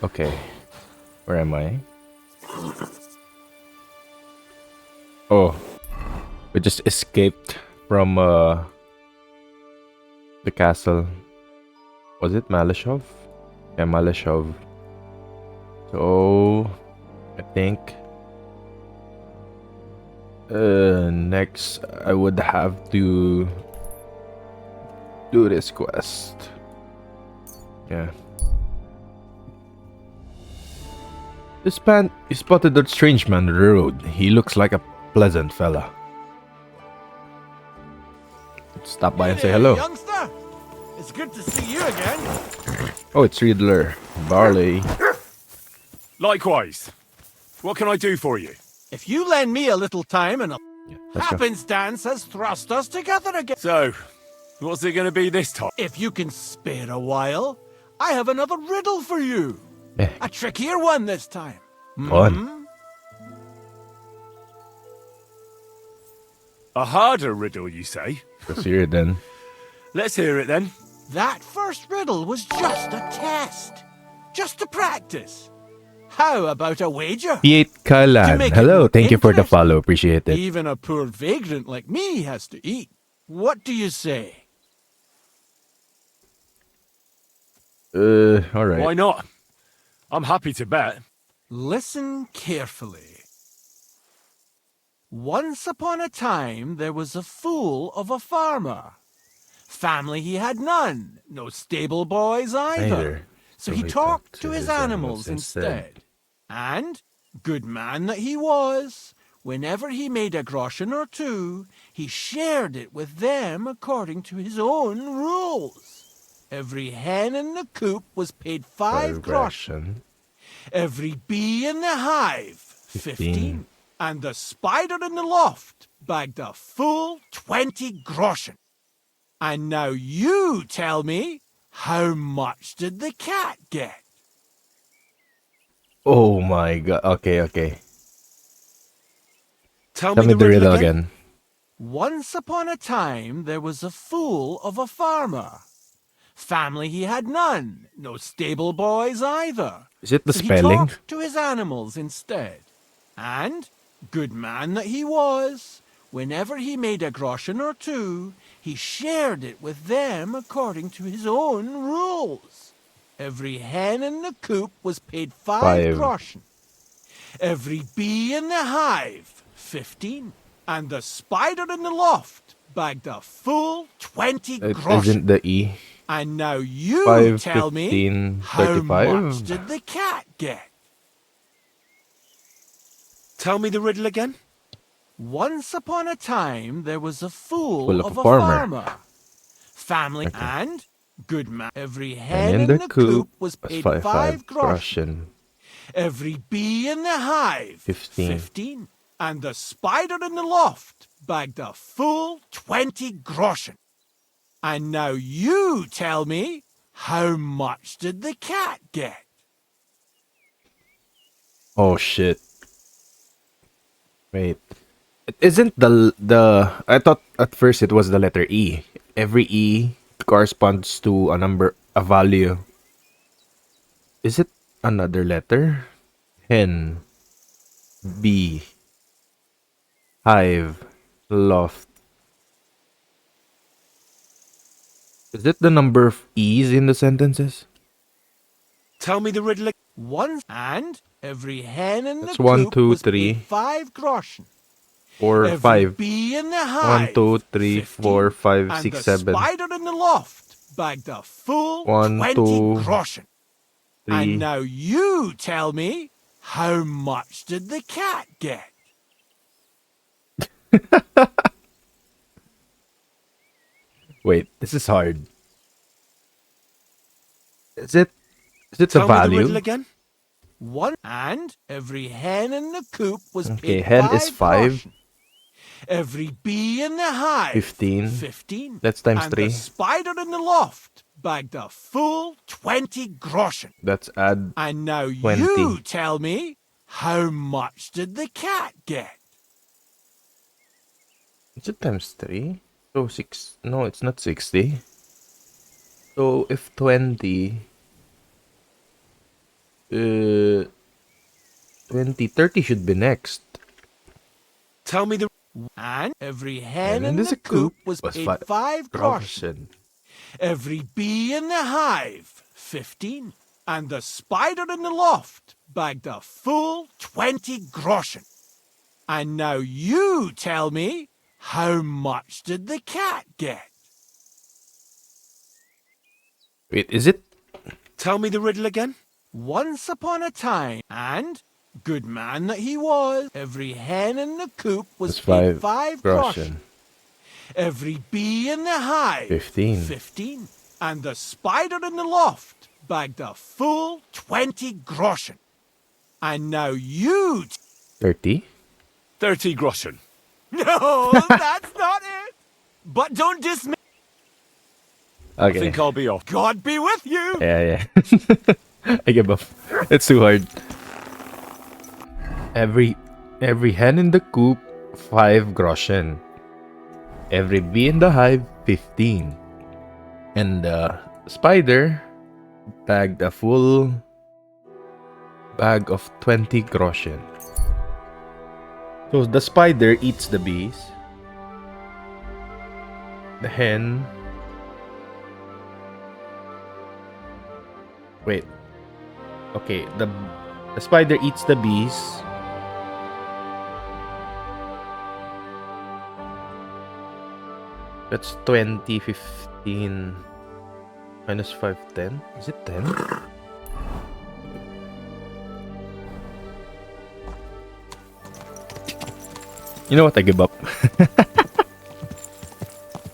Okay. Where am I? Oh. We just escaped from the castle. Was it Malashov? Yeah, Malashov. So I think next I would have to do this quest. Yeah. You spotted that strange man on the road. He looks like a pleasant fella. Stop by and say hello. Youngster. It's good to see you again. Oh, it's Riddler. Barley. Likewise. What can I do for you? If you lend me a little time and a Let's go. happenstance has thrust us together again. So, what's it going to be this time? If you can spare a while, I have another riddle for you. Eh, A trickier one this time. fun. A harder riddle, you say? Let's hear it then. Let's hear it then. That first riddle was just a test. Just to practice. How about a wager? Piet To Kalan. make it Hello, more thank you for the interesting. follow. Appreciate it. Even a poor vagrant like me has to eat. What do you say? Alright. Why not? I'm happy to bet. Listen carefully. Once upon a time, there was a fool of a farmer. Family he had none, no stable boys either. Neither. So he talked to his animals instead. And, good man that he was, whenever he made a groschen or two, he shared it with them according to his own rules. Every hen in the coop was paid 5 groschen. Every bee in the hive, 15. And the spider in the loft bagged a full 20 groschen. And now you tell me, how much did the cat get? Oh my god. Okay. Tell Tell me the riddle again. Once upon a time, there was a fool of a farmer. Family he had none, no stable boys either. Is it the So spelling? he talked to his animals instead. And, good man that he was, whenever he made a groschen or two, he shared it with them according to his own rules. Every hen in the coop was paid 5 5. groschen. Every bee in the hive, 15. And the spider in the loft bagged a full 20 It groschen. isn't the E. And now you 5, tell 15, me, how 35? much did the cat get? Tell me the riddle again. Once upon a time, there was a fool Full of of a a farmer. Family Okay. and, good man, every And hen in the coop was was paid 5 5 groschen. groschen. Every bee in the hive, 15. And the spider in the loft bagged a full 20 groschen. And now you tell me, how much did the cat get? Oh shit. Wait. It isn't the I thought at first it was the letter E. Every E corresponds to a value. Is it another letter? Hen. Bee. Hive. Loft. Is it the number of E's in the sentences? Tell me the riddle again. Once and every hen in That's the 1, coop 2, was 3. paid 5 groschen. Or Every 5. bee in the 1, hive, 2, 3, 4, 15. 5, And 6, the 7. spider in the loft bagged a full 1, 20 2, groschen. 3. And now you tell me, how much did the cat get? Wait, this is hard. Is it a Tell me the value? riddle again. One and every hen in the coop was Okay, paid hen is 5. groschen. Every bee in the hive, 15. 15. That's times And 3. the spider in the loft bagged a full 20 groschen. Let's add And now 20. you tell me, how much did the cat get? Is it times 3? So 6. No, it's not 60. So if 20 Uh, 20, 30 should be next. Tell me the... And every hen And in this the a coop coop was was paid 5 groschen. Every bee in the hive, 15. And the spider in the loft bagged a full 20 groschen. And now you tell me, how much did the cat get? Wait, is it? Tell me the riddle again. Once upon a time, and, good man that he was, every hen in the coop was paid 5 groschen. Every bee in the hive, 15. 15. And the spider in the loft bagged a full 20 groschen. And now you... 30? 30 groschen. No, that's not it. But don't dismiss... I Okay. think I'll be off. God be with you. Yeah. I give up. It's too hard. Every hen in the coop, 5 groschen. Every bee in the hive, 15. And the spider bagged a full bag of 20 groschen. So the spider eats the bees. The hen... Wait. Okay, the spider eats the bees. That's 20, 15 minus 5, 10. Is it 10? You know what? I give up.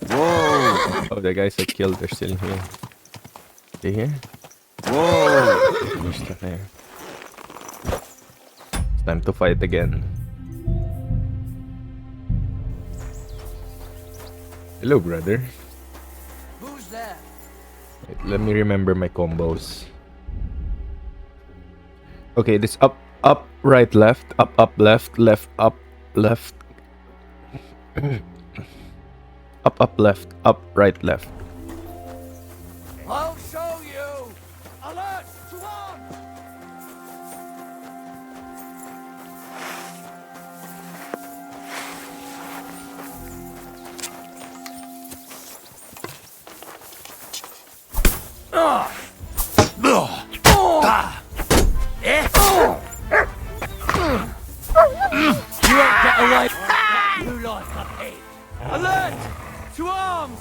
Whoa! Oh, the guys I killed are still here. They here? Whoa! They're still there. It's time to fight again. Hello, brother. Who's there? Wait, let me remember my combos. Okay, this up, right, left, up, left, up, left. Up, left, up, right, left. I'll show you. Alert to arms. You won't get away. You like a pig. Alert to arms.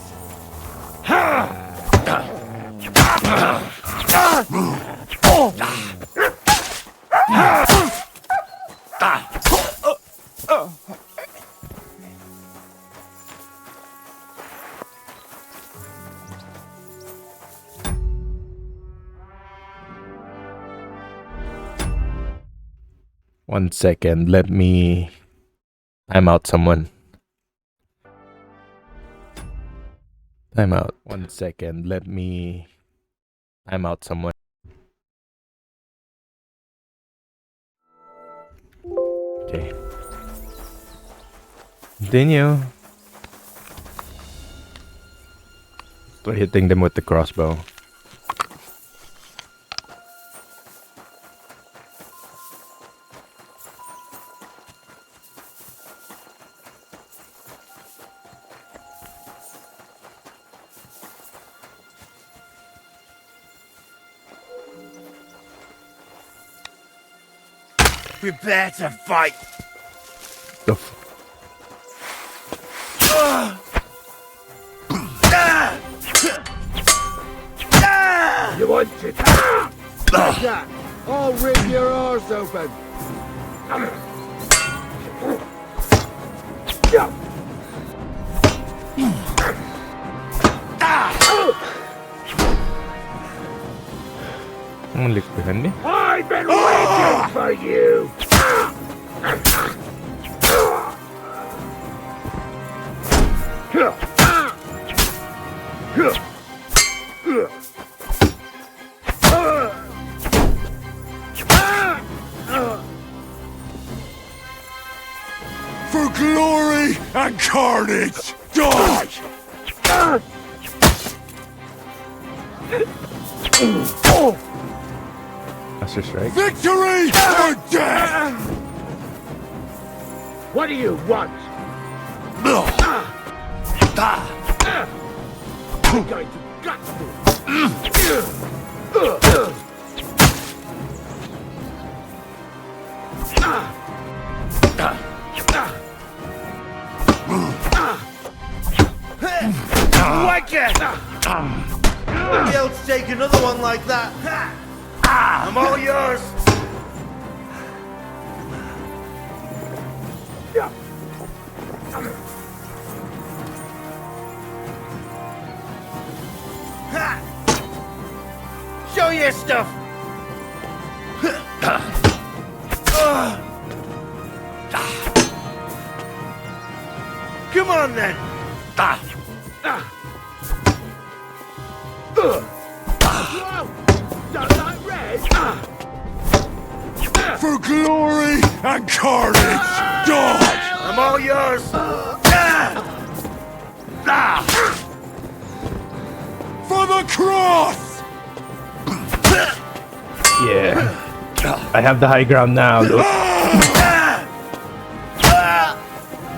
One second, let me time out someone. Time out. 1 second, let me time out someone. Okay. Continue. Start hitting them with the crossbow. Prepare to fight. The You want it? Like that. I'll rip your arse open. Someone look behind me. I've been waiting for you. For glory and carnage, die! Master Strike. Victory or death! What do you want? You're going to gut me. Whack it! Be able to take another one like that. I'm all yours! Show your stuff! Come on then! Does that red? For glory and carnage! Dodge! I'm all yours. For the cross! Yeah. I have the high ground now. Look.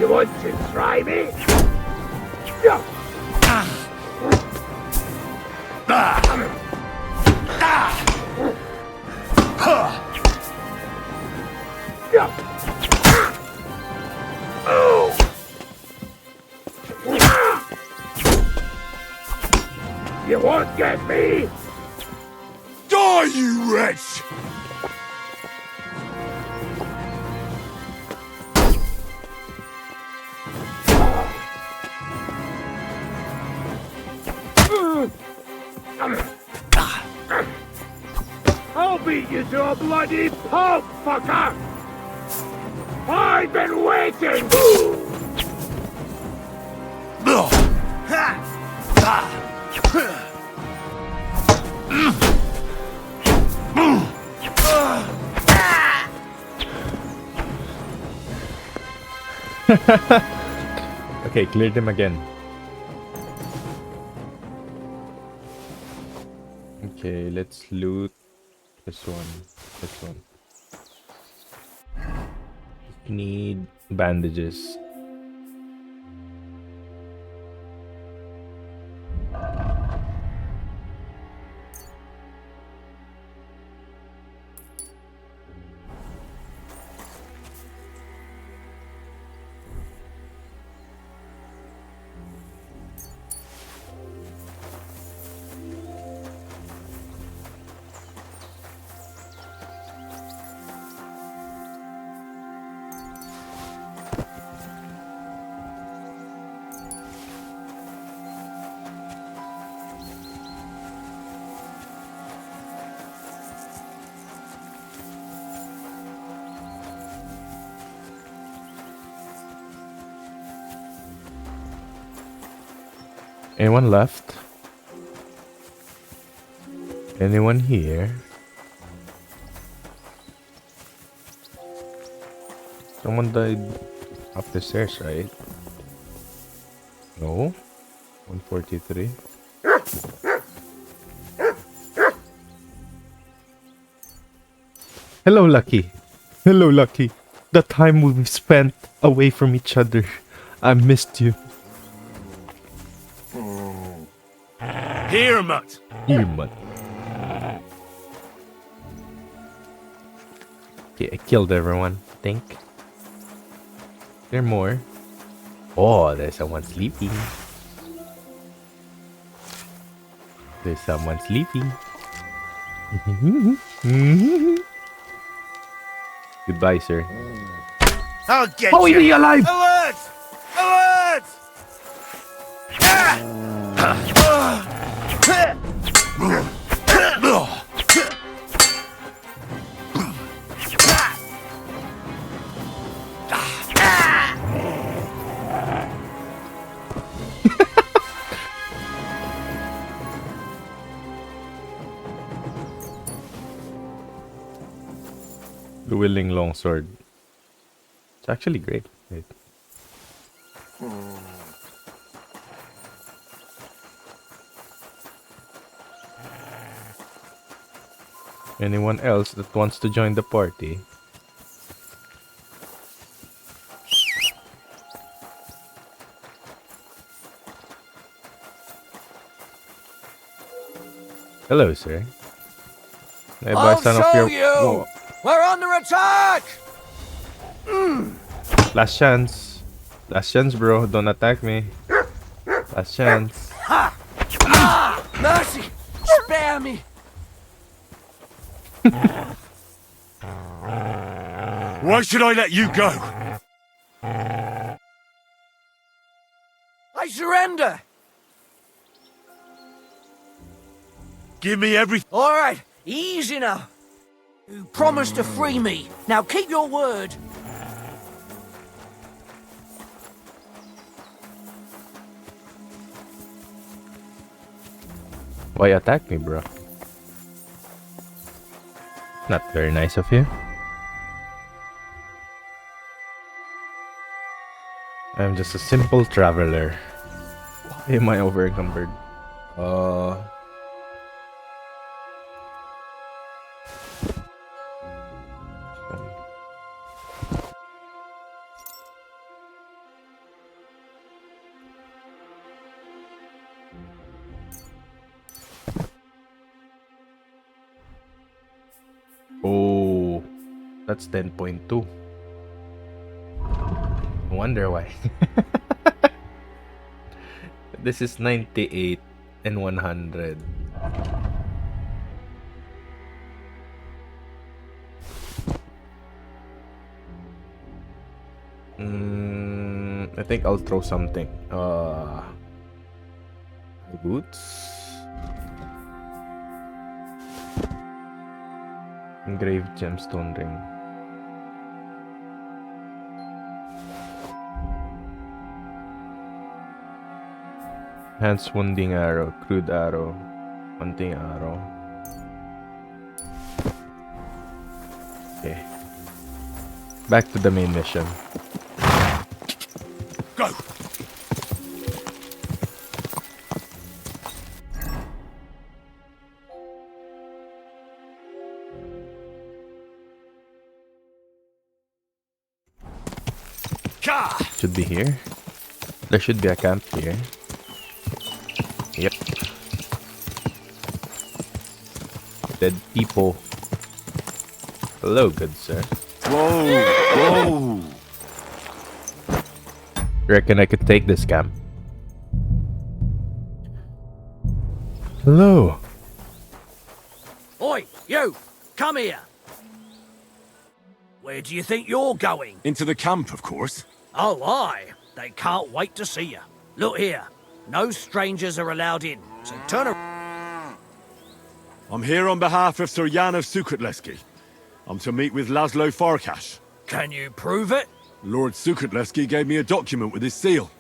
You want to try me? You won't get me! Die, you wretch! I'll beat you to a bloody pulp, fucker! I've been waiting! Okay, cleared him again. Okay, let's loot this one. This one. Need bandages. Anyone left? Anyone here? Someone died up the stairs, right? No? 143? Hello, Lucky. Hello, Lucky. The time we've spent away from each other. I missed you. Here, mutt! Here, man. Okay, I killed everyone, I think. There are more. Oh, there's someone sleeping. There's someone sleeping. Goodbye, sir. I'll get How is you. he alive? Alert! Alert! The Willing Longsword. It's actually great. Wait. Anyone else that wants to join the party? Hello, sir. I buy I'll some of show your... you! Whoa. We're under attack! Last chance. Last chance, bro. Don't attack me. Last chance. Mercy! Spare me! Why should I let you go? I surrender! Give me everything. All right, easy now. You promised to free me. Now keep your word. Why attack me, bro? Not very nice of you. I'm just a simple traveler. Why am I over encumbered? Oh, that's 10.2. I wonder why. This is 98 and 100. I think I'll throw something. Boots. Engraved gemstone ring. Enhanced wounding arrow, crude arrow, hunting arrow. Okay. Back to the main mission. Go. Should be here. There should be a camp here. Yep. Dead people. Hello, good sir. Whoa. Reckon I could take this camp? Hello. Oi, you! Come here! Where do you think you're going? Into the camp, of course. Oh, aye. They can't wait to see you. Look here. No strangers are allowed in, so turn around. I'm here on behalf of Sir Jan of Sukotleski. I'm to meet with Laszlo Farkas. Can you prove it? Lord Sukotleski gave me a document with his seal.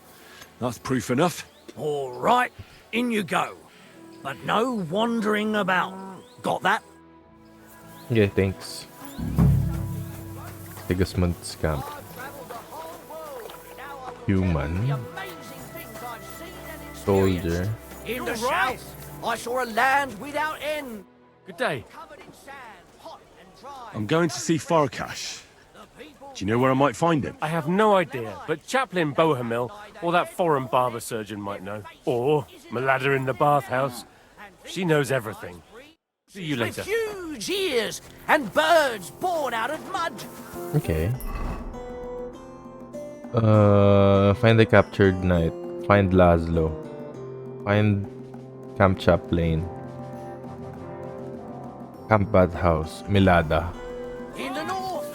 That's proof enough. All right, in you go. But no wandering about. Got that? Yeah, thanks. Sigismund's camp. Human. Soldier. In the south, I saw a land without end. Good day. Covered in sand, hot and dry. I'm going to see Farkas. Do you know where I might find him? I have no idea, but Chaplain Bohemil or that foreign barber surgeon might know. Or Malada in the bathhouse. She knows everything. See you With later. huge ears and birds born out of mud. Okay. Find the captured knight. Find Laszlo. Find Camp Chaplain. Camp Bathhouse. Milada. In the north,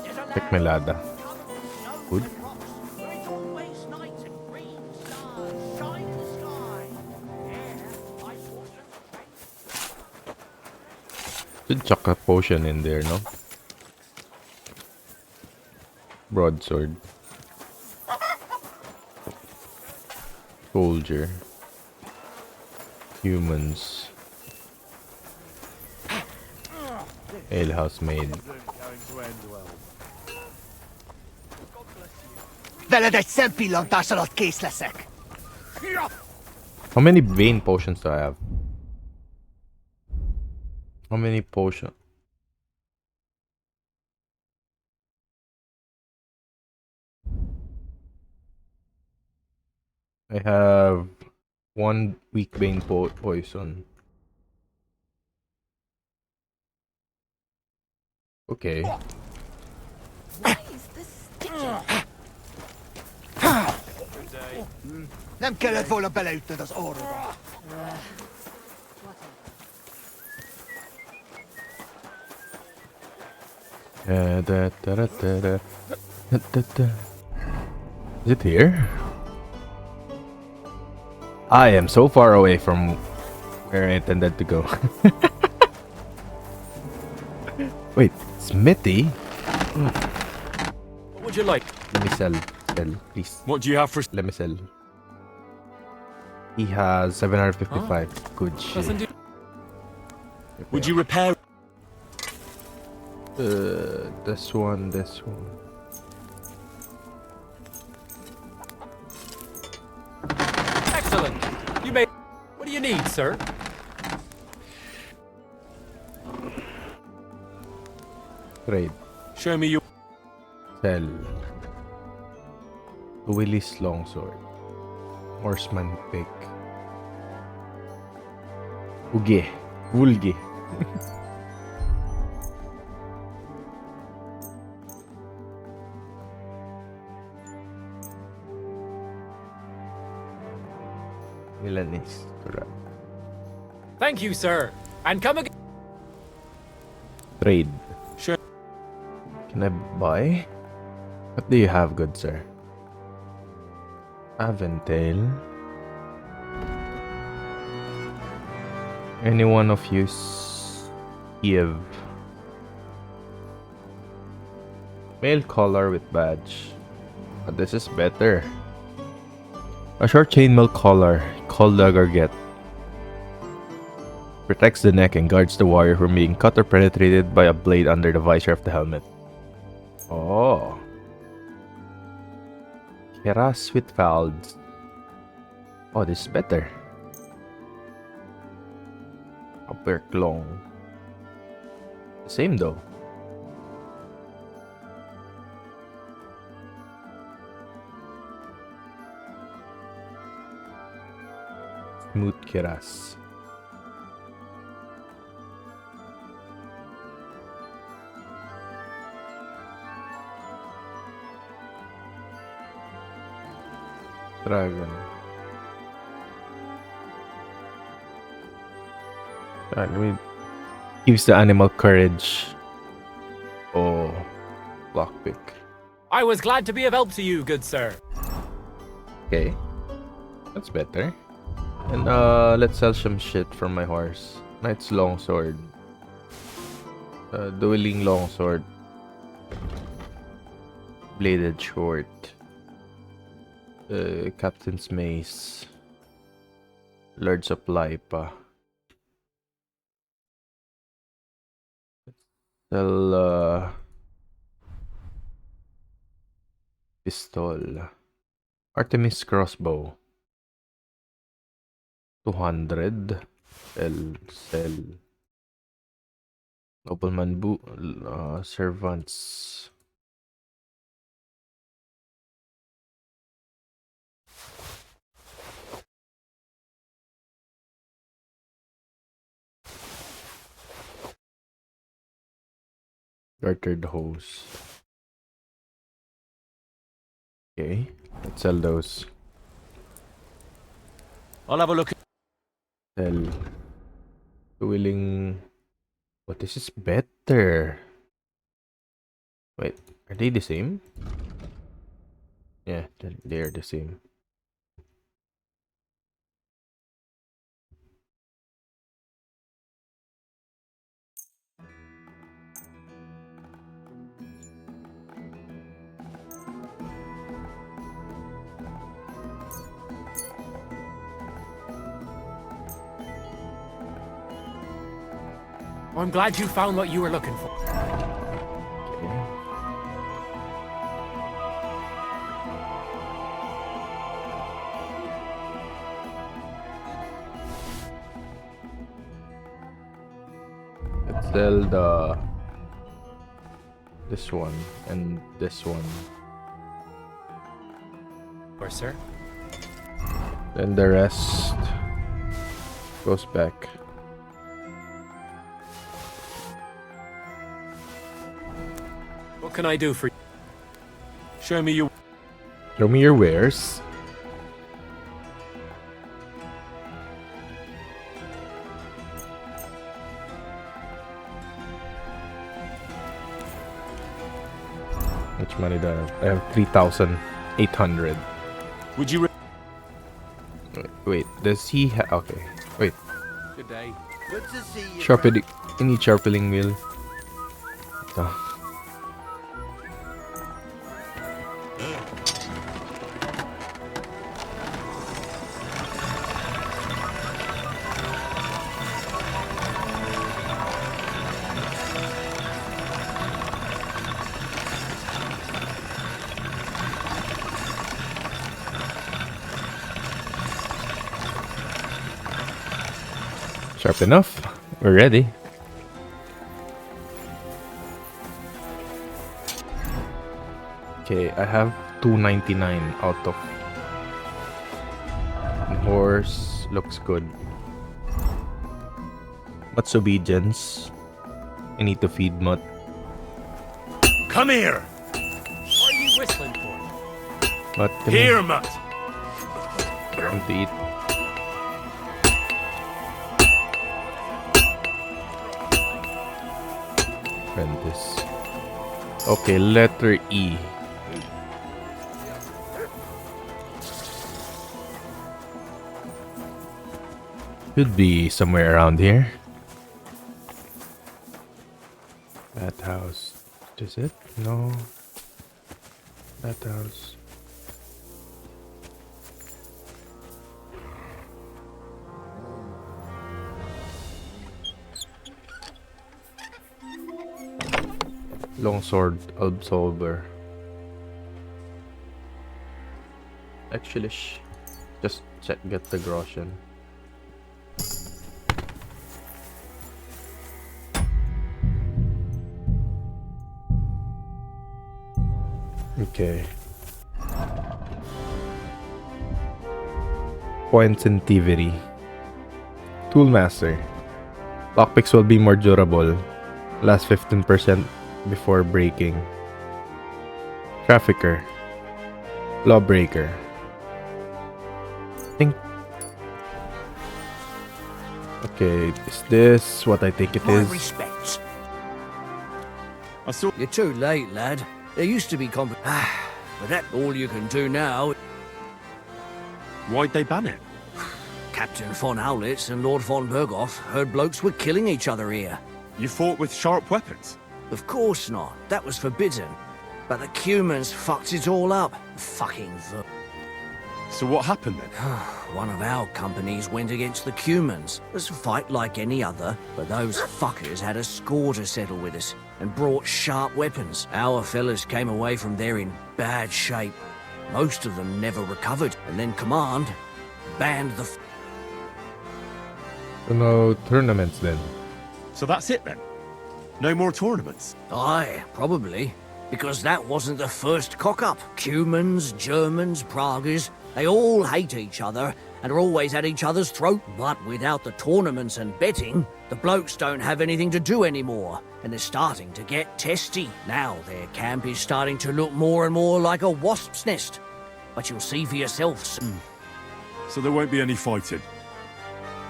there's a Check land Milada. covered with snow Good. and rocks, where it's always night and green stars shine in the sky. There, I saw some Should chuck a potion in there, no? Broadsword. Soldier. Humans. Alehouse maid. Veled egy szempillantással alatt kész leszek. How many vein potions do I have? How many potion? I have one weak bane poison. Okay. Why is this sticky? Nem kellett volna beleütnöd az orrodba. Is it here? I am so far away from where I intended to go. Wait, Smithy? What would you like? Let me sell, please. What do you have for... Let me sell. He has 755. Good shit. Doesn't do. Would you repair... This one. Excellent. You may. What do you need, sir? Trade. Show me your... Sell. Willie's longsword. Horseman pick. Uge. Wulge. Milanese. Correct. Thank you, sir. And come again. Trade. Sure. Can I buy? What do you have, good sir? Aventail. Any one of you give. Male collar with badge. This is better. A short chainmail collar, called a garget. Protects the neck and guards the warrior from being cut or penetrated by a blade under the visor of the helmet. Oh. Keras with folds. Oh, this is better. Upper long. Same though. Smooth keras. Dragon. Dragon gives the animal courage. Oh, lockpick. I was glad to be of help to you, good sir. Okay, that's better. And let's sell some shit from my horse. Knight's longsword. Dueling longsword. Bladed short. Captain's mace. Lords of Lipa. Sell pistol. Artemis crossbow. 200. Sell. Nobleman servants. Gartered hose. Okay, let's sell those. I'll have a look. Sell. Willing. What this is better. Wait, are they the same? Yeah, they're the same. I'm glad you found what you were looking for. Okay. Let's sell this one and this one. Or sir? Then the rest goes back. What can I do for you? Show me your... Show me your wares. Much money do I have? I have 3,800. Would you... Wait, does he have... Okay, wait. Good day. Good to see you. Sharpening... Any sharpening wheel? Ito. Sharp enough. We're ready. Okay, I have 299 out of. Horse looks good. What's obedience? I need to feed Mutt. Come here! What are you whistling for? Mutt, come Here, Mutt! Come to eat. This. Okay, letter E. Should be somewhere around here. That house. Is it? No. That house. Longsword Absolver. Actually, just check, get the groschen. Okay. Points in thievery. Toolmaster. Lockpicks will be more durable. Last 15% before breaking. Trafficker. Lawbreaker. Think. Okay, is this what I think it My is? respects. I saw... You're too late, lad. There used to be but that's all you can do now. Why'd they ban it? Captain von Howlitz and Lord von Berghoff heard blokes were killing each other here. You fought with sharp weapons? Of course not. That was forbidden. But the Cumans fucked it all up. Fucking So what happened then? One of our companies went against the Cumans. It was a fight like any other, but those fuckers had a score to settle with us and brought sharp weapons. Our fellas came away from there in bad shape. Most of them never recovered, and then Command banned the... So no tournaments then. So that's it then? No more tournaments? Aye, probably. Because that wasn't the first cock-up. Cumans, Germans, Praguers, they all hate each other and are always at each other's throat. But without the tournaments and betting, the blokes don't have anything to do anymore. And they're starting to get testy. Now their camp is starting to look more and more like a wasp's nest. But you'll see for yourself soon. So there won't be any fighting?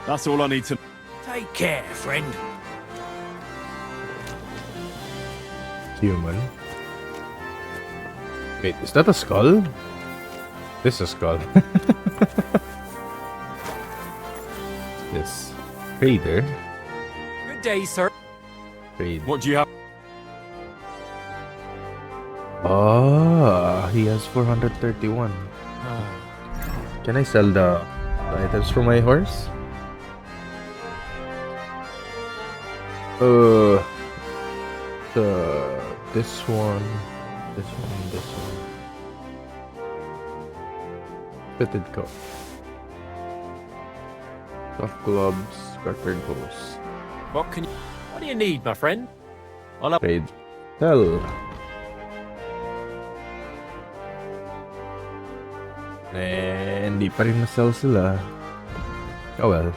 That's all I need to... Take care, friend. Human. Wait, is that a skull? This is a skull. This. Trader. Good day, sir. Trade. What do you have? Oh, he has 431. Can I sell the items for my horse? This one, this one, this one. Fitted coat. Soft gloves, gartered hose. What do you need, my friend? I'll up... Trade. Sell. hindi pa rin na-sell sila. Oh well.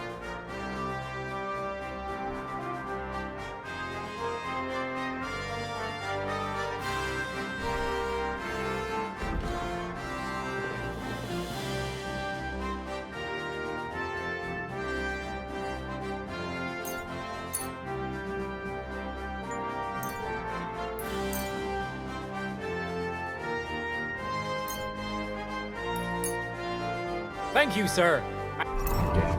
Thank you, sir. Okay.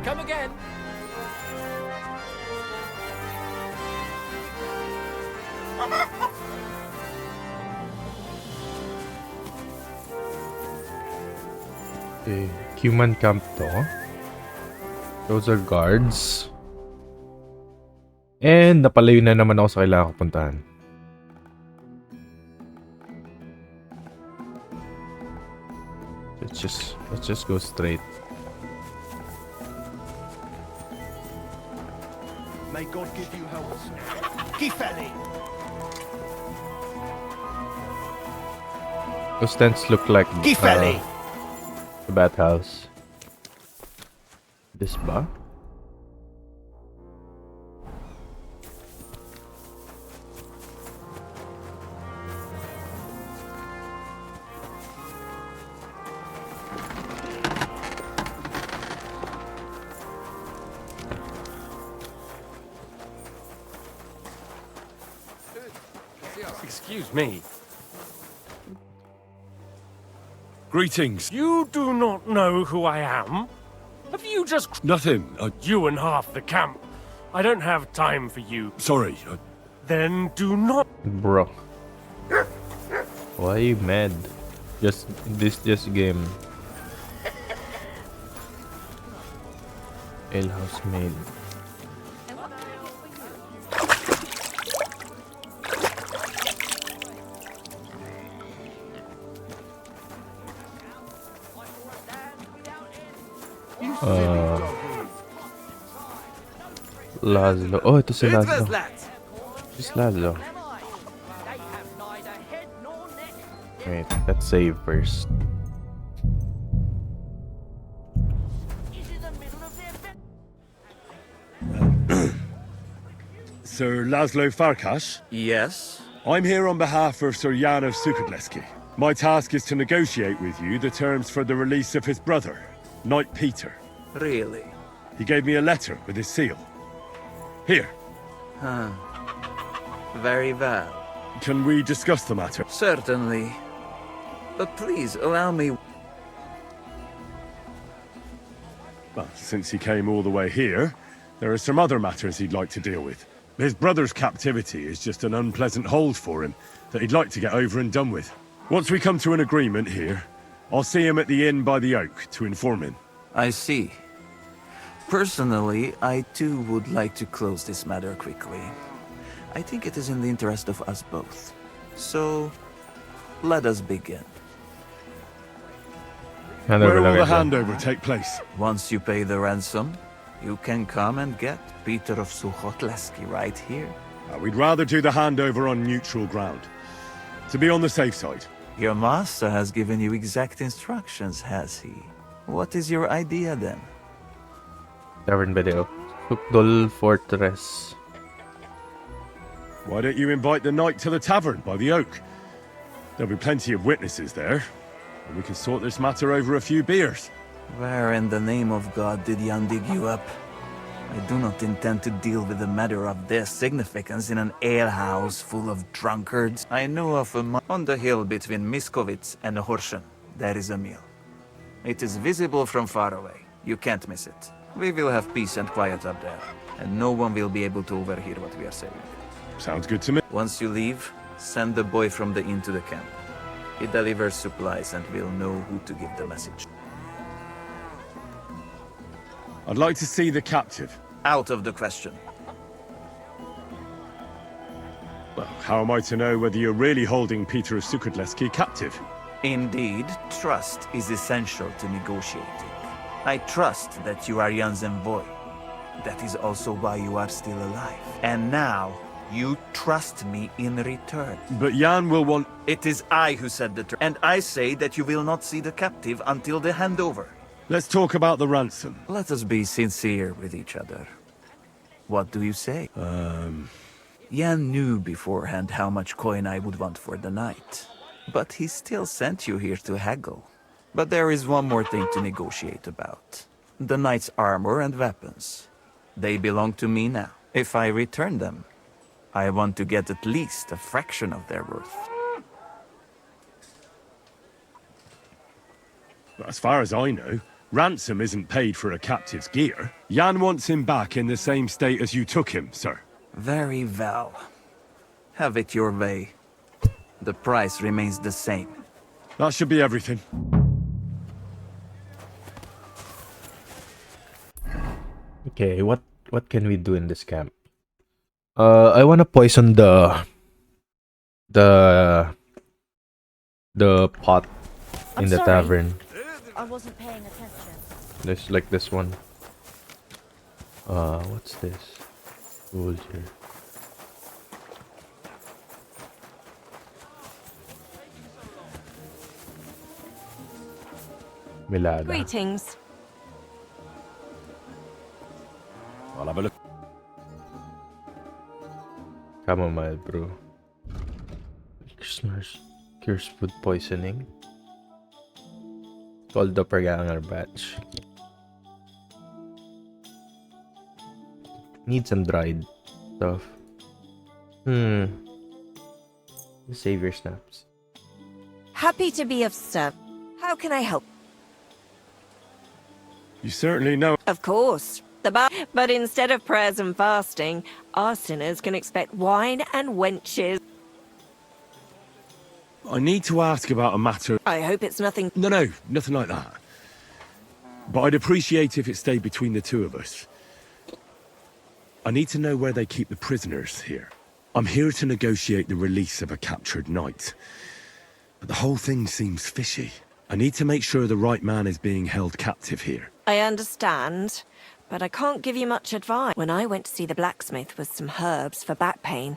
Come again. Okay. Human camp to. Those are guards. And napalayo na naman ako sa kailangan ko puntahan. Let's just go straight. May God give you help. Kifeli! Those tents look like Kifeli! the bathhouse. This ba? Excuse me. Greetings. You do not know who I am? Have you just... Nothing. You and half the camp. I don't have time for you. Sorry. Then do not... Bro. Why are you mad? Just game. Ale housemaid. Laszlo. Oh, ito si Laszlo. Just Laszlo. Wait, let's save first. Sir Laszlo Farkas? Yes? I'm here on behalf of Sir Jan of Sukadleski. My task is to negotiate with you the terms for the release of his brother, Knight Peter. Really? He gave me a letter with his seal. Here. Huh. Very well. Can we discuss the matter? Certainly. But please, allow me... Well, since he came all the way here, there are some other matters he'd like to deal with. His brother's captivity is just an unpleasant hold for him that he'd like to get over and done with. Once we come to an agreement here, I'll see him at the inn by the oak to inform him. I see. Personally, I too would like to close this matter quickly. I think it is in the interest of us both. So, let us begin. Where will the handover take place? Once you pay the ransom, you can come and get Peter of Suchotleski right here. We'd rather do the handover on neutral ground. To be on the safe side. Your master has given you exact instructions, has he? What is your idea then? Tavern video. Sukdol Fortress. Why don't you invite the knight to the tavern by the oak? There'll be plenty of witnesses there, and we can sort this matter over a few beers. Where in the name of God did Jan dig you up? I do not intend to deal with a matter of this significance in an alehouse full of drunkards. I know of on the hill between Miskovitz and Horsen. There is a mill. It is visible from far away. You can't miss it. We will have peace and quiet up there, and no one will be able to overhear what we are saying. Sounds good to me. Once you leave, send the boy from the inn to the camp. He delivers supplies and will know who to give the message. I'd like to see the captive. Out of the question. Well, how am I to know whether you're really holding Peter of Sukadleski captive? Indeed, trust is essential to negotiating. I trust that you are Jan's envoy. That is also why you are still alive. And now, You trust me in return. But Jan will want... It is I who said the term, and I say that you will not see the captive until the handover. Let's talk about the ransom. Let us be sincere with each other. What do you say? Jan knew beforehand how much coin I would want for the night. But he still sent you here to haggle. But there is one more thing to negotiate about. The knight's armor and weapons. They belong to me now. If I return them, I want to get at least a fraction of their worth. As far as I know, ransom isn't paid for a captive's gear. Jan wants him back in the same state as you took him, sir. Very well. Have it your way. The price remains the same. That should be everything. Okay, what can we do in this camp? I wanna poison the pot in the sorry. tavern. I wasn't paying attention. There's like this one. What's this? Soldier. Milada. Greetings. I'll have a look. Chamomile brew. Cures food poisoning. Called the Perganger batch. Need some dried stuff. Save your snaps. Happy to be of service. How can I help? You certainly know. Of course. But instead of prayers and fasting, our sinners can expect wine and wenches. I need to ask about a matter... I hope it's nothing. No, nothing like that. But I'd appreciate if it stayed between the two of us. I need to know where they keep the prisoners here. I'm here to negotiate the release of a captured knight. But the whole thing seems fishy. I need to make sure the right man is being held captive here. I understand, but I can't give you much advice. When I went to see the blacksmith with some herbs for back pain,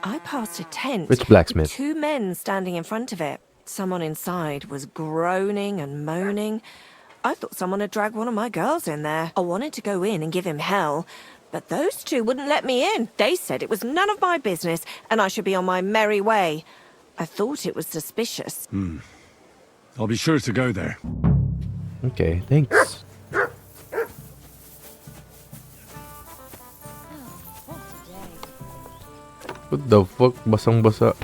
I passed a tent. Which blacksmith? With two men standing in front of it. Someone inside was groaning and moaning. I thought someone had dragged one of my girls in there. I wanted to go in and give him hell, but those two wouldn't let me in. They said it was none of my business and I should be on my merry way. I thought it was suspicious. I'll be sure to go there. Okay, thanks. What the fuck? Basang-basa.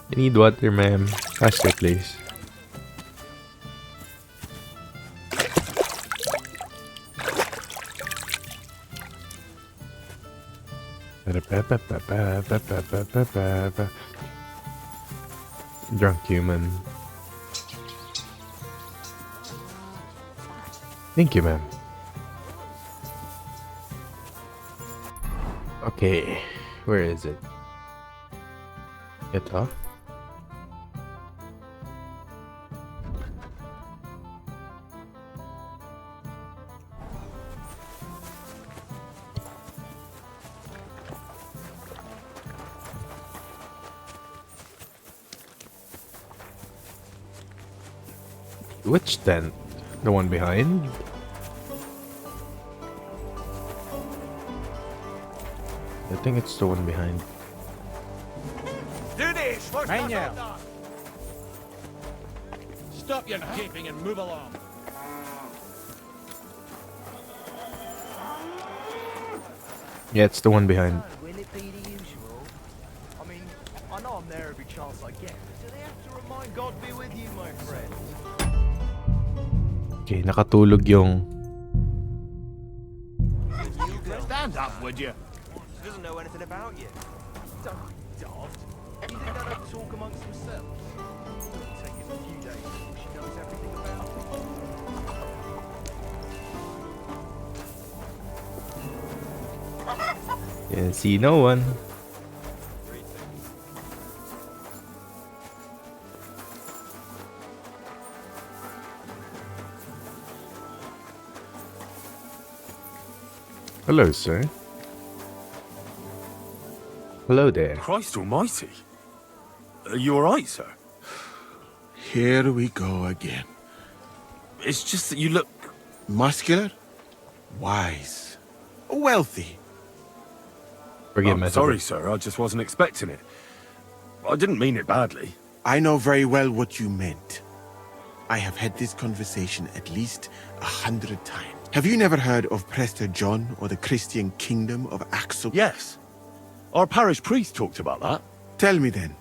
I need water, ma'am. Faster, please. Drunk human. Thank you, ma'am. Okay, where is it? Ito? Which tent? The one behind? I think it's the one behind. Do this! Hey now. Stop your gaping and move along. Yeah, it's the one behind. Will it be the usual? I mean, I know I'm there every chance I get. Do they have to remind God be with you, my friend? Okay, nakatulog yung... Stand up, would you? She doesn't know anything about you. Don't be daft. You think they don't talk amongst themselves? It'll take him a few days before she knows everything about it. Can't see no one. Hello, sir. Hello there. Christ almighty. Are you alright, sir? Here we go again. It's just that you look... Muscular, wise, wealthy. Forgive me. I'm sorry, sir. I just wasn't expecting it. I didn't mean it badly. I know very well what you meant. I have had this conversation at least 100 times. Have you never heard of Prester John or the Christian kingdom of Axel? Yes. Our parish priest talked about that. Tell me then,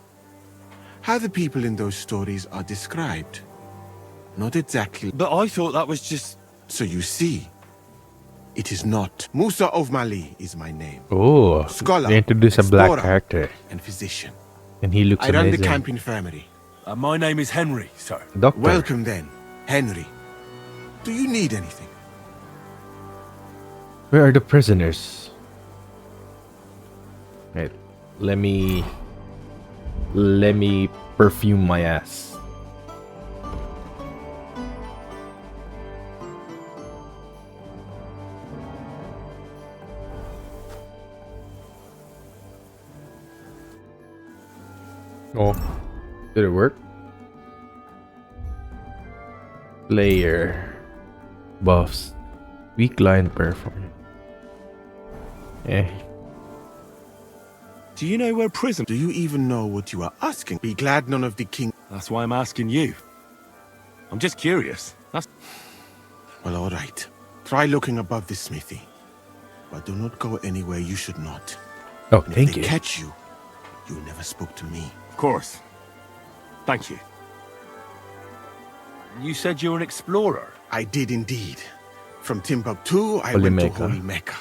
how the people in those stories are described. Not exactly. But I thought that was just... So you see, it is not. Musa of Mali is my name. Oh, Scholar, they introduce a black explorer, character, and physician. and he looks I run amazing. the camp infirmary. my name is Henry, sir. Doctor. Welcome then, Henry. Do you need anything? Where are the prisoners? Right. Let me perfume my ass. Oh, did it work? Layer buffs, weak line performance. Eh. Do you know where prison... Do you even know what you are asking? Be glad none of the king... That's why I'm asking you. I'm just curious. That's... Well, all right. Try looking above the smithy. But do not go anywhere you should not. Oh, And thank if they you. catch you, you never spoke to me. Of course. Thank you. You said you're an explorer. I did indeed. From Timbuktu, I went to Holy Mecca.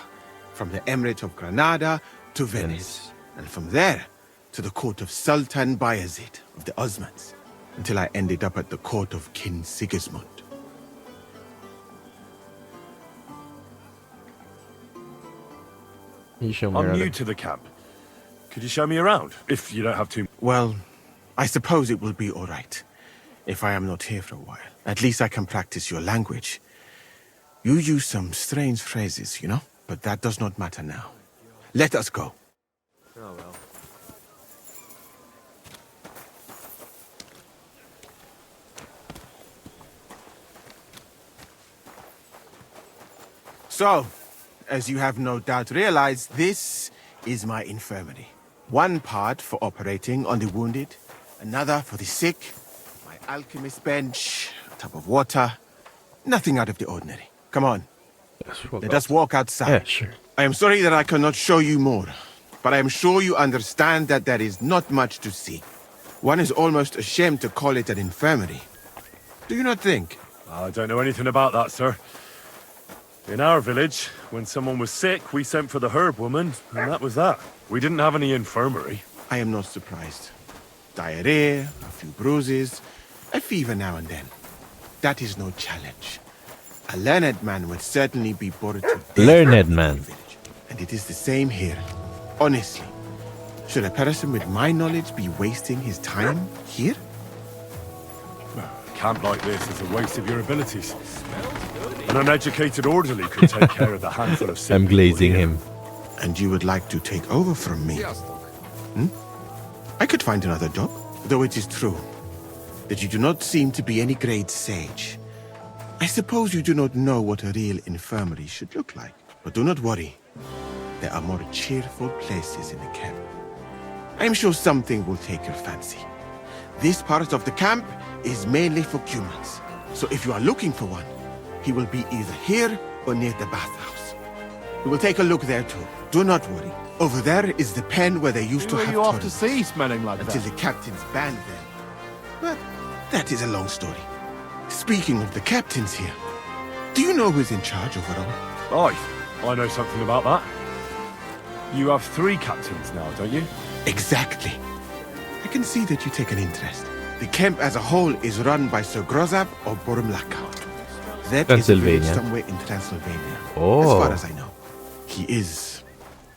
From the Emirate of Granada to Venice. And from there to the court of Sultan Bayezid of the Osmans, until I ended up at the court of King Sigismund. You show me I'm around new it. to the camp. Could you show me around, if you don't have to? Well, I suppose it will be all right if I am not here for a while. At least I can practice your language. You use some strange phrases, you know? But that does not matter now. Let us go. Oh well. So, as you have no doubt realized, this is my infirmary. One part for operating on the wounded, another for the sick, my alchemist bench, a tub of water. Nothing out of the ordinary. Come on, let us walk outside. Yeah, sure. I am sorry that I cannot show you more, but I am sure you understand that there is not much to see. One is almost ashamed to call it an infirmary. Do you not think? I don't know anything about that, sir. In our village, when someone was sick, we sent for the herb woman, and that was that. We didn't have any infirmary. I am not surprised. Diarrhea, a few bruises, a fever now and then. That is no challenge. A learned man would certainly be bored to death. Learned man. Village. And it is the same here. Honestly, should a person with my knowledge be wasting his time here? A camp like this is a waste of your abilities. An uneducated orderly could take care of the handful of sick I'm people glazing here. him. And you would like to take over from me? I could find another job, though it is true that you do not seem to be any great sage. I suppose you do not know what a real infirmary should look like. But do not worry. There are more cheerful places in the camp. I am sure something will take your fancy. This part of the camp is mainly for humans. So if you are looking for one, he will be either here or near the bathhouse. We will take a look there too. Do not worry. Over there is the pen where they used to have tournaments. smelling like Until the captains banned them. But that is a long story. Speaking of the captains here, do you know who's in charge overall? I know something about that. You have 3 captains now, don't you? Exactly. I can see that you take an interest. The camp as a whole is run by Sir Grozav of Borumlaka. That is a village Transylvania. somewhere in Transylvania. Oh. As far as I know. He is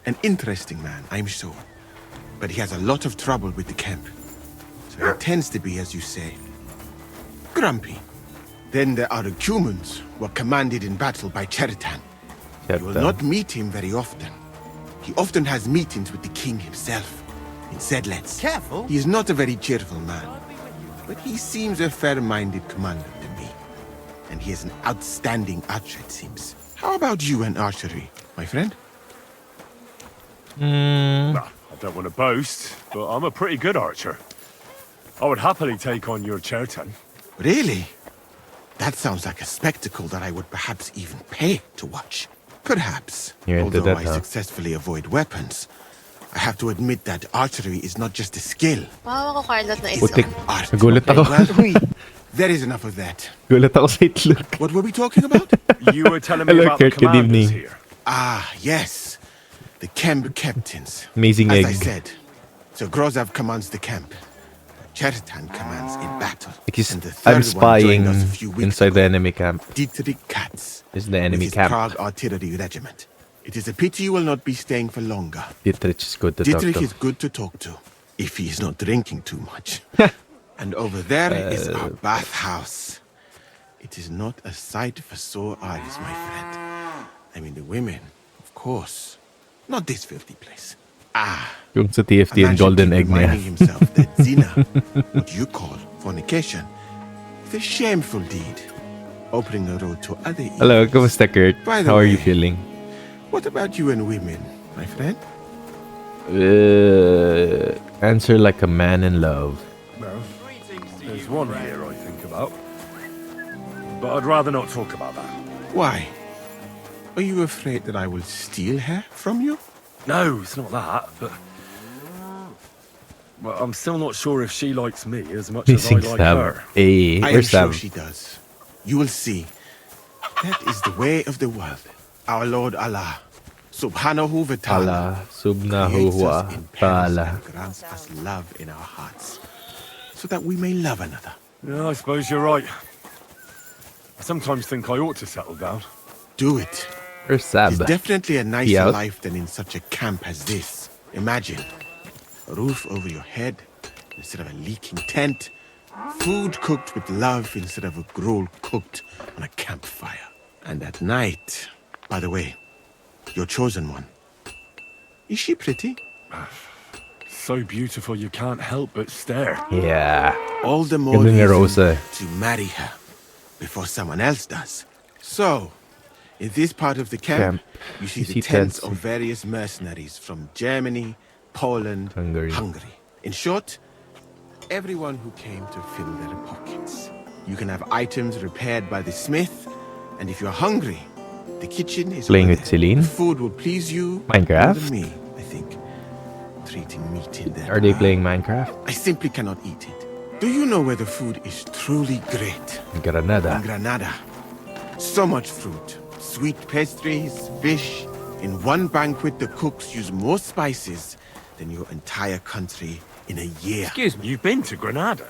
an interesting man, I'm sure. But he has a lot of trouble with the camp. So he tends to be, as you say, grumpy. Then there are the humans, who are commanded in battle by Cheritan. You will not meet him very often. He often has meetings with the king himself in Sedlets. Careful. He is not a very cheerful man, but he seems a fair-minded commander to me. And he is an outstanding archer, it seems. How about you and archery, my friend? Well, I don't want to boast, but I'm a pretty good archer. I would happily take on your Chertan. Really? That sounds like a spectacle that I would perhaps even pay to watch. Perhaps. You're into Although that, I huh? successfully avoid weapons, I have to admit that archery is not just a skill. Wow, ako Carlot na Putik. isa. Art. Nagulat ako. Well, there is enough of that. Gulat ako sa itlog. What were we talking about? You were telling me Hello, about the Kurt, good commanders evening. here. Ah, yes. The camp captains. Amazing As egg. I said, so Grozav commands the camp. Chertan commands in battle. Like he's, And the I'm third one spying joined us a few weeks inside the ago. enemy camp. Dietrich Katz. This is the enemy with his camp. Prague artillery regiment. It is a pity you will not be staying for longer. Dietrich is good to talk Dietrich to. is good to talk to, if he is not drinking too much. And over there is our bathhouse. It is not a sight for sore eyes, my friend. I mean, the women, of course. Not this filthy place. Ah, Yung sa TFT a man and should golden keep egg na reminding yan. himself that zina, what you call fornication, is a shameful deed, opening the road to other evils. Hello, kamusta Kurt? By the How are you way, feeling? What about you and women, my friend? Answer like a man in love. Well, there's one here I think about. But I'd rather not talk about that. Why? Are you afraid that I will steal her from you? No, it's not that, but... Well, I'm still not sure if she likes me as much as I Missing like stab. her. Hey, I am where's sure Sam? she does. You will see. That is the way of the world. Our Lord Allah, Subhanahu wa Ta'ala, Allah, subnahu creates wa us in pairs ta'ala. and grants us love in our hearts, so that we may love another. Yeah, I suppose you're right. I sometimes think I ought to settle down. Do it. Where's Sab? It's definitely a He nicer out? life than in such a camp as this. Imagine a roof over your head instead of a leaking tent, food cooked with love instead of a gruel cooked on a campfire. And at night, by the way, your chosen one, is she pretty? So beautiful you can't help but stare. Yeah. All the more Ganda ni reason Rosa. to marry her before someone else does. So, in this part of the camp, you see the tents of various mercenaries from Germany, Poland, Hungary. In short, everyone who came to fill their pockets. You can have items repaired by the smith, and if you're hungry, the kitchen is Playing over with there. Celine? The food will please you Minecraft? more than me, I think. Treating meat in there. Are they playing Minecraft? I simply cannot eat it. Do you know where the food is truly great? Granada. In Granada. So much fruit, sweet pastries, fish. In one banquet, the cooks use more spices than your entire country in a year. Excuse me, you've been to Granada?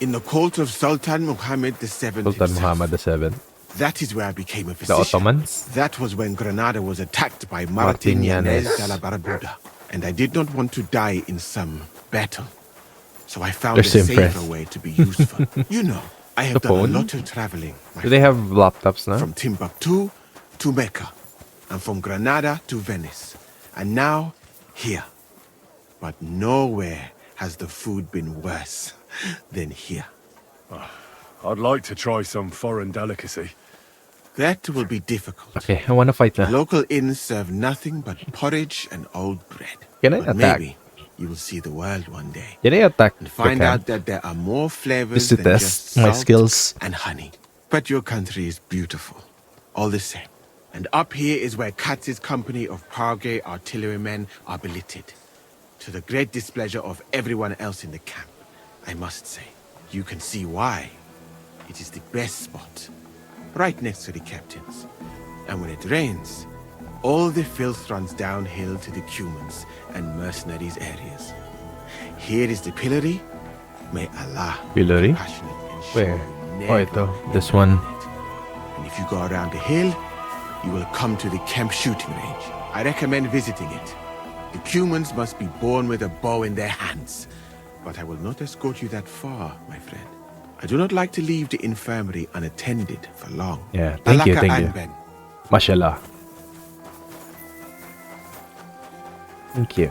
In the court of Sultan Muhammad VII Sultan himself. Muhammad VII. That is where I became a The physician. Ottomans? That was when Granada was attacked by Martin Yanez de la Barbuda. And I did not want to die in some battle. So I found They're a so safer impressed. way to be useful. You know, I have The done phone? a lot of traveling. my Do they have laptops now? From Timbuktu to Mecca, and from Granada to Venice, and now here. But nowhere has the food been worse than here. I'd like to try some foreign delicacy. That will be difficult. Okay, I wanna fight na. Local inns serve nothing but porridge and old bread. Can I But attack? maybe you will see the world one day Can I attack and the find camp? out that there are more flavors Just to than test just my salt skills. and honey. But your country is beautiful, all the same. And up here is where Katz's company of Prague artillerymen are billeted, to the great displeasure of everyone else in the camp. I must say, you can see why. It is the best spot, right next to the captains. And when it rains, all the filth runs downhill to the Cumans and mercenaries areas. Here is the pillory. May Allah be Pillory? compassionate and show Where? you Oh, never ito. walk This one. on it. And if you go around the hill, you will come to the camp shooting range. I recommend visiting it. The Cumans must be born with a bow in their hands. But I will not escort you that far, my friend. I do not like to leave the infirmary unattended for long. Yeah, thank you, Alaka thank you. Anben. Mashallah. Thank you.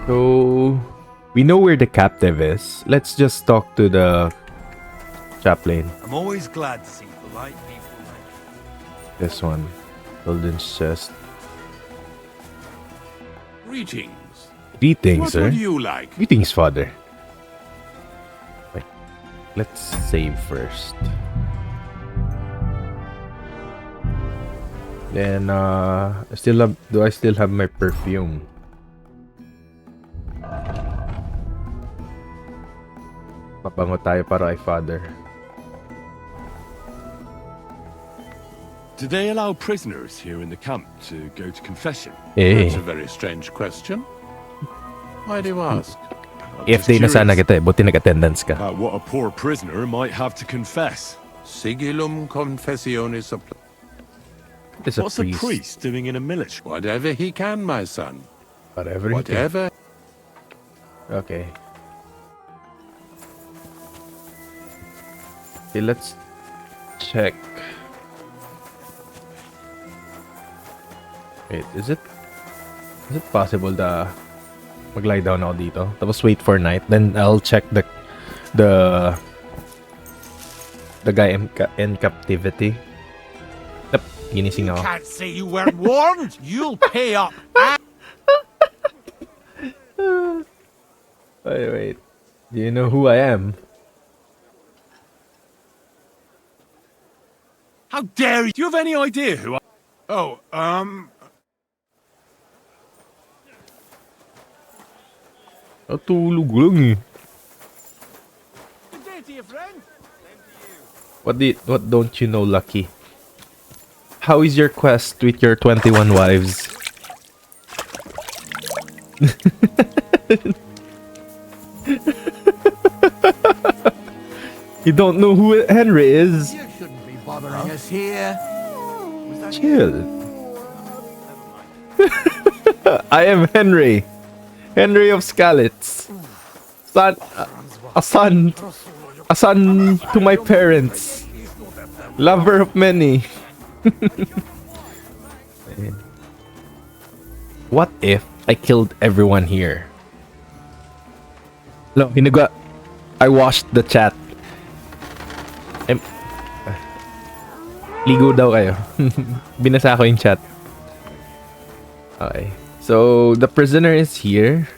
So, we know where the captive is. Let's just talk to the chaplain. I'm always glad to see polite people like This one. Golden chest. Greetings. Greetings, What sir. would you like? Greetings, father. Wait. Let's save first. Then, do I still have my perfume? Pabango tayo para kay father. Do they allow prisoners here in the camp to go to confession? Eh, That's a very strange question. Why do you ask? if day na sana kita buti nag-attendance ka. About what a poor prisoner might have to confess. Sigillum confessionis. It's a What's priest. a priest doing in a military? Whatever he can, my son. Whatever. he can. Whatever. Okay. Okay, let's check. Wait, is it possible da mag-lie down ako dito? Tapos wait for night, then I'll check the guy in captivity. Yep, ginising ako. Can't say you weren't warned. You'll pay up. Wait. Do you know who I am? How dare you? Do you have any idea who I... Oh, Natulog lang eh. Good day to you, friend. What don't you know, Lucky? How is your quest with your 21 wives? You don't know who Henry is? you shouldn't be bothering us here. Chill. I am Henry. Henry of Skalitz. A son to my parents. Lover of many. What if I killed everyone here? No, I washed the chat. Ligo daw kayo. Binasa ko yung chat. Okay. So, the prisoner is here.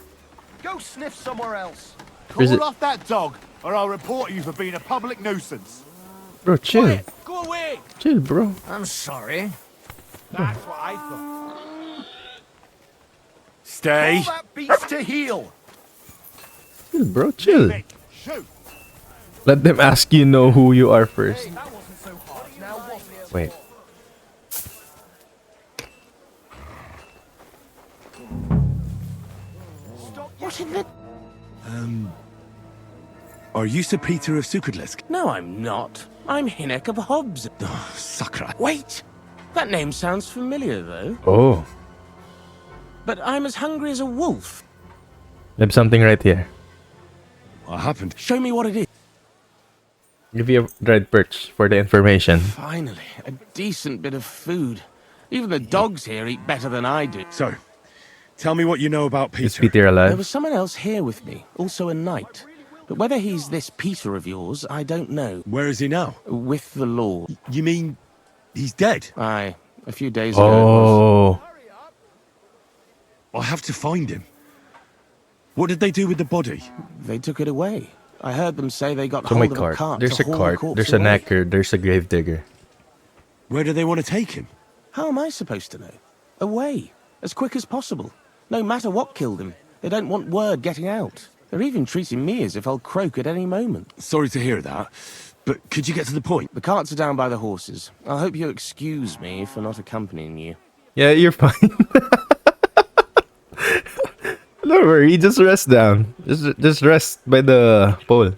Go sniff somewhere else. Is it- Call off that dog, or I'll report you for being a public nuisance. Bro, chill. Go away. Chill, bro. I'm sorry. That's what I thought. Stay. Tell that beast to heel. Chill, bro. Chill. Nick, shoot. Let them ask you know who you are first. That wasn't so hard. Now was it? Wait. What in the... Are you Sir Peter of Sukadlesk? No, I'm not. I'm Hinek of Hobbs. Oh, Sakra. Wait! That name sounds familiar, though. Oh. But I'm as hungry as a wolf. There's something right here. What happened? Show me what it is. Give you a dried perch for the information. Finally, a decent bit of food. Even the dogs here eat better than I do. So, tell me what you know about Peter. Is Peter There alive? was someone else here with me, also a knight. But whether he's this Peter of yours, I don't know. Where is he now? With the Lord. You mean he's dead? Aye, a few days ago it was. Oh. I have to find him. What did they do with the body? They took it away. I heard them say they got So my hold of a cart. cart There's to a haul cart. the corpse There's a away. knacker. There's a gravedigger. Where do they want to take him? How am I supposed to know? Away. As quick as possible. No matter what killed him. They don't want word getting out. They're even treating me as if I'll croak at any moment. Sorry to hear that, but could you get to the point? The carts are down by the horses. I hope you'll excuse me for not accompanying you. Yeah, you're fine. Don't worry, just rest down. Just rest by the pole.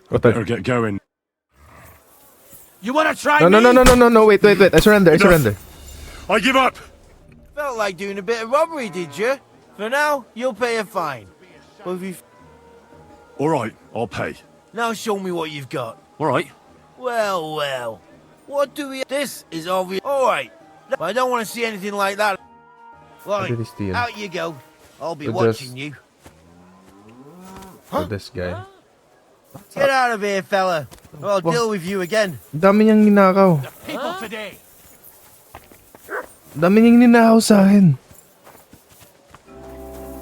What the? Better get going. You want to try No, me? no, wait. I surrender. I give up! Felt like doing a bit of robbery, did you? For now, you'll pay a fine. Well, if you... All right, I'll pay. Now show me what you've got. All right. Well, well. What do we... This is obvious. All right. I don't want to see anything like that. What Right, did he steal? out you go. I'll be With watching this- you. For this guy. Get out of here, fella. Or I'll deal with you again. Dami niyang ninakaw. People today. Dami niyang ninakaw sa akin.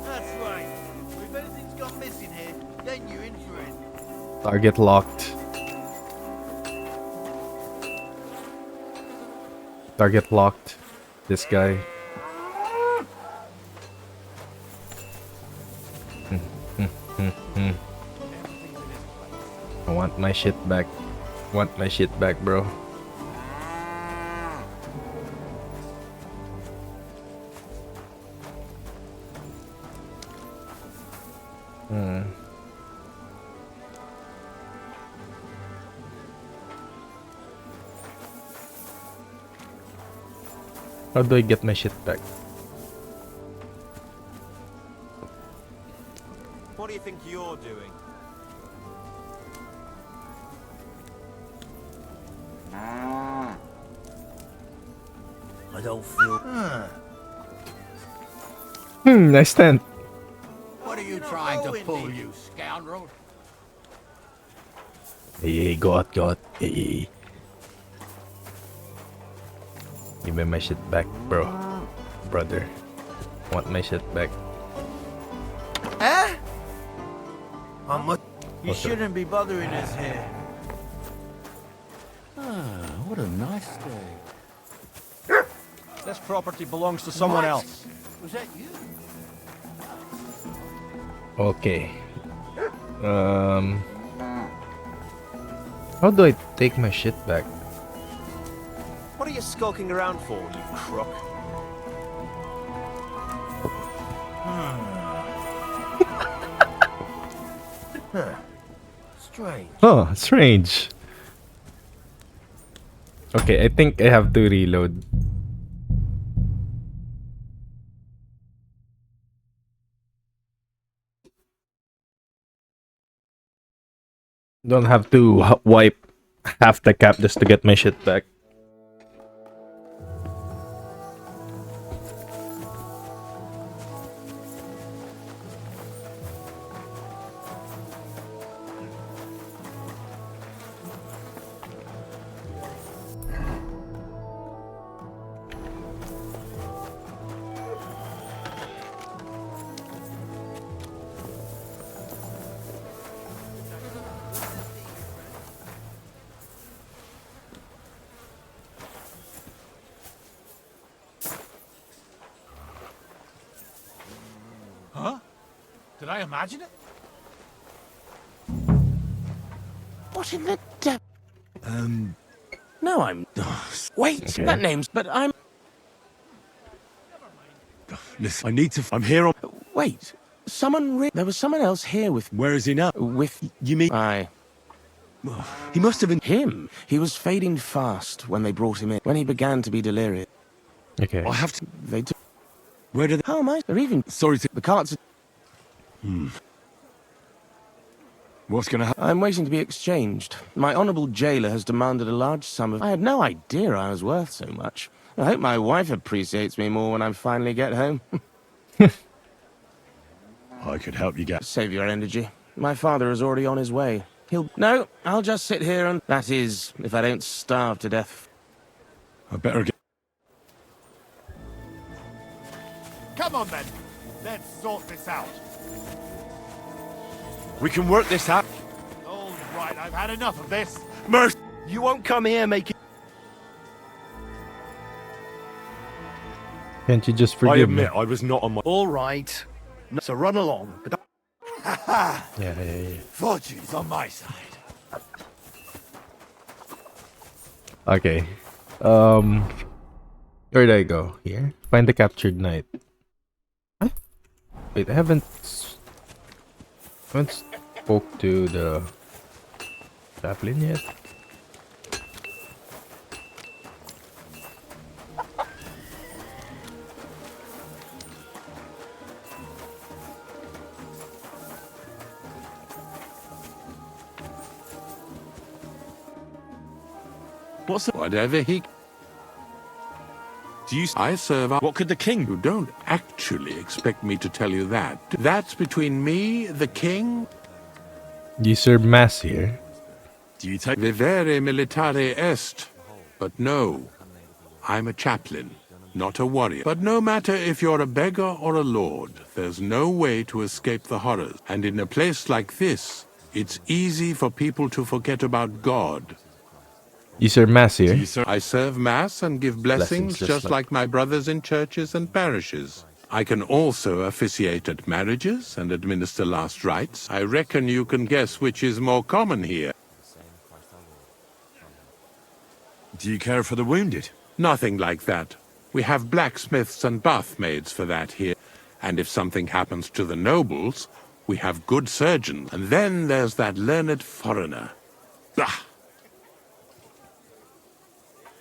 That's right. If anything's gone missing here, then you're in for it. Target locked. Target locked. This guy. I want my shit back. Want my shit back, bro. How do I get my shit back? What do you think you're doing? I don't feel... Nice tent. What are you trying to pull, you scoundrel? Hey, go out. Hey. Give me my shit back, bro. Brother. Want my shit back. Eh? You Okay. shouldn't be bothering us here. What a nice day. This property belongs to someone else. Was that you? Okay. How do I take my shit back? What are you skulking around for, you crook? Strange. Oh, strange. Okay, I think I have to reload. Don't have to wipe half the cap just to get my shit back. Huh? Did I imagine it? What in the devil? No, I'm... Wait, Okay. that name's... But I'm... Listen, I need to... I'm here on... Wait, there was someone else here with... Where is he now? With... You mean... Aye. He must have been... Him. He was fading fast when they brought him in. When he began to be delirious. Okay. I have to... They took... Where did... How am I? They're even... Sorry to... The carts... What's gonna happen? I'm waiting to be exchanged. My honourable jailer has demanded a large sum of... I had no idea I was worth so much. I hope my wife appreciates me more when I finally get home. I could help you get... Save your energy. My father is already on his way. No, I'll just sit here and... That is, if I don't starve to death. I better get... Come on then. Let's sort this out. We can work this out. All right, I've had enough of this. Mercy! You won't come here making... Can't you just I forgive me? admit I was not on my... All right. So run along. But Yeah. Fortune's on my side. Okay. Where did I go? Here? Find the captured knight. Huh? Wait, I haven't spoke to the chaplain yet. What's the... Whatever he... I serve... What could the king... You don't actually expect me to tell you that. That's between me, the king... You serve mass here. Do you take... Vivere militare est. But no, I'm a chaplain, not a warrior. But no matter if you're a beggar or a lord, there's no way to escape the horrors. And in a place like this, it's easy for people to forget about God. You serve mass here. I serve mass and give blessings just like my brothers in churches and parishes. I can also officiate at marriages and administer last rites. I reckon you can guess which is more common here. Do you care for the wounded? Nothing like that. We have blacksmiths and bathmaids for that here. And if something happens to the nobles, we have good surgeons. And then there's that learned foreigner. Bah!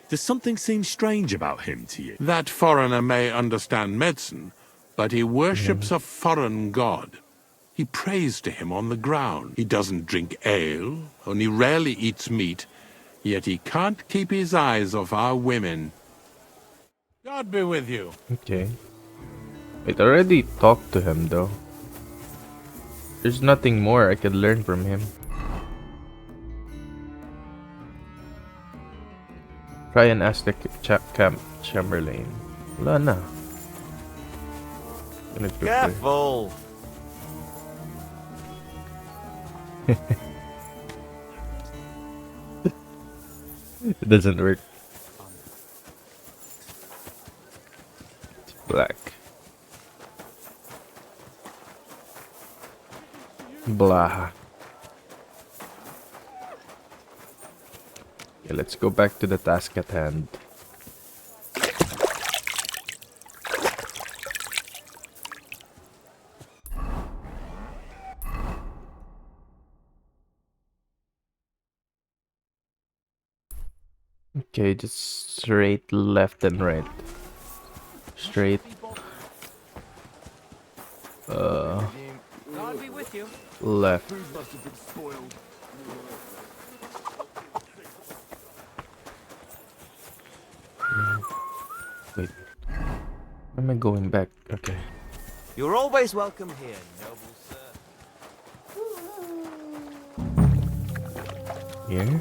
Does something seem strange about him to you? That foreigner may understand medicine, but he worships a foreign god. He prays to him on the ground. He doesn't drink ale, only rarely eats meat, yet he can't keep his eyes off our women. God be with you. Okay. Wait, I already talked to him though. There's nothing more I could learn from him. Try and ask the camp Chamberlain. Wala na. Careful! It doesn't work. It's black. Blah. Okay, let's go back to the task at hand. Okay, just straight left and right. Straight. Left. Wait. Where am I going back? Okay. You're always welcome here, noble sir. Here?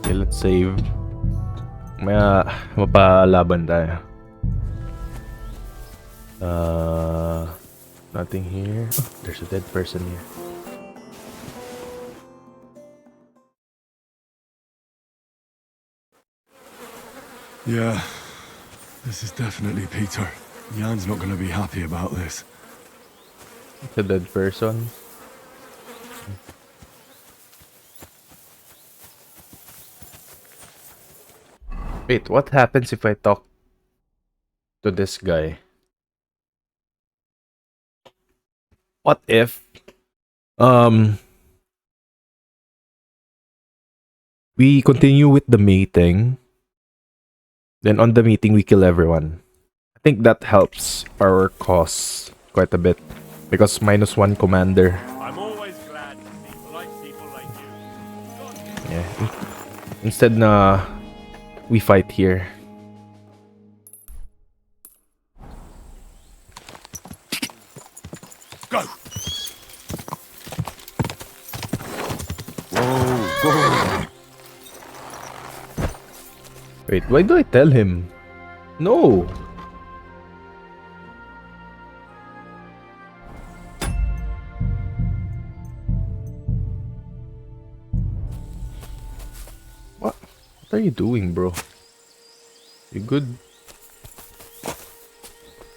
Okay, let's save. Mapalaban tayo. Nothing here. Oh, there's a dead person here. Yeah, this is definitely Peter. Jan's not going to be happy about this. It's a dead person. Wait, what happens if I talk to this guy? What if we continue with the meeting, then on the meeting we kill everyone? I think that helps our cause quite a bit because -1 commander. I'm always glad to see polite people like you. Yeah. Instead we fight here. Go! Wait, why do I tell him? No. What are you doing, bro? You good?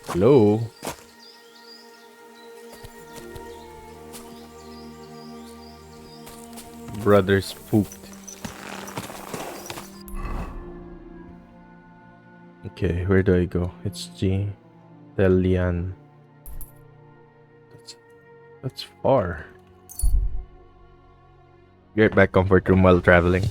Hello? Brother's pooped. Okay, where do I go? It's G. Tell Lian. That's far. Get back comfort room while traveling.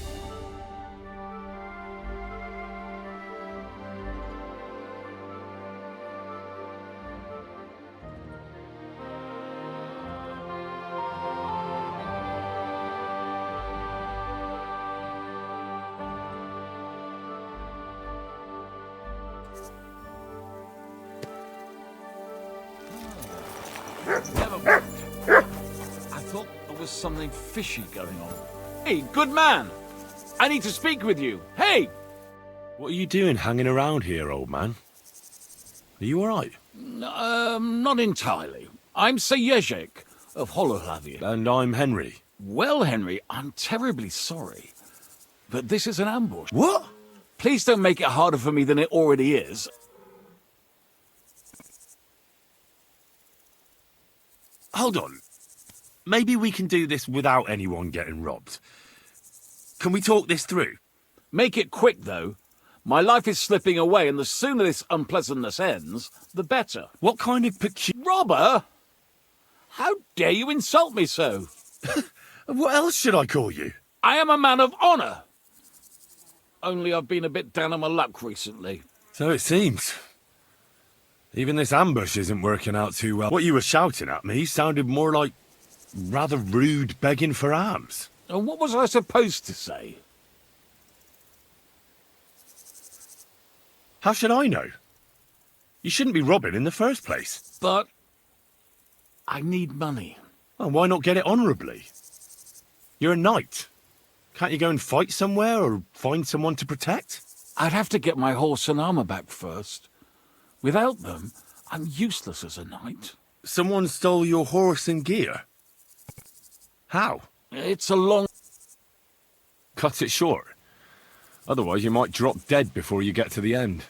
Never mind. I thought there was something fishy going on. Hey, good man! I need to speak with you. Hey! What are you doing hanging around here, old man? Are you alright? Not entirely. I'm Sejezek of Holohlavie. And I'm Henry. Well, Henry, I'm terribly sorry. But this is an ambush. What? Please don't make it harder for me than it already is. Hold on. Maybe we can do this without anyone getting robbed. Can we talk this through? Make it quick, though. My life is slipping away, and the sooner this unpleasantness ends, the better. What kind of Robber? How dare you insult me so? What else should I call you? I am a man of honour. Only I've been a bit down on my luck recently. So it seems. Even this ambush isn't working out too well. What you were shouting at me sounded more like rather rude begging for alms. And what was I supposed to say? How should I know? You shouldn't be robbing in the first place. But I need money. Well, why not get it honourably? You're a knight. Can't you go and fight somewhere or find someone to protect? I'd have to get my horse and armour back first. Without them, I'm useless as a knight. Someone stole your horse and gear? How? It's a long... Cut it short. Otherwise you might drop dead before you get to the end.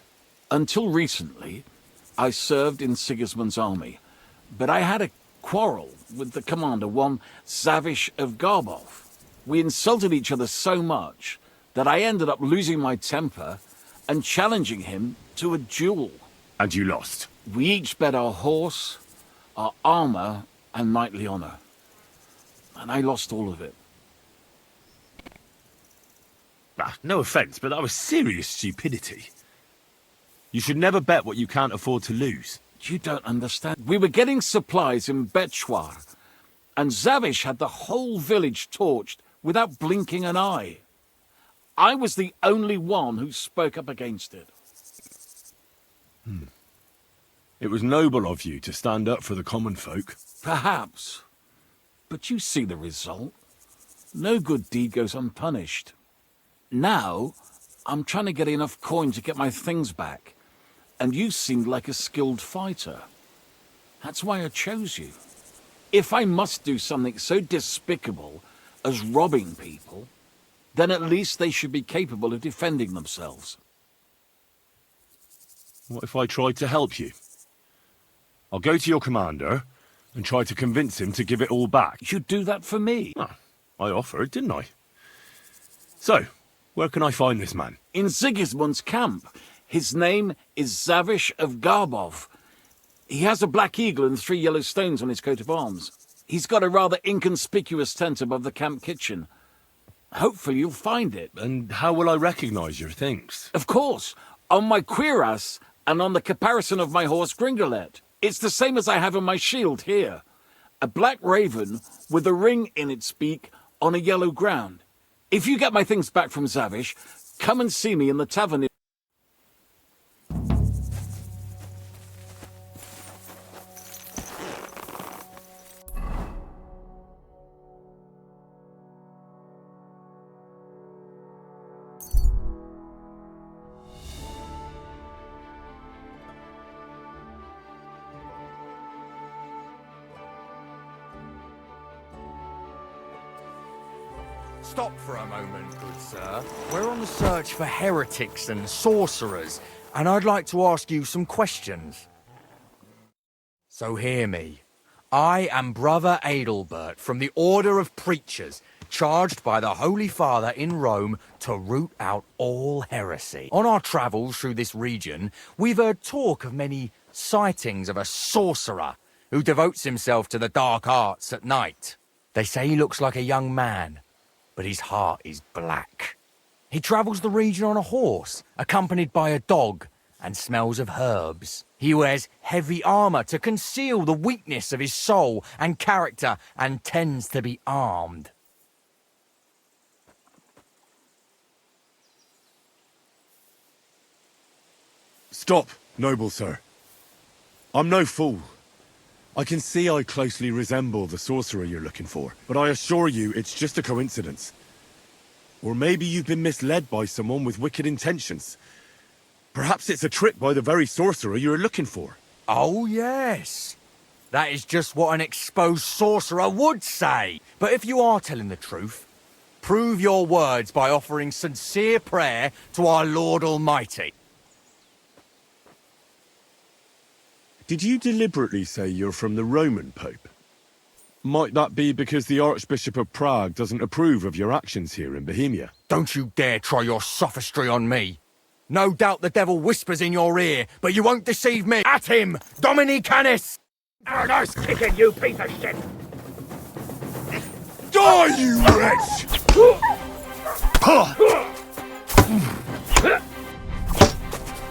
Until recently, I served in Sigismund's army, but I had a quarrel with the commander, one Zavish of Garbov. We insulted each other so much that I ended up losing my temper and challenging him to a duel. And you lost? We each bet our horse, our armour, and knightly honour. And I lost all of it. No offence, but that was serious stupidity. You should never bet what you can't afford to lose. You don't understand. We were getting supplies in Betchwar, and Zavish had the whole village torched without blinking an eye. I was the only one who spoke up against it. It was noble of you to stand up for the common folk. Perhaps. But you see the result. No good deed goes unpunished. Now, I'm trying to get enough coin to get my things back, and you seemed like a skilled fighter. That's why I chose you. If I must do something so despicable as robbing people, then at least they should be capable of defending themselves. What if I tried to help you? I'll go to your commander and try to convince him to give it all back. You'd do that for me. Ah, I offered, didn't I? So, where can I find this man? In Sigismund's camp. His name is Zavish of Garbov. He has a black eagle and 3 yellow stones on his coat of arms. He's got a rather inconspicuous tent above the camp kitchen. Hopefully you'll find it. And how will I recognise your things? Of course, on my cuirass and on the caparison of my horse Gringolet. It's the same as I have on my shield here. A black raven with a ring in its beak on a yellow ground. If you get my things back from Zavish, come and see me in the tavern. Stop for a moment, good sir. We're on the search for heretics and sorcerers, and I'd like to ask you some questions. So hear me. I am Brother Adelbert from the Order of Preachers, charged by the Holy Father in Rome to root out all heresy. On our travels through this region, we've heard talk of many sightings of a sorcerer who devotes himself to the dark arts at night. They say he looks like a young man, but his heart is black. He travels the region on a horse, accompanied by a dog, and smells of herbs. He wears heavy armor to conceal the weakness of his soul and character, and tends to be armed. Stop, noble sir. I'm no fool. I can see I closely resemble the sorcerer you're looking for, but I assure you it's just a coincidence. Or maybe you've been misled by someone with wicked intentions. Perhaps it's a trick by the very sorcerer you're looking for. Oh, yes. That is just what an exposed sorcerer would say. But if you are telling the truth, prove your words by offering sincere prayer to our Lord Almighty. Did you deliberately say you're from the Roman Pope? Might that be because the Archbishop of Prague doesn't approve of your actions here in Bohemia? Don't you dare try your sophistry on me. No doubt the devil whispers in your ear, but you won't deceive me. At him, Dominicanus! Have a nice kicking, you piece of shit! Die, you wretch!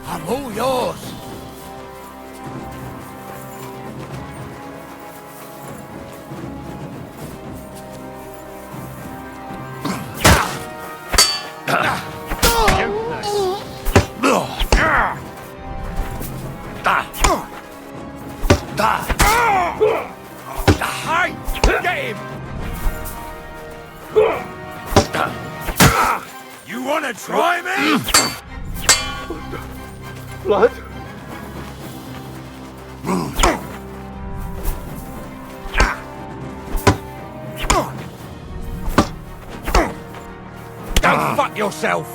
I'm all yours. Get him! You wanna try me? Blood? Go fuck yourself!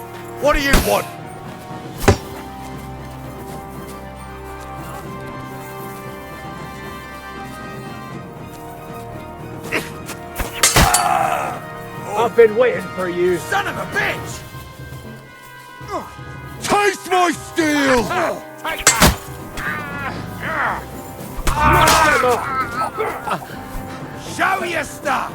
What do you want? I've been waiting for you. Son of a bitch! Taste my steel! Take that! Show your stuff!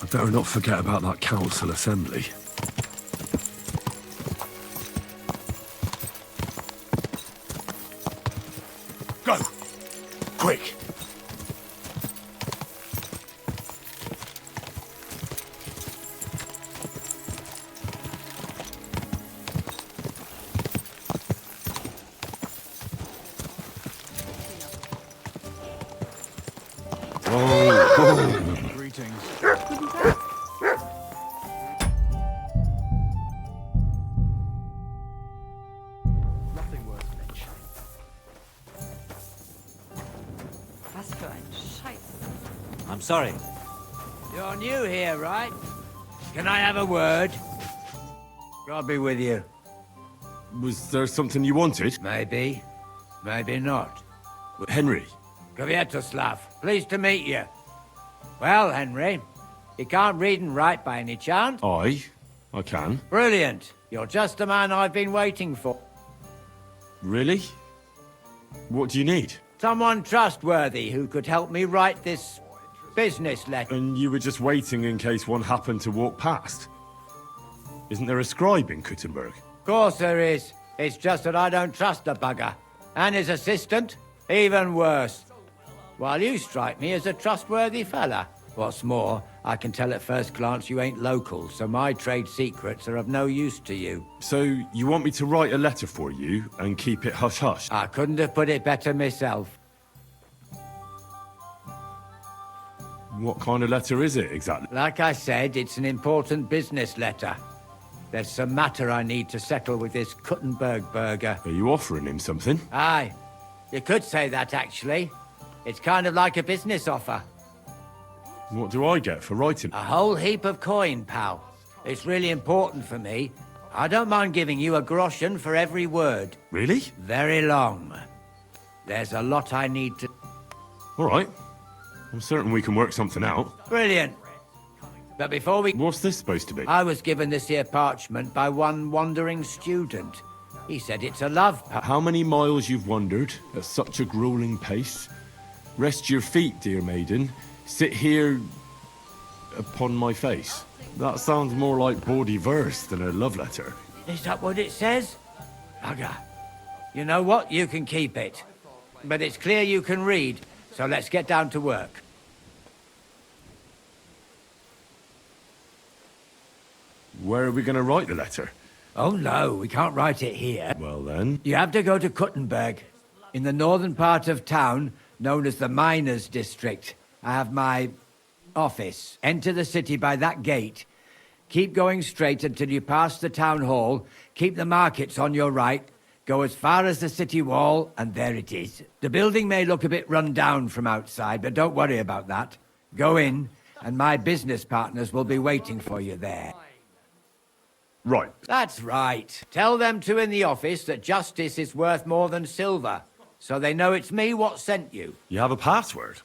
I better not forget about that council assembly. Go! Quick! I'm sorry. You're new here, right? Can I have a word? I'll be with you. Was there something you wanted? Maybe. Maybe not. Henry. Kvietoslav, pleased to meet you. Well, Henry, you can't read and write by any chance? I can. Brilliant. You're just the man I've been waiting for. Really? What do you need? Someone trustworthy who could help me write this business letter. And you were just waiting in case one happened to walk past? Isn't there a scribe in Kuttenberg? Of course there is. It's just that I don't trust the bugger. And his assistant, even worse. While you strike me as a trustworthy fella. What's more, I can tell at first glance you ain't local, so my trade secrets are of no use to you. So, you want me to write a letter for you and keep it hush-hush? I couldn't have put it better myself. What kind of letter is it, exactly? Like I said, it's an important business letter. There's some matter I need to settle with this Kuttenberg burger. Are you offering him something? Aye. You could say that, actually. It's kind of like a business offer. What do I get for writing? A whole heap of coin, pal. It's really important for me. I don't mind giving you a groschen for every word. Really? Very long. There's a lot I need to... All right. I'm certain we can work something out. Brilliant. But before we... What's this supposed to be? I was given this here parchment by one wandering student. He said it's a love... How many miles you've wandered at such a grueling pace? Rest your feet, dear maiden. Sit here upon my face. That sounds more like bawdy verse than a love letter. Is that what it says? Bugger. You know what? You can keep it. But it's clear you can read, so let's get down to work. Where are we going to write the letter? Oh no, we can't write it here. Well then... You have to go to Kuttenberg, in the northern part of town, known as the Miners' District. I have my office. Enter the city by that gate. Keep going straight until you pass the town hall. Keep the markets on your right. Go as far as the city wall, and there it is. The building may look a bit run down from outside, but don't worry about that. Go in, and my business partners will be waiting for you there. Right. That's right. Tell them two in the office that justice is worth more than silver, so they know it's me what sent you. You have a password?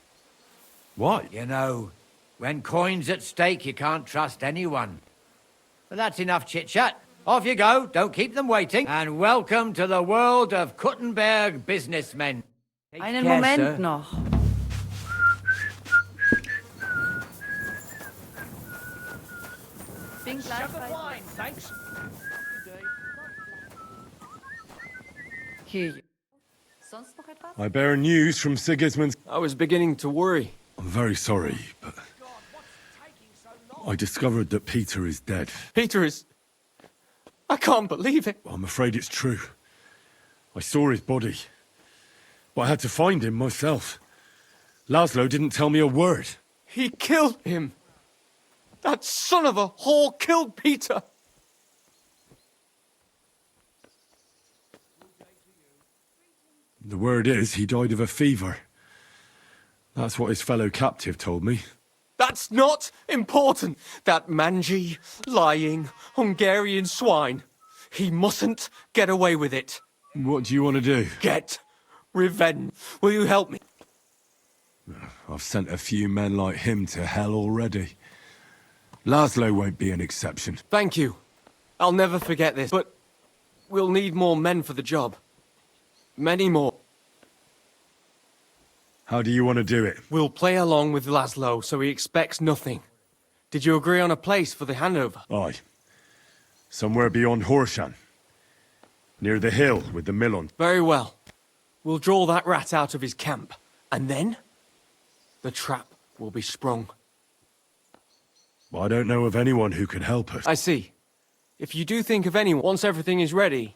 Why? You know, when coin's at stake, you can't trust anyone. But that's enough chit-chat. Off you go, don't keep them waiting. And welcome to the world of Kuttenberg businessmen. Einen Moment noch. Bin gleich bei... Thanks. Hier. Sonst noch etwas? I bear news from Sigismund. I was beginning to worry. I'm very sorry, but... I discovered that Peter is dead. Peter is... I can't believe it. I'm afraid it's true. I saw his body. But I had to find him myself. Laszlo didn't tell me a word. He killed him. That son of a whore killed Peter. The word is he died of a fever. That's what his fellow captive told me. That's not important. That mangy, lying, Hungarian swine. He mustn't get away with it. What do you want to do? Get revenge. Will you help me? I've sent a few men like him to hell already. Laszlo won't be an exception. Thank you. I'll never forget this, but we'll need more men for the job. Many more. How do you want to do it? We'll play along with Laszlo so he expects nothing. Did you agree on a place for the handover? Aye. Somewhere beyond Horshan. Near the hill with the mill on. Very well. We'll draw that rat out of his camp. And then, the trap will be sprung. I don't know of anyone who can help us. I see. If you do think of anyone, once everything is ready...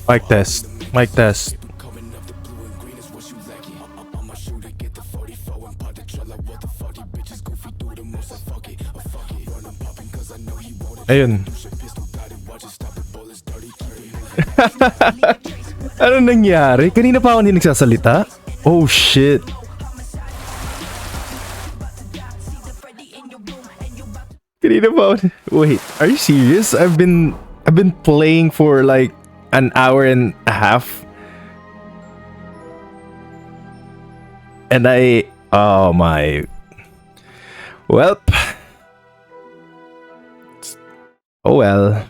Mic test. Mic test. Ayun. Ano nangyari? Kanina pa ako hindi nagsasalita? Oh shit. Kanina pa ako. Wait, are you serious? I've been playing for like an hour and a half. And oh my. Welp. Oh well.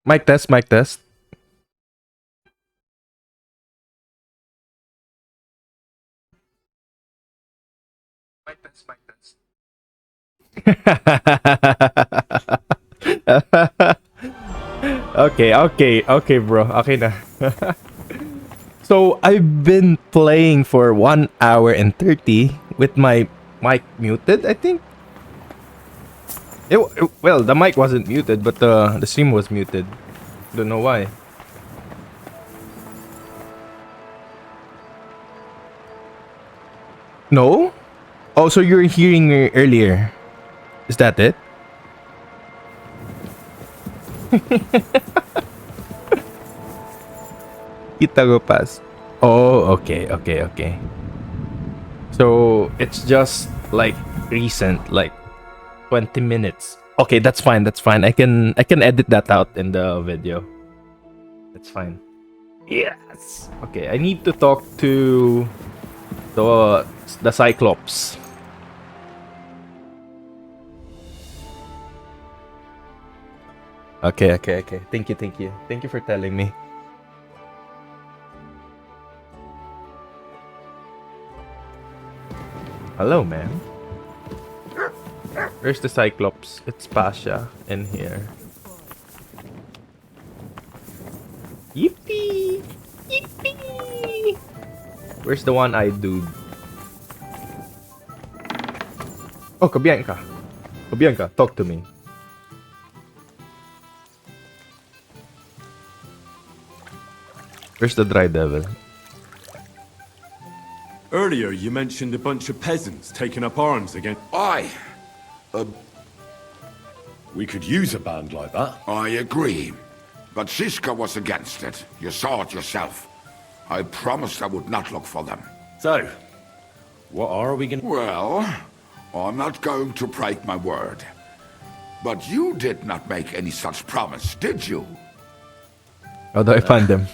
Mic test, mic test. Mic test, mic test. Okay, bro. Okay na. So, I've been playing for 1 hour and 30 with my mic muted, I think. Well, the mic wasn't muted, but the stream was muted. Don't know why. No? Oh, so you were hearing me earlier. Is that it? Kita go pass. Oh, okay. So, it's just like recent, like 20 minutes. Okay, that's fine. I can edit that out in the video. That's fine. Yes. Okay, I need to talk to the Cyclops. Okay. Thank you. Thank you for telling me. Hello, man. Where's the Cyclops? It's Pasha in here. Yippee! Where's the one-eyed dude? Oh, Kabianka. Kabianka, talk to me. Where's the dry devil? Earlier, you mentioned a bunch of peasants taking up arms against... Aye. We could use a band like that. I agree. But Siska was against it. You saw it yourself. I promised I would not look for them. So, what are we gonna... Well, I'm not going to break my word. But you did not make any such promise, did you? How do I find them?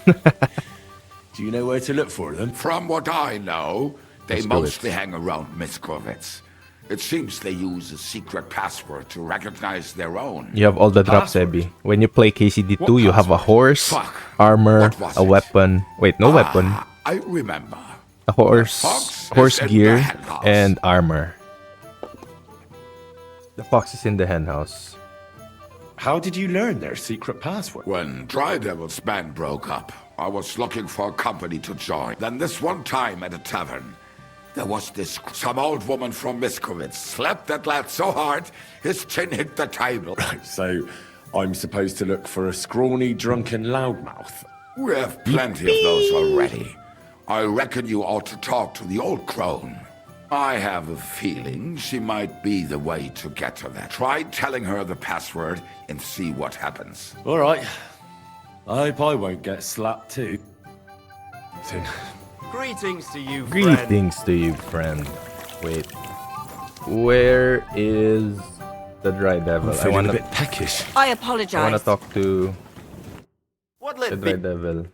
Do you know where to look for them? From what I know, they Miskovitz. mostly hang around Miskovitz. It seems they use a secret password to recognize their own. You have all the drops, Ebby. When you play KCD 2, you have a horse, armor, a weapon. Wait, no weapon. I remember. A horse, horse in the gear, henhouse. and armor. The fox is in the henhouse. How did you learn their secret password? When Dry Devil's band broke up, I was looking for a company to join. Then this one time at a tavern, there was some old woman from Miskovitz slapped that lad so hard, his chin hit the table. Right, so I'm supposed to look for a scrawny, drunken loudmouth. We have plenty of those already. I reckon you ought to talk to the old crone. I have a feeling she might be the way to get to that. Try telling her the password and see what happens. All right. I hope I won't get slapped too. Greetings to you, friend. Greetings to you, friend. Wait. Where is the dry devil? I'm feeling a bit peckish. I I apologize. wanna talk to What'll the it dry be? devil.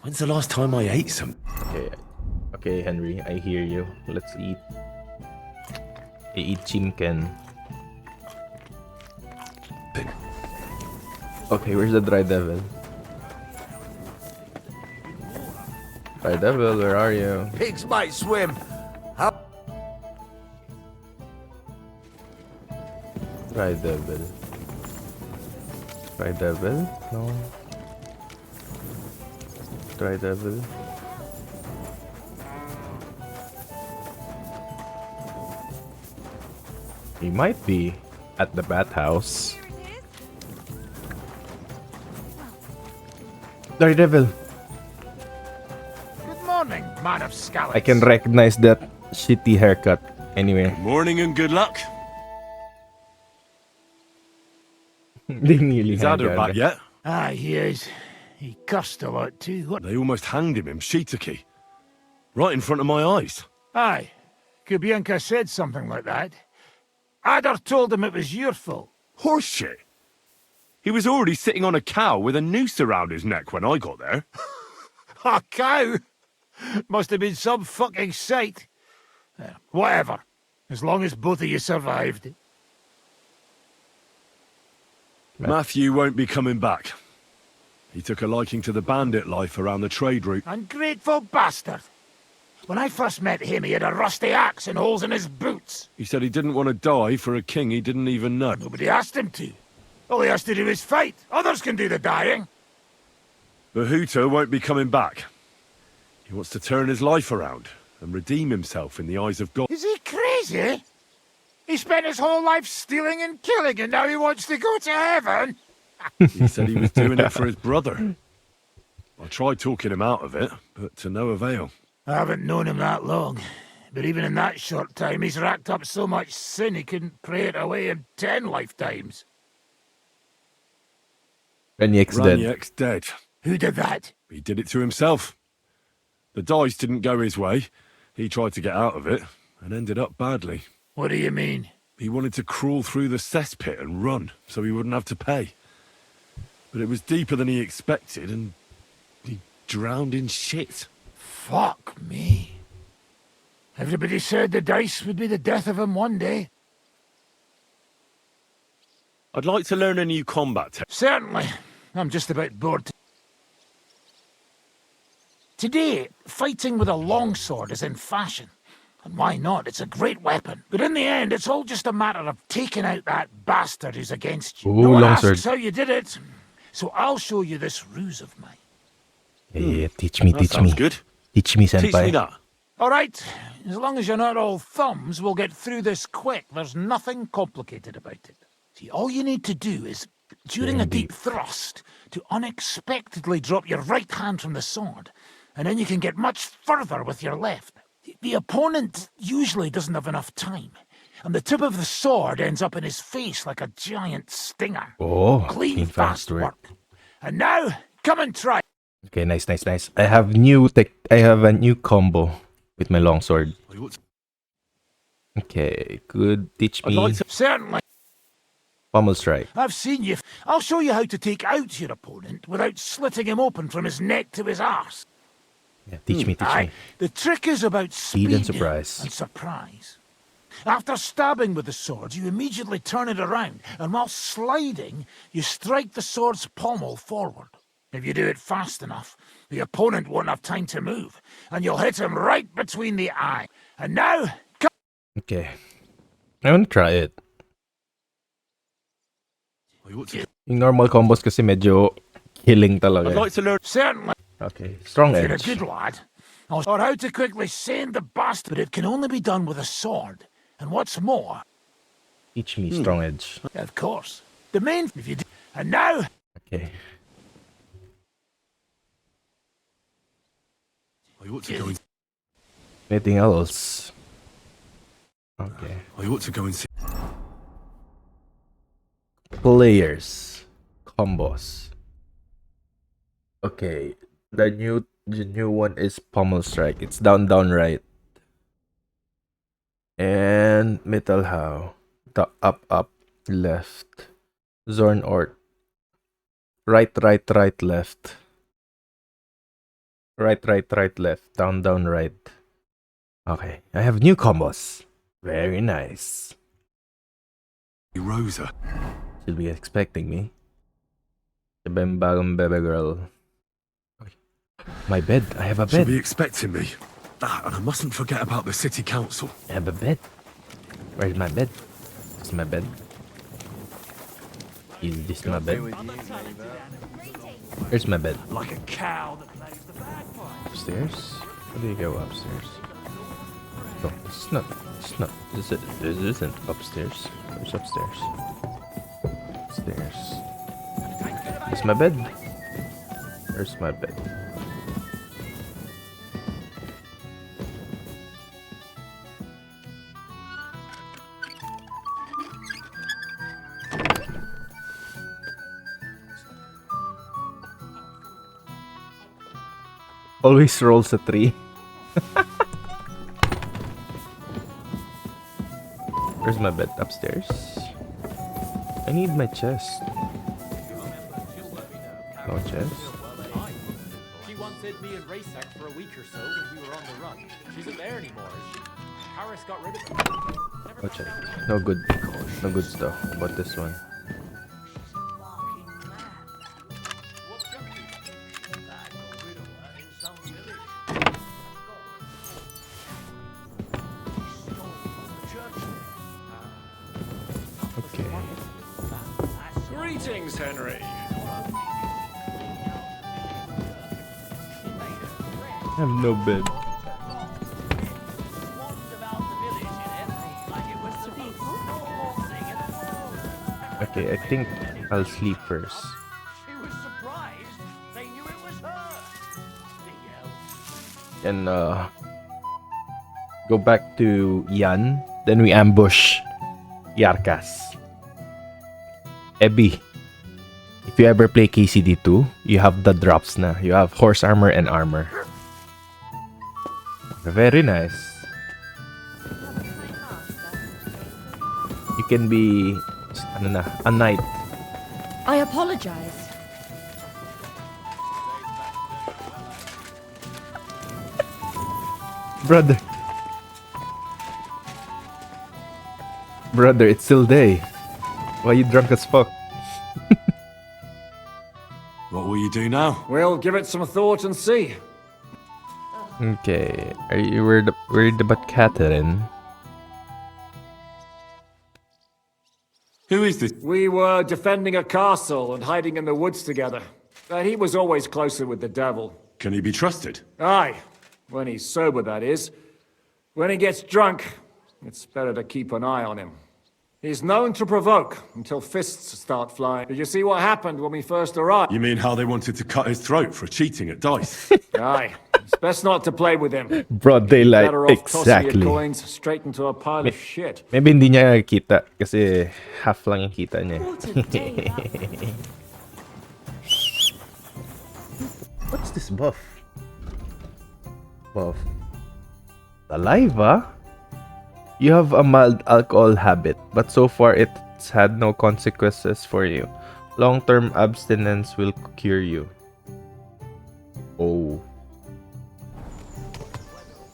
When's the last time I ate some? Okay. Okay, Henry, I hear you. Let's eat. I eat chimken. Okay, where's the dry devil? Dry devil, where are you? Pigs might swim. How? Dry devil. Dry devil? No. Dry devil. He might be at the bathhouse. Dry devil. Good morning, man of scallops. I can recognize that shitty haircut. Anyway. Morning and good luck. They nearly Is had Adder back yet? Ah, he is. He cussed a lot too. What? They almost hanged him in Shitaki. Right in front of my eyes. Aye. Kubianka said something like that. Adder told him it was your fault. Horseshit. He was already sitting on a cow with a noose around his neck when I got there. A cow? Must have been some fucking sight. Whatever. As long as both of you survived. Matthew won't be coming back. He took a liking to the bandit life around the trade route. Ungrateful bastard. When I first met him, he had a rusty axe and holes in his boots. He said he didn't want to die for a king he didn't even know. Nobody asked him to. All he has to do is fight. Others can do the dying. But Hooter won't be coming back. He wants to turn his life around and redeem himself in the eyes of God. Is he crazy? He spent his whole life stealing and killing, and now he wants to go to heaven? He said he was doing it for his brother. I tried talking him out of it, but to no avail. I haven't known him that long, but even in that short time, he's racked up so much sin he couldn't pray it away in 10 lifetimes. Raniek's dead. Raniek's dead. Who did that? He did it to himself. The dice didn't go his way. He tried to get out of it and ended up badly. What do you mean? He wanted to crawl through the cesspit and run so he wouldn't have to pay. But it was deeper than he expected and he drowned in shit. Fuck me. Everybody said the dice would be the death of him one day. I'd like to learn a new combat technique. Certainly. I'm just about bored. Today, fighting with a longsword is in fashion. And why not? It's a great weapon. But in the end, it's all just a matter of taking out that bastard who's against you. Ooh, No one longsword. asks how you did it. So I'll show you this ruse of mine. Yeah, teach me, That teach sounds me. good. Teach me, senpai. Teach me that. All right. As long as you're not all thumbs, we'll get through this quick. There's nothing complicated about it. See, all you need to do is, during a deep thrust, to unexpectedly drop your right hand from the sword, and then you can get much further with your left. The opponent usually doesn't have enough time, and the tip of the sword ends up in his face like a giant stinger. Oh, Clean, fast work. work. And now, come and try. Okay, nice. I have a new combo with my longsword. Okay, good. Teach me. Certainly. Pommel strike. I've seen you. I'll show you how to take out your opponent without slitting him open from his neck to his arse. Yeah, teach me. Aye. The trick is about speed and surprise. and surprise. After stabbing with the sword, you immediately turn it around, and while sliding, you strike the sword's pommel forward. If you do it fast enough, the opponent won't have time to move, and you'll hit him right between the eye. And now, come. Okay. I wanna try it. Yung normal combos kasi medyo killing talaga. I'd like to learn. Certainly. Okay, strong If you're a edge. good lad, or how to quickly send the bastard, but it can only be done with a sword. And what's more, Teach me strong edge. of course, the main if you do. And now, Okay. I ought to go and. Anything else? Okay. I ought to go and see. Players. Combos. Okay, the new one is Pommel Strike. It's down right, and Metal How. The up left. Zorn Ort. Right left. Right left. Down right. Okay, I have new combos. Very nice. Rosa. She'll be expecting me. Siya yung bagong bebe girl. My bed. I have a She'll bed. be expecting me. And I mustn't forget about the city council. I have a bed. Where's my bed? This is my bed. Is this my bed? Where's my bed? Like a cow that plays the bagpipe. Upstairs? How do you go upstairs? No, it's not. This isn't upstairs. Where's upstairs? Upstairs. Is my bed? Where's my bed? Always rolls a 3. Where's my bed? Upstairs? I need my chest. No chest? She wanted me in Raysack for a week or so when we were on the run. She isn't there anymore, is she? Harris got rid of her. No chest. No good. No good stuff about this one. Greetings, Henry. I have no bed. Okay, I think I'll sleep first. And go back to Yan. Then we ambush Yarkas. Ebby. If you ever play KCD 2, you have the drops na. You have horse armor and armor. Very nice. You can be a knight. I apologize. Brother. Brother, it's still day. Why you drunk as fuck? What will you do now? We'll give it some thought and see. Okay. Are you worried about Catherine? Who is this? We were defending a castle and hiding in the woods together. He was always closer with the devil. Can he be trusted? Aye. When he's sober, that is. When he gets drunk, it's better to keep an eye on him. He's known to provoke until fists start flying. Did you see what happened when we first arrived? You mean how they wanted to cut his throat for cheating at dice? Aye. It's best not to play with him. Broad daylight. Better off tossing Exactly. your coins straight into a pile of shit. Maybe hindi niya nakikita kasi half lang yung kita niya. What's this buff? Buff. Saliva? You have a mild alcohol habit, but so far it's had no consequences for you. Long-term abstinence will cure you. Oh.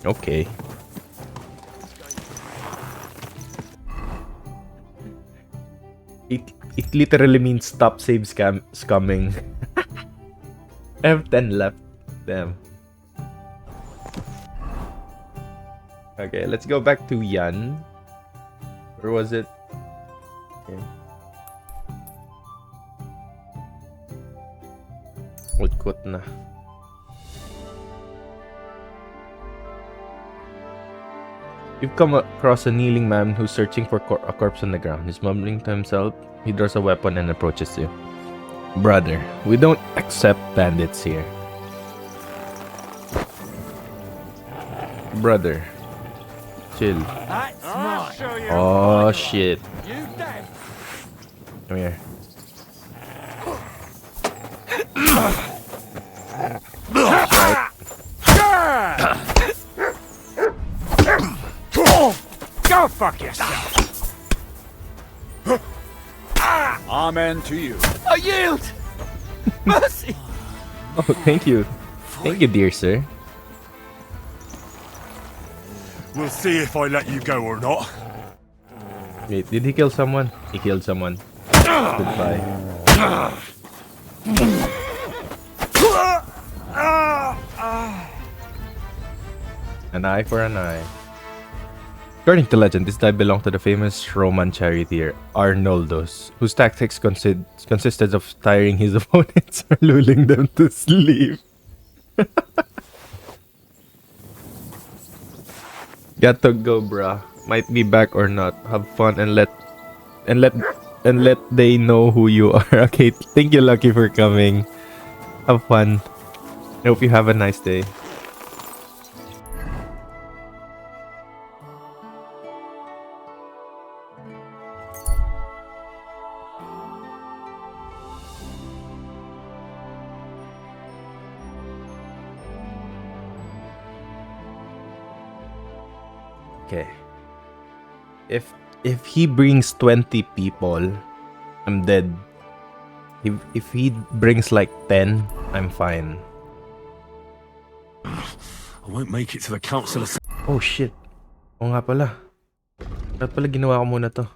Okay. It literally means stop save scumming. I have 10 left. Damn. Okay, let's go back to Yan. Where was it? Okay. Utkot na. You've come across a kneeling man who's searching for a corpse on the ground. He's mumbling to himself. He draws a weapon and approaches you. Brother, we don't accept bandits here. Brother, chill. Oh shit. Come here. Right. Go fuck yourself. Amen to you. I yield! Mercy! Oh, thank you. Thank you, dear sir. We'll see if I let you go or not. Wait, did he kill someone? He killed someone. Goodbye. An eye for an eye. According to legend, this dive belonged to the famous Roman charioteer Arnoldus, whose tactics consisted of tiring his opponents or lulling them to sleep. Got to go, bruh. Might be back or not. Have fun and let they know who you are. Okay, thank you, Lucky, for coming. Have fun. I hope you have a nice day. Okay. If he brings 20 people, I'm dead. If he brings like 10, I'm fine. I won't make it to the council. Oh shit. Oo nga pala. Dapat pala ginawa ko muna to.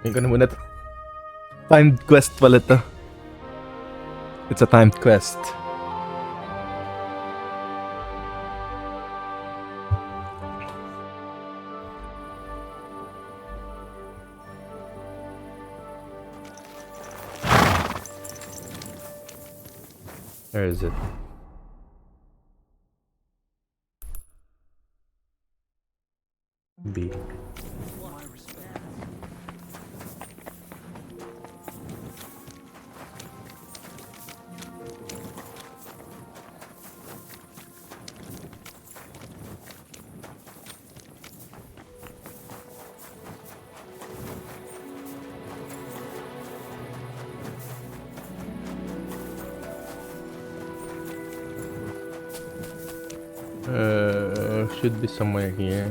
Ngayon ko na muna to. Timed quest pala to. It's a timed quest. Where is it? B. Should be somewhere here.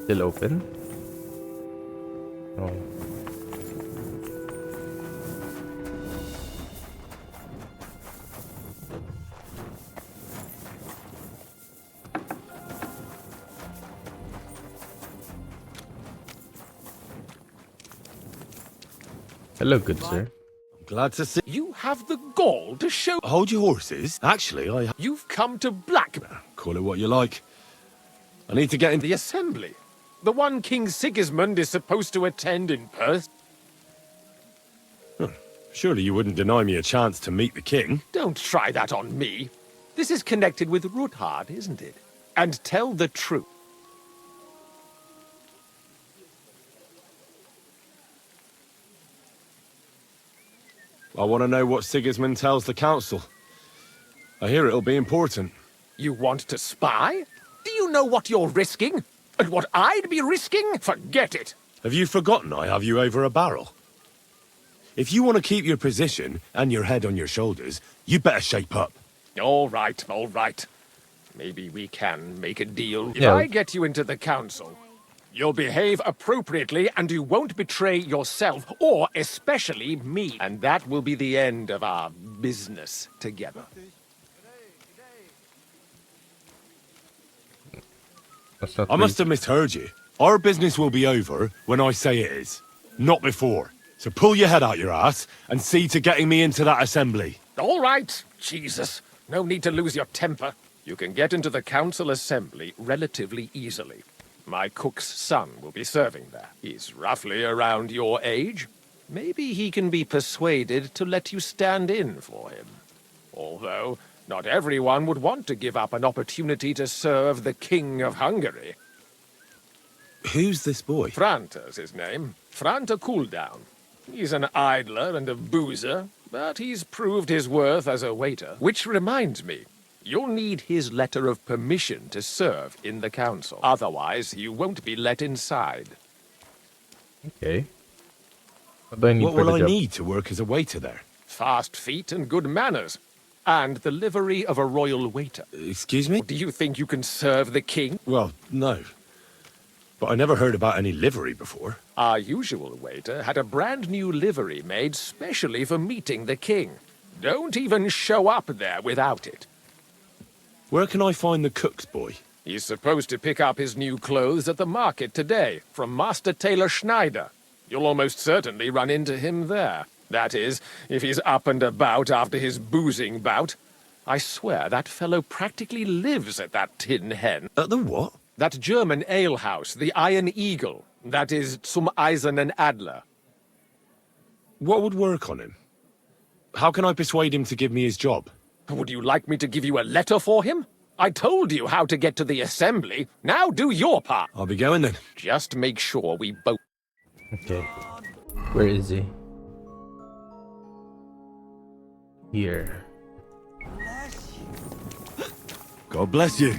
Still open? Oh. Hello, good sir. Glad to see You have the gall to show. Hold your horses. Actually, You've come to Blackburn. call it what you like. I need to get into The assembly. The one King Sigismund is supposed to attend in person. Surely you wouldn't deny me a chance to meet the king. Don't try that on me. This is connected with Ruthard, isn't it? And tell the truth. I want to know what Sigismund tells the council. I hear it'll be important. You want to spy? Do you know what you're risking? And what I'd be risking? Forget it. Have you forgotten I have you over a barrel? If you want to keep your position and your head on your shoulders, you better shape up. All right, all right. Maybe we can make a deal. If Yeah. I get you into the council, you'll behave appropriately and you won't betray yourself, or especially me. And that will be the end of our business together. That's not I must have misheard you. Our business will be over when I say it is, not before. So pull your head out your ass and see to getting me into that assembly. All right, Jesus. No need to lose your temper. You can get into the council assembly relatively easily. My cook's son will be serving there. He's roughly around your age. Maybe he can be persuaded to let you stand in for him. Although, not everyone would want to give up an opportunity to serve the King of Hungary. Who's this boy? Franta's his name. Franta Cooldown. He's an idler and a boozer, but he's proved his worth as a waiter. Which reminds me, you'll need his letter of permission to serve in the council. Otherwise, you won't be let inside. Okay. What do I need What for will the I job? need to work as a waiter there? Fast feet and good manners. And the livery of a royal waiter. Excuse me? Do you think you can serve the king? Well, no. But I never heard about any livery before. Our usual waiter had a brand new livery made specially for meeting the king. Don't even show up there without it. Where can I find the cook's boy? He's supposed to pick up his new clothes at the market today from Master Tailor Schneider. You'll almost certainly run into him there. That is, if he's up and about after his boozing bout. I swear that fellow practically lives at that Tin Hen. At the what? That German alehouse, the Iron Eagle. That is Zum Eisernen Adler. What would work on him? How can I persuade him to give me his job? Would you like me to give you a letter for him? I told you how to get to the assembly. Now do your part. I'll be going then. Just make sure we both... Okay. Where is he? Here. God bless you.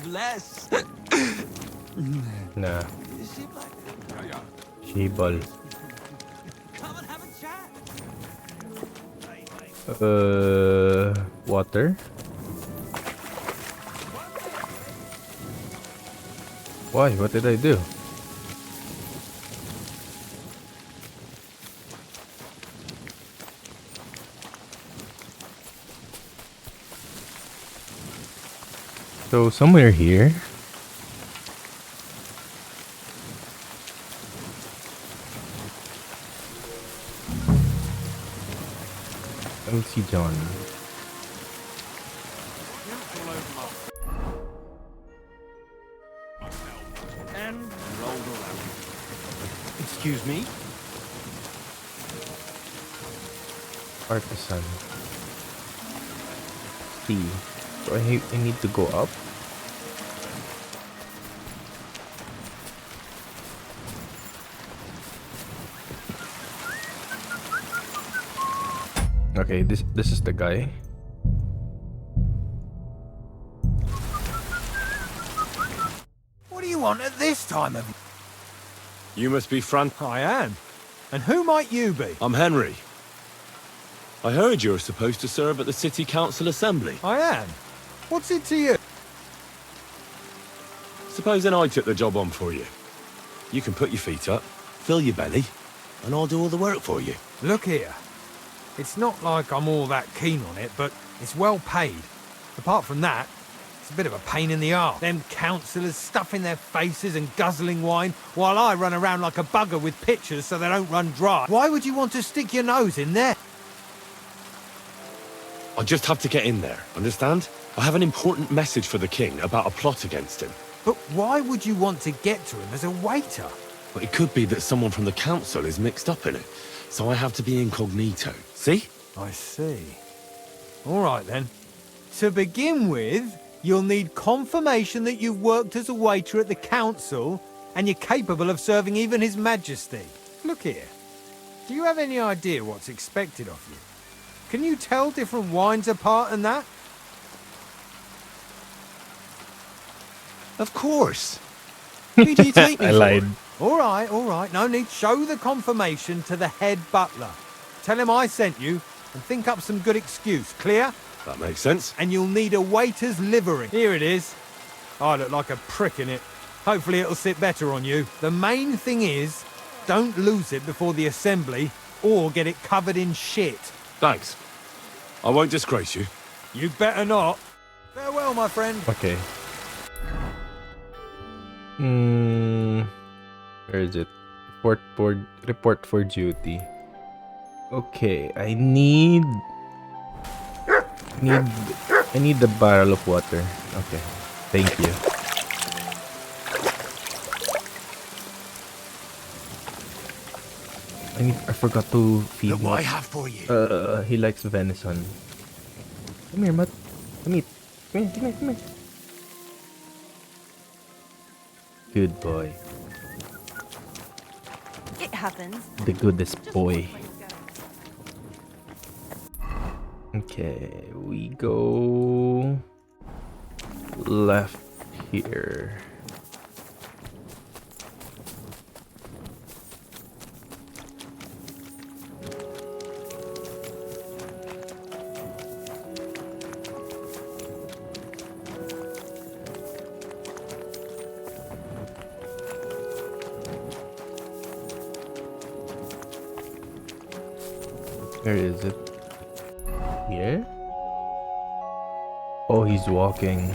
Bless. Nah. Shibal. Water? Why? What did I do? So somewhere here. Let me see John. And rolled around. Excuse me? Artisan. C. So I need to go up. Okay, this is the guy. What do you want at this time of... You must be Fran... I am. And who might you be? I'm Henry. I heard you're supposed to serve at the City Council Assembly. I am. What's it to you? Supposing I took the job on for you. You can put your feet up, fill your belly, and I'll do all the work for you. Look here. It's not like I'm all that keen on it, but it's well paid. Apart from that, it's a bit of a pain in the arse. Them councillors stuffing their faces and guzzling wine, while I run around like a bugger with pitchers so they don't run dry. Why would you want to stick your nose in there? I just have to get in there, understand? I have an important message for the king about a plot against him. But why would you want to get to him as a waiter? But it could be that someone from the council is mixed up in it, so I have to be incognito. See? I see. All right then. To begin with, you'll need confirmation that you've worked as a waiter at the council and you're capable of serving even His Majesty. Look here. Do you have any idea what's expected of you? Can you tell different wines apart and that? Of course. Who do you take me I for? lied. All right. No need. Show the confirmation to the head butler. Tell him I sent you and think up some good excuse. Clear? That makes sense. And you'll need a waiter's livery. Here it is. I look like a prick in it. Hopefully it'll sit better on you. The main thing is, don't lose it before the assembly or get it covered in shit. Thanks. I won't disgrace you. You better not. Farewell, my friend. Okay. Where is it? Report for duty. Okay, I need the barrel of water. Okay, thank you. I forgot to feed him. What I have for you. He likes venison. Come here, Matt. Come here. Come here. Good boy. It happens. The goodest boy. Okay, we go left here. Where is it? Here? Oh, he's walking.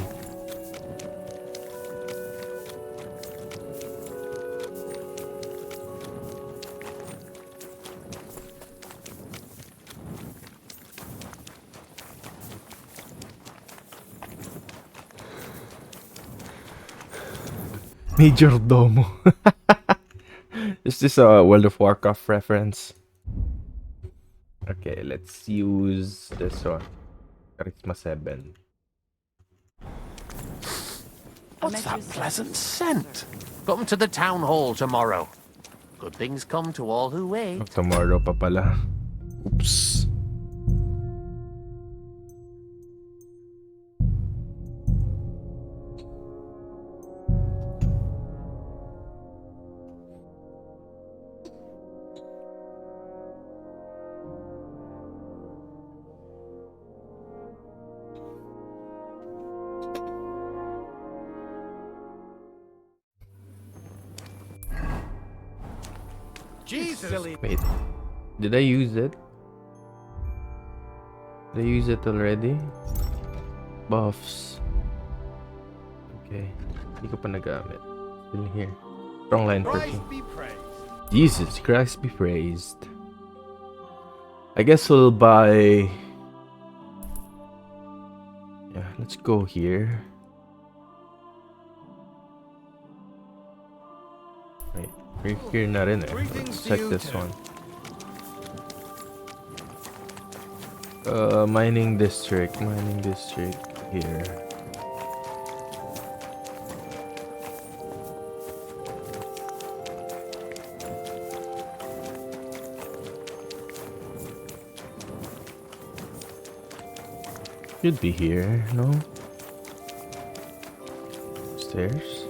Major Domo. Is this a World of Warcraft reference? Okay, let's use this one. Charisma 7. What's that pleasant scent? Come to the town hall tomorrow. Good things come to all who wait. Oh, tomorrow pa pala. Oops. Jesus! Wait, did I use it? Did I use it already? Buffs. Okay, hindi ko pa nagamit. Still here. Wrong line for me. Jesus Christ be praised. I guess we'll buy... Yeah, let's go here. Wait, we're here not in there. Let's check this one. Mining district here. Should be here, no? Stairs?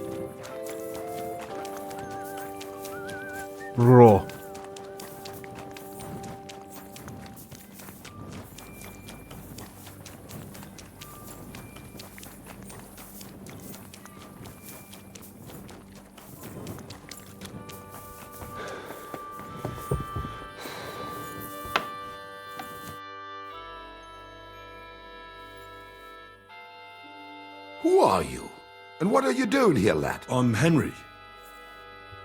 Bro. Who are you? And what are you doing here, lad? I'm Henry.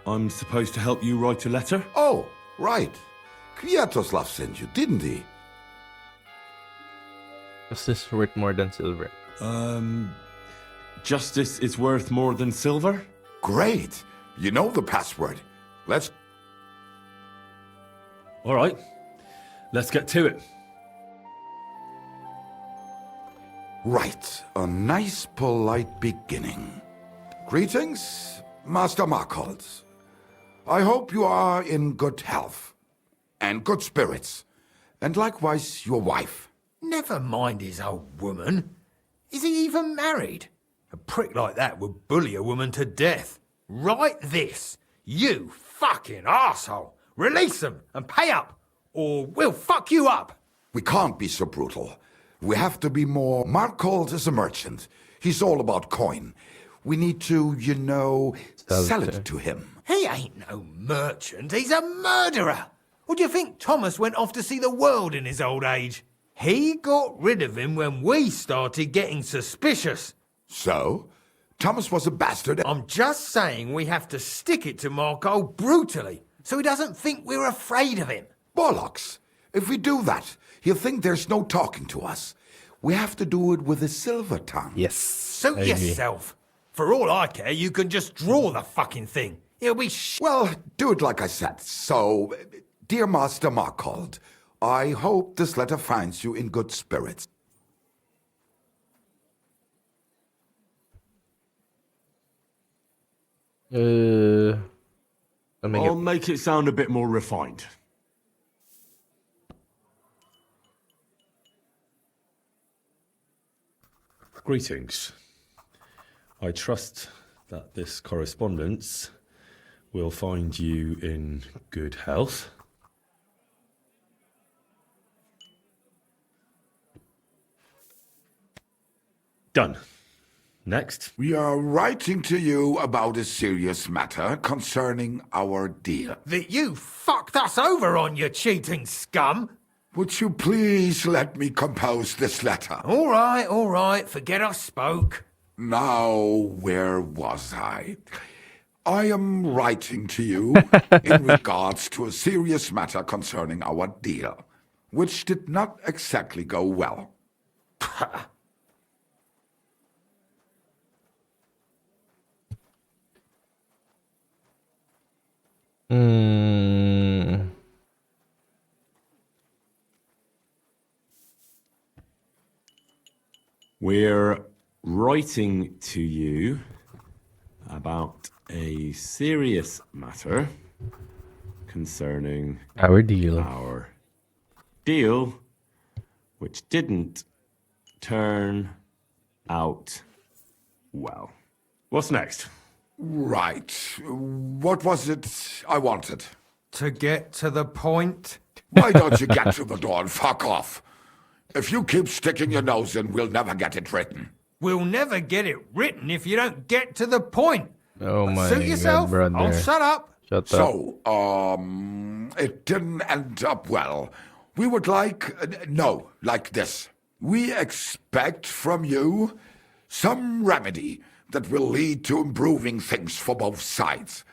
I'm supposed to help you write a letter? Oh, right. Kwiatoslav sent you, didn't he? Justice worth more than silver. Justice is worth more than silver? Great. You know the password. Let's... All right. Let's get to it. Right. A nice, polite beginning. Greetings, Master Markhold. I hope you are in good health and good spirits, and likewise your wife. Never mind his old woman. Is he even married? A prick like that would bully a woman to death. Write this. You fucking arsehole. Release them and pay up, or we'll fuck you up. We can't be so brutal. We have to be more... Markhold is a merchant. He's all about coin. We need to, you know, sell it to him. He ain't no merchant. He's a murderer. What do you think Thomas went off to see the world in his old age? He got rid of him when we started getting suspicious. So? Thomas was a bastard. I'm just saying we have to stick it to Marco brutally, so he doesn't think we're afraid of him. Bollocks. If we do that, he'll think there's no talking to us. We have to do it with a silver tongue. Yes. Suit yourself. For all I care, you can just draw the fucking thing. It'll be Well, do it like I said. So, dear Master Markhold, I hope this letter finds you in good spirits. I'll make it sound a bit more refined. Greetings. I trust that this correspondence will find you in good health. Done. Next. We are writing to you about a serious matter concerning our deal. That you fucked us over on, you cheating scum. Would you please let me compose this letter? All right. Forget I spoke. Now, where was I? I am writing to you in regards to a serious matter concerning our deal, which did not exactly go well. We're writing to you about a serious matter concerning Our deal. Our deal, which didn't turn out well. What's next? Right. What was it I wanted? To get to the point. Why don't you get to the door and fuck off? If you keep sticking your nose in, we'll never get it written. We'll never get it written if you don't get to the point. Oh my Suit yourself. God, brother. I'll shut up. Shut up. So, it didn't end up well. We would like this. We expect from you some remedy that will lead to improving things for both sides.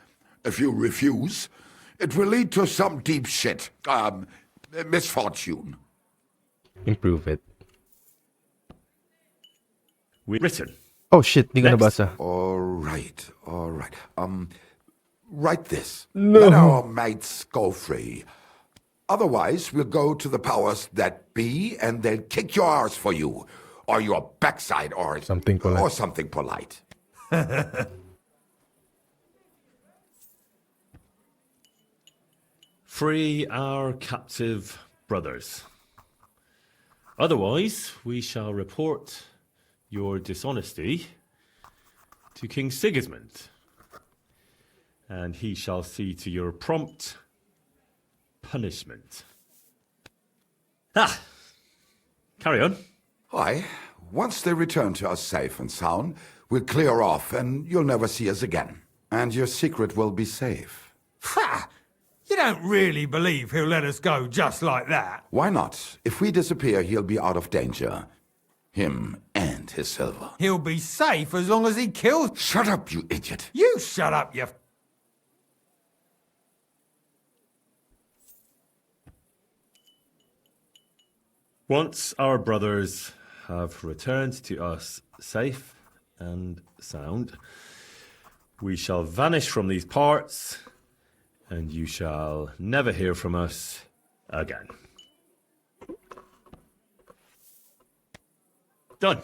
If you refuse, it will lead to some deep shit. Misfortune. Improve it. We written. Oh shit, di ko nabasa. All right. Write this. No. Let our mates go free. Otherwise, we'll go to the powers that be and they'll kick your arse for you. Or your backside or something polite. Or something polite. Free our captive brothers. Otherwise, we shall report your dishonesty to King Sigismund, and he shall see to your prompt punishment. Carry on. Aye. Once they return to us safe and sound, we'll clear off and you'll never see us again. And your secret will be safe. Ha! You don't really believe he'll let us go just like that? Why not? If we disappear, he'll be out of danger. Him and his silver. He'll be safe as long as he kills... Shut up, you idiot. You shut up, you... Once our brothers have returned to us safe and sound, we shall vanish from these parts, and you shall never hear from us again. Done.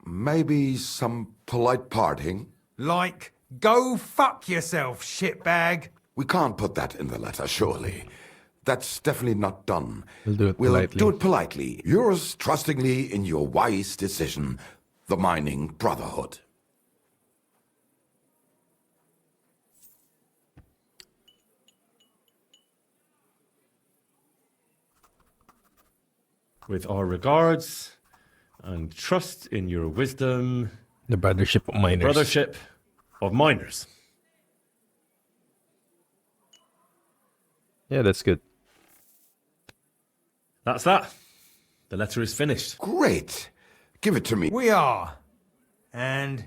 Maybe some polite parting? Like, go fuck yourself, shitbag. We can't put that in the letter, surely. That's definitely not done. We'll do it We'll politely. do it politely. Yours trustingly in your wise decision, the Mining Brotherhood. With our regards and trust in your wisdom, The Brothership of Miners. Brothership of Miners. Yeah, that's good. That's that. The letter is finished. Great. Give it to me. We are. And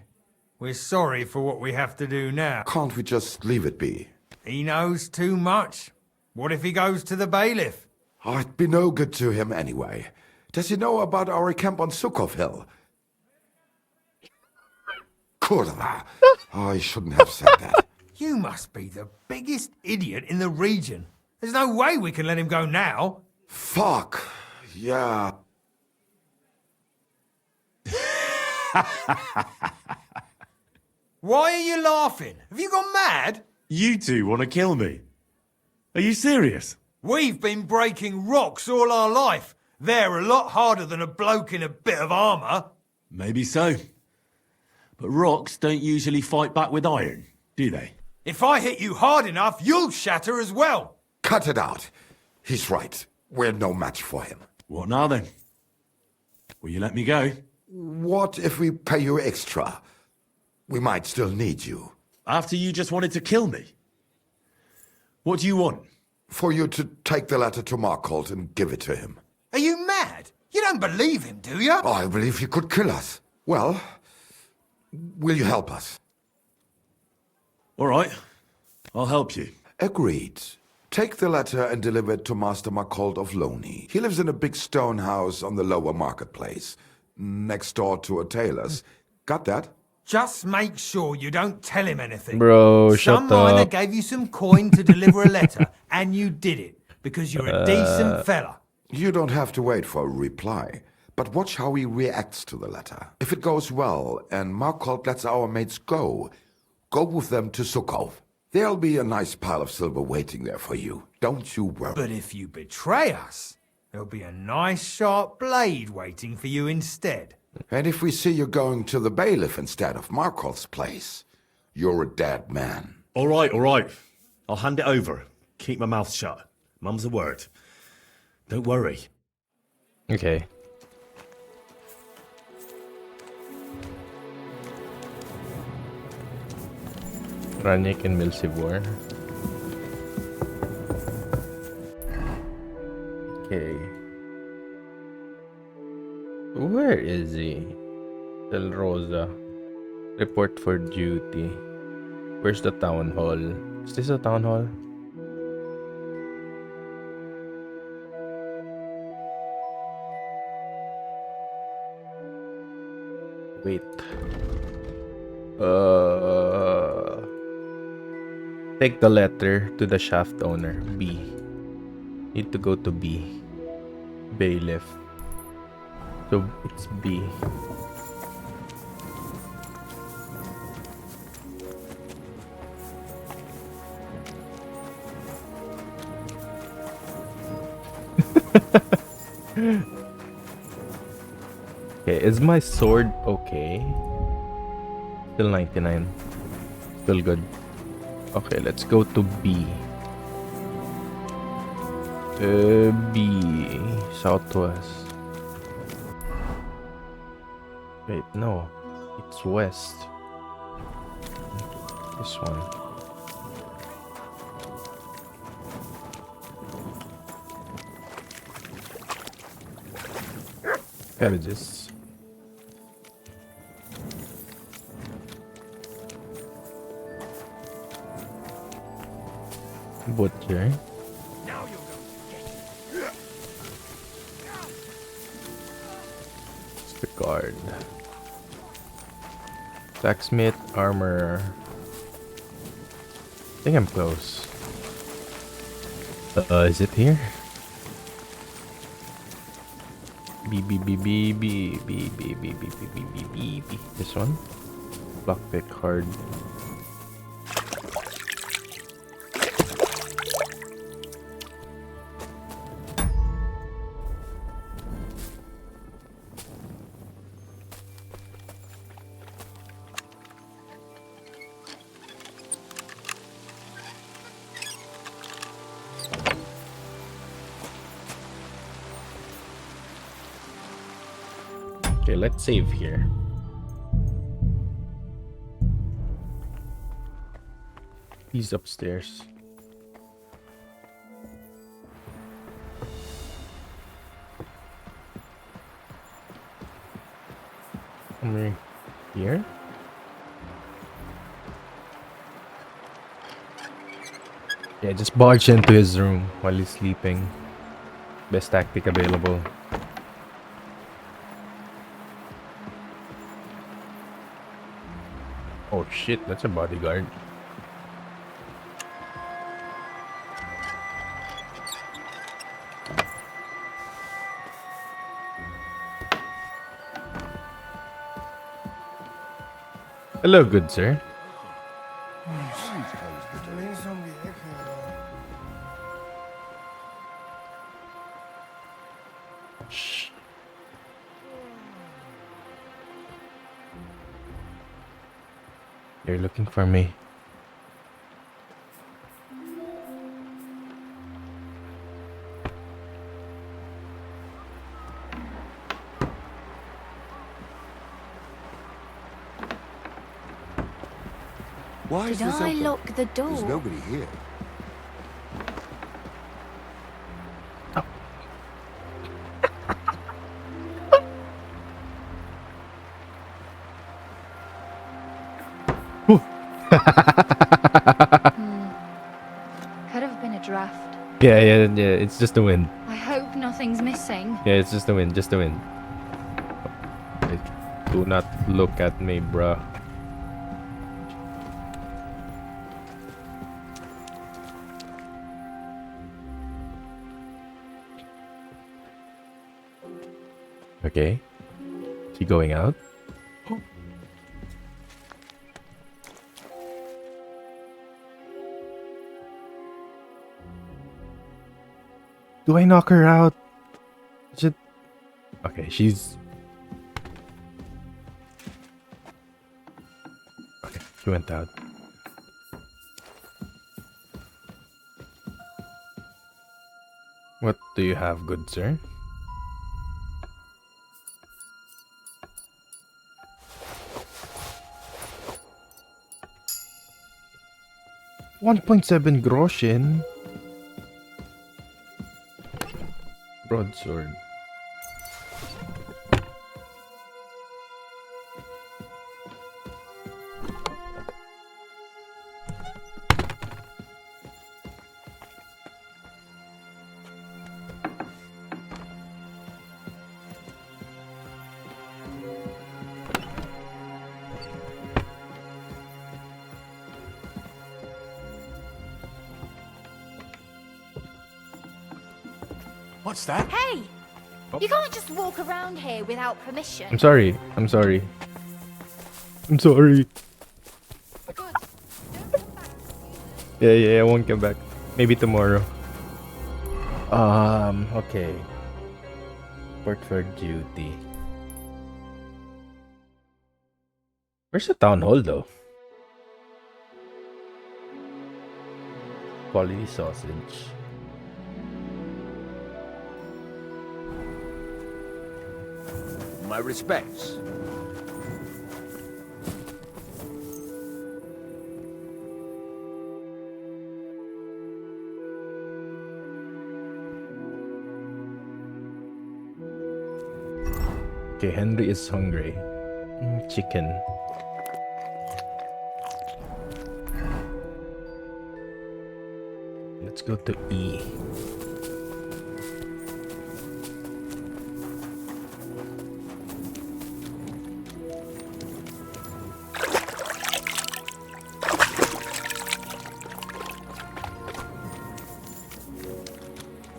we're sorry for what we have to do now. Can't we just leave it be? He knows too much. What if he goes to the bailiff? Oh, it'd be no good to him anyway. Does he know about our camp on Sukov Hill? Kurva. Oh, I shouldn't have said that. You must be the biggest idiot in the region. There's no way we can let him go now. Fuck. Yeah. Why are you laughing? Have you gone mad? You two want to kill me? Are you serious? We've been breaking rocks all our life. They're a lot harder than a bloke in a bit of armour. Maybe so. But rocks don't usually fight back with iron, do they? If I hit you hard enough, you'll shatter as well. Cut it out. He's right. We're no match for him. What now then? Will you let me go? What if we pay you extra? We might still need you. After you just wanted to kill me? What do you want? For you to take the letter to Markholt and give it to him. Are you mad? You don't believe him, do you? I believe he could kill us. Well, will you help us? All right. I'll help you. Agreed. Take the letter and deliver it to Master Markholt of Loney. He lives in a big stone house on the lower marketplace, next door to a tailor's. Got that? Just make sure you don't tell him anything. Bro, Some shut miner up. gave you some coin to deliver a letter, and you did it, because you're a decent fella. You don't have to wait for a reply, but watch how he reacts to the letter. If it goes well and Markholt lets our mates go with them to Sukhov. There'll be a nice pile of silver waiting there for you. Don't you worry. But if you betray us, there'll be a nice sharp blade waiting for you instead. And if we see you going to the bailiff instead of Markholt's place, you're a dead man. All right, all right. I'll hand it over. Keep my mouth shut. Mum's a word. Don't worry. Okay. Ranik and Milsivor. Okay. Where is he? Del Rosa. Report for duty. Where's the town hall? Is this a town hall? Wait. Take the letter to the shaft owner. B. Need to go to B. Bailiff. So it's B. Okay, is my sword okay? Still 99. Still good. Okay, let's go to B. B. Southwest. Wait, no. It's west. This one. Cabbages. Butcher. The guard. Blacksmith, armor. I think I'm close. Is it here? B B B B B B B B B B B B B B. This one. Lockpick hard. Okay, let's save here. He's upstairs. Somewhere here? Yeah, just barge into his room while he's sleeping. Best tactic available. Oh shit, that's a bodyguard. Hello, good sir. Shh. They're looking for me. Why Did I lock the door? There's nobody here. Could have been a draft. Yeah. It's just the wind. I hope nothing's missing. Yeah, it's just the wind. Just the wind. Wait, do not look at me, bruh. Okay. Is he going out? Do I knock her out? Is it... Okay, she's... Okay, she went out. What do you have, good sir? $1.7 groschen. Broadsword. What's that? Hey! You can't just walk around here without permission. I'm sorry. I'm sorry. I'm sorry. Yeah, I won't come back. Maybe tomorrow. Okay. Report for duty. Where's the town hall though? Quality sausage. My respects. Okay, Henry is hungry. Chicken. Let's go to E.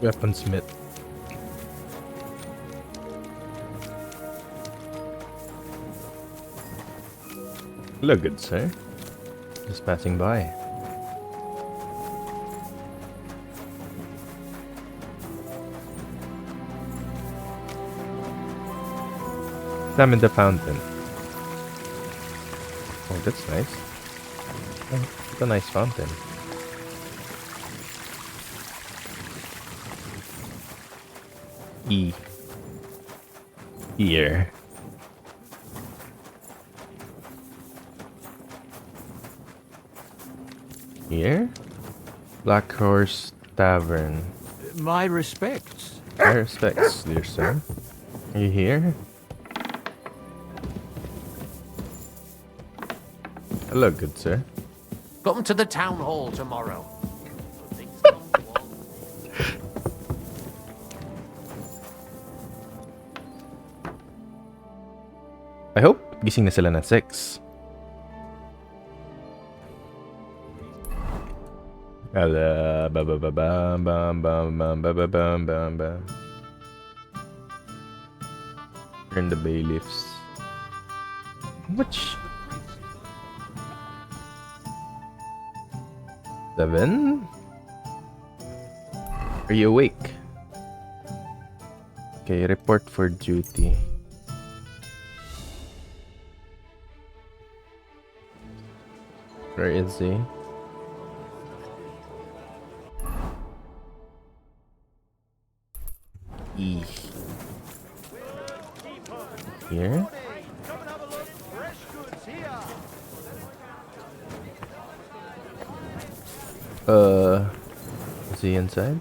Weaponsmith. Hello, good sir. Just passing by. I'm in the fountain. Oh, that's nice. Oh, it's a nice fountain. E. Here. Here? Black Horse Tavern. My respects. My respects, dear sir. Are you here? Hello, good sir. Come to the town hall tomorrow. I hope gising na sila ng 6. Ala, ba ba ba bam bam bam bam ba ba bam bam bam. Turn the bailiffs. Which 7? Are you awake? Okay, report for duty. Where is he? E. Here? Is he inside?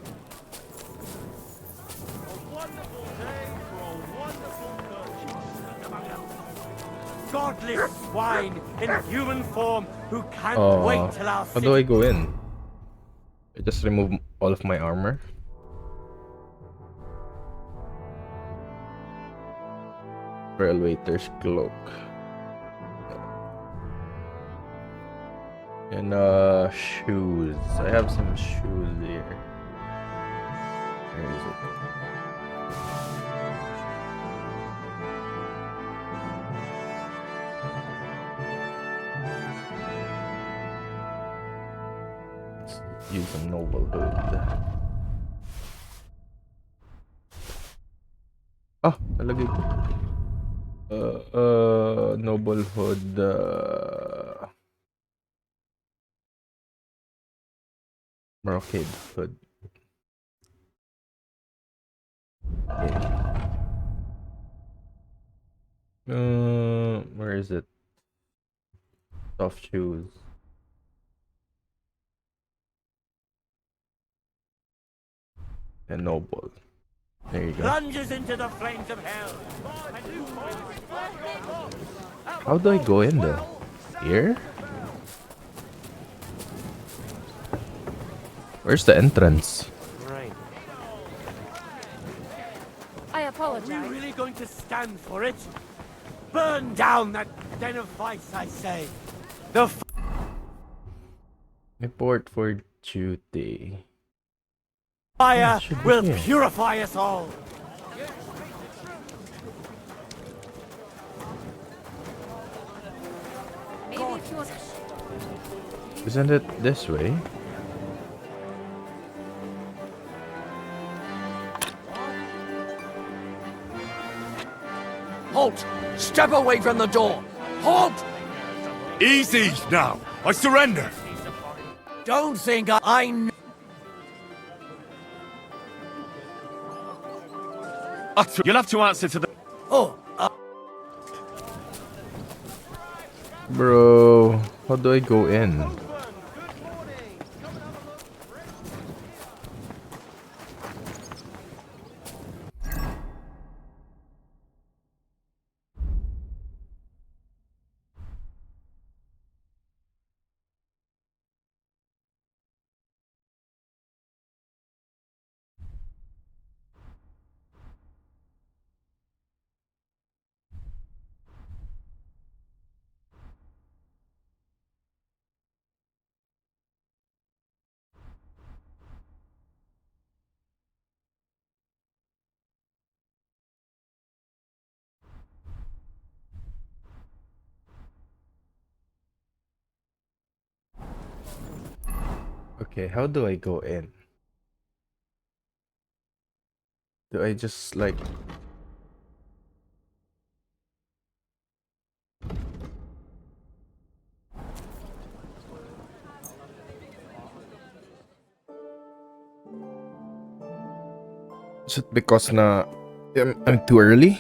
Godless swine in human form who can't wait till our how do I go in? I just remove all of my armor. Pearl waiter's cloak. And shoes. I have some shoes here. Where is it? Let's use some noble hood. Ah, nalagay ko. Noble hood. Brocade hood. Okay. Where is it? Soft shoes. And noble. There you go. Plunges into the flames of hell. How do I go in though? Here? Where's the entrance? Right. I apologize. Are we really going to stand for it? Burn down that den of vice, I say. The Report for duty. fire should be will here. purify us all. Maybe if you want Isn't it this way? Halt! Step away from the door! Halt! Easy now. I surrender. Don't think I know. You'll have to answer to the... Oh, Bro, how do I go in? Okay, how do I go in? Do I just like... Is it because na I'm too early?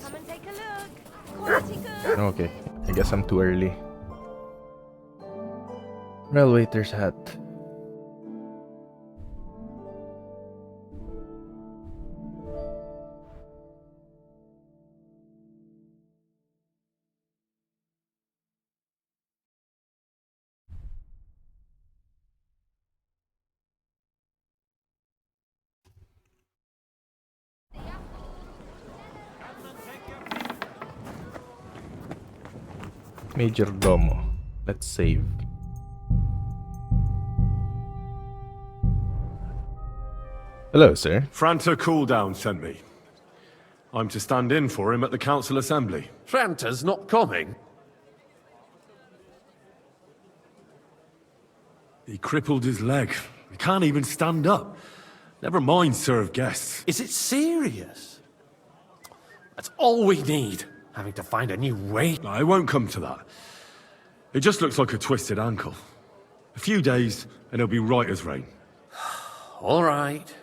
come and take a look. Quality good. Okay, I guess I'm too early. Well, waiter's hat. Major Domo. Let's save. Hello, sir. Franta Cooldown sent me. I'm to stand in for him at the council assembly. Franta's not coming. He crippled his leg. He can't even stand up. Never mind serve guests. Is it serious? That's all we need. Having to find a new way. No, it won't come to that. It just looks like a twisted ankle. A few days, and he'll be right as rain. All right.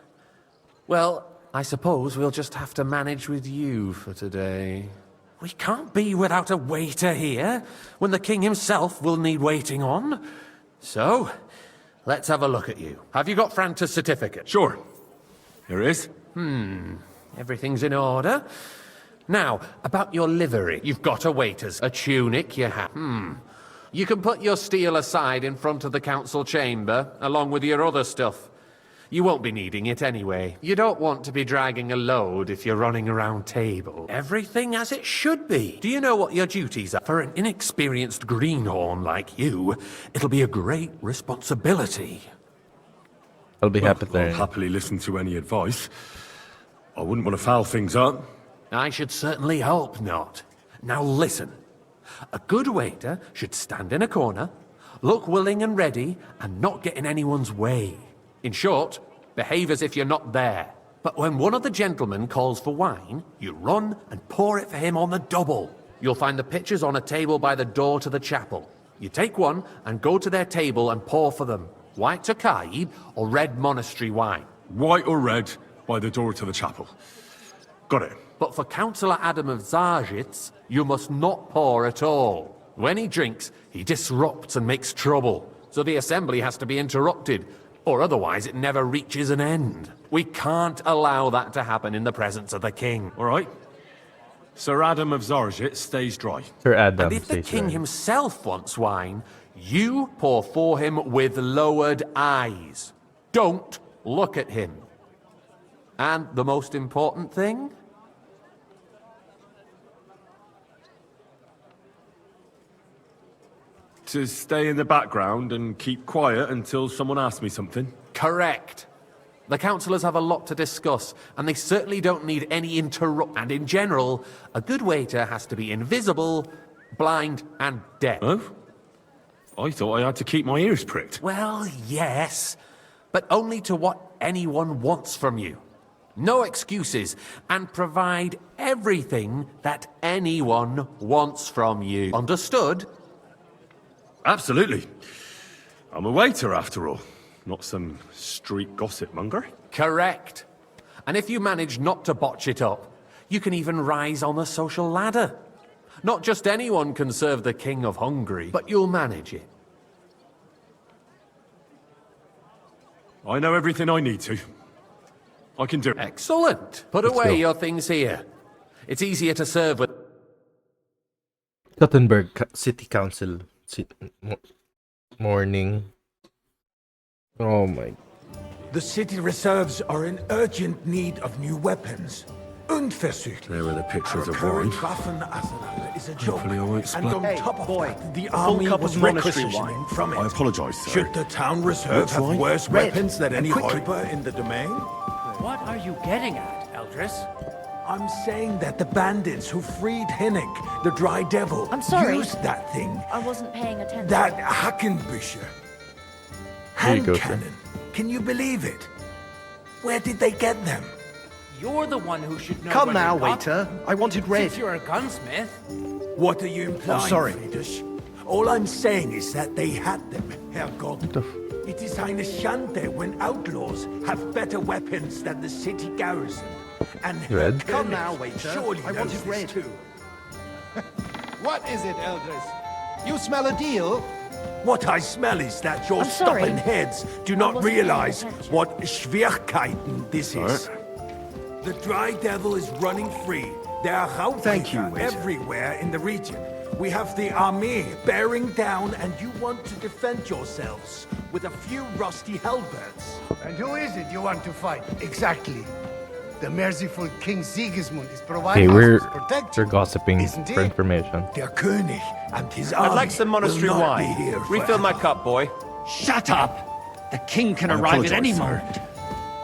Well, I suppose we'll just have to manage with you for today. We can't be without a waiter here, when the king himself will need waiting on. So, let's have a look at you. Have you got Franta's certificate? Sure. Here it is. Everything's in order. Now, about your livery. You've got a waiter's. A tunic you have. You can put your steel aside in front of the council chamber, along with your other stuff. You won't be needing it anyway. You don't want to be dragging a load if you're running around table. Everything as it should be. Do you know what your duties are? For an inexperienced greenhorn like you, it'll be a great responsibility. I'll be happy I'll there. happily listen to any advice. I wouldn't want to foul things up. I should certainly hope not. Now listen. A good waiter should stand in a corner, look willing and ready, and not get in anyone's way. In short, behave as if you're not there. But when one of the gentlemen calls for wine, you run and pour it for him on the double. You'll find the pitchers on a table by the door to the chapel. You take one and go to their table and pour for them. White Tokaib or red monastery wine. White or red by the door to the chapel. Got it. But for Councillor Adam of Zarzhitz, you must not pour at all. When he drinks, he disrupts and makes trouble. So the assembly has to be interrupted, or otherwise it never reaches an end. We can't allow that to happen in the presence of the king. All right. Sir Adam of Zarzhitz stays dry. Sir Adam And if the stays king dry. himself wants wine, you pour for him with lowered eyes. Don't look at him. And the most important thing? To stay in the background and keep quiet until someone asks me something? Correct. The councillors have a lot to discuss, and they certainly don't need any interrupt. And in general, a good waiter has to be invisible, blind, and deaf. Oh? I thought I had to keep my ears pricked. Well, yes, but only to what anyone wants from you. No excuses, and provide everything that anyone wants from you. Understood? Absolutely. I'm a waiter, after all. Not some street gossip monger. Correct. And if you manage not to botch it up, you can even rise on the social ladder. Not just anyone can serve the King of Hungary, but you'll manage it. I know everything I need to. I can do it. Excellent. Put Let's away go. your things here. It's easier to serve with. Gothenburg City Council morning. Oh my. The city reserves are in urgent need of new weapons. Unversucht. There were the pictures Our of wine. current Waffenarsenal is a joke. Hopefully I won't And splat. on Hey, top of boy, that, the a full army cup was of monastery requisitioning from it. I apologise, sir. Should the town reserve Which have wine? worse Red. weapons than any Quickly. Heuber in the domain? What are you getting at, Eldris? I'm saying that the bandits who freed Hinnick, the Dry Devil, I'm sorry. used that thing. I wasn't paying attention. That Hackenbücher. Here you Hand go, sir. cannon. Can you believe it? Where did they get them? You're the one who should know. Come when now, you're not. waiter. I wanted red. Since you're a gunsmith. What are you implying, sorry. Friedrich? All I'm saying is that they had them, Herrgott. It is eine Schande when outlaws have better weapons than the city garrison. And Herr Red. Come König now, waiter. surely I knows wanted this red. too. What is it, Eldris? You smell a deal? What I smell is that your I'm sorry. stubborn heads do I not wasn't paying realize attention. what Schwierigkeiten this is. The Dry Devil is running free. There are Thank you, Raubritter waiter. everywhere in the region. We have the army bearing down, and you want to defend yourselves with a few rusty halberds. And who is it you want to fight? Exactly. The merciful King Sigismund is providing Okay, us with protection. we're gossiping Isn't for it? information. Der König and his army I'd like some monastery will not wine. be here Refill my forever. cup, boy. Shut up! The king can I arrive at any apologise, sir. moment.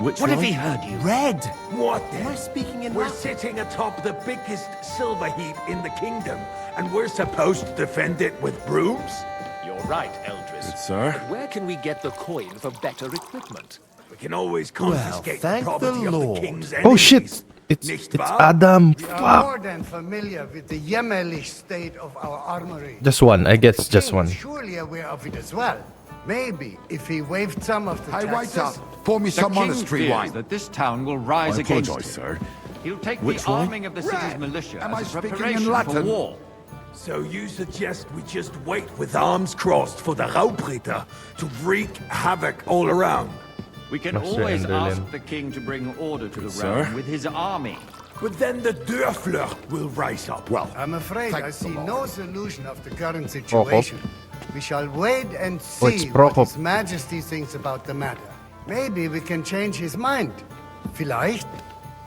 Which What if wine? he heard you? Red! What then? Am I speaking in We're Latin? sitting atop the biggest silver heap in the kingdom, and we're supposed to defend it with brooms? You're right, Eldris. Good, sir. But where can we get the coin for better equipment? We can always confiscate the thank the property of Lord. the king's enemies. Oh shit! It's Nicht it's wahr? Adam. We are Fuck. more than familiar with the jämmerlich state of our armory. Just one. I guess The just king one. is surely aware of it as well. Maybe if he waived some of the Hey, taxes. waiter, pour me some monastery wine. that this town will I rise against apologise, him. sir. He'll take Which the wine? arming of the city's militia Am I as a speaking in preparation for Latin? war. So you suggest we just wait with arms crossed for the Raubritter to wreak havoc all around? We can Master always Enderlin. ask the king to bring order to the Sir? realm with his army. But then the Dörfler will rise up. Well, I'm afraid thank I the see Lord. no solution of the current situation. We shall wait and Oh, it's see what Prokop. His Majesty thinks about the matter. Maybe we can change his mind. Vielleicht?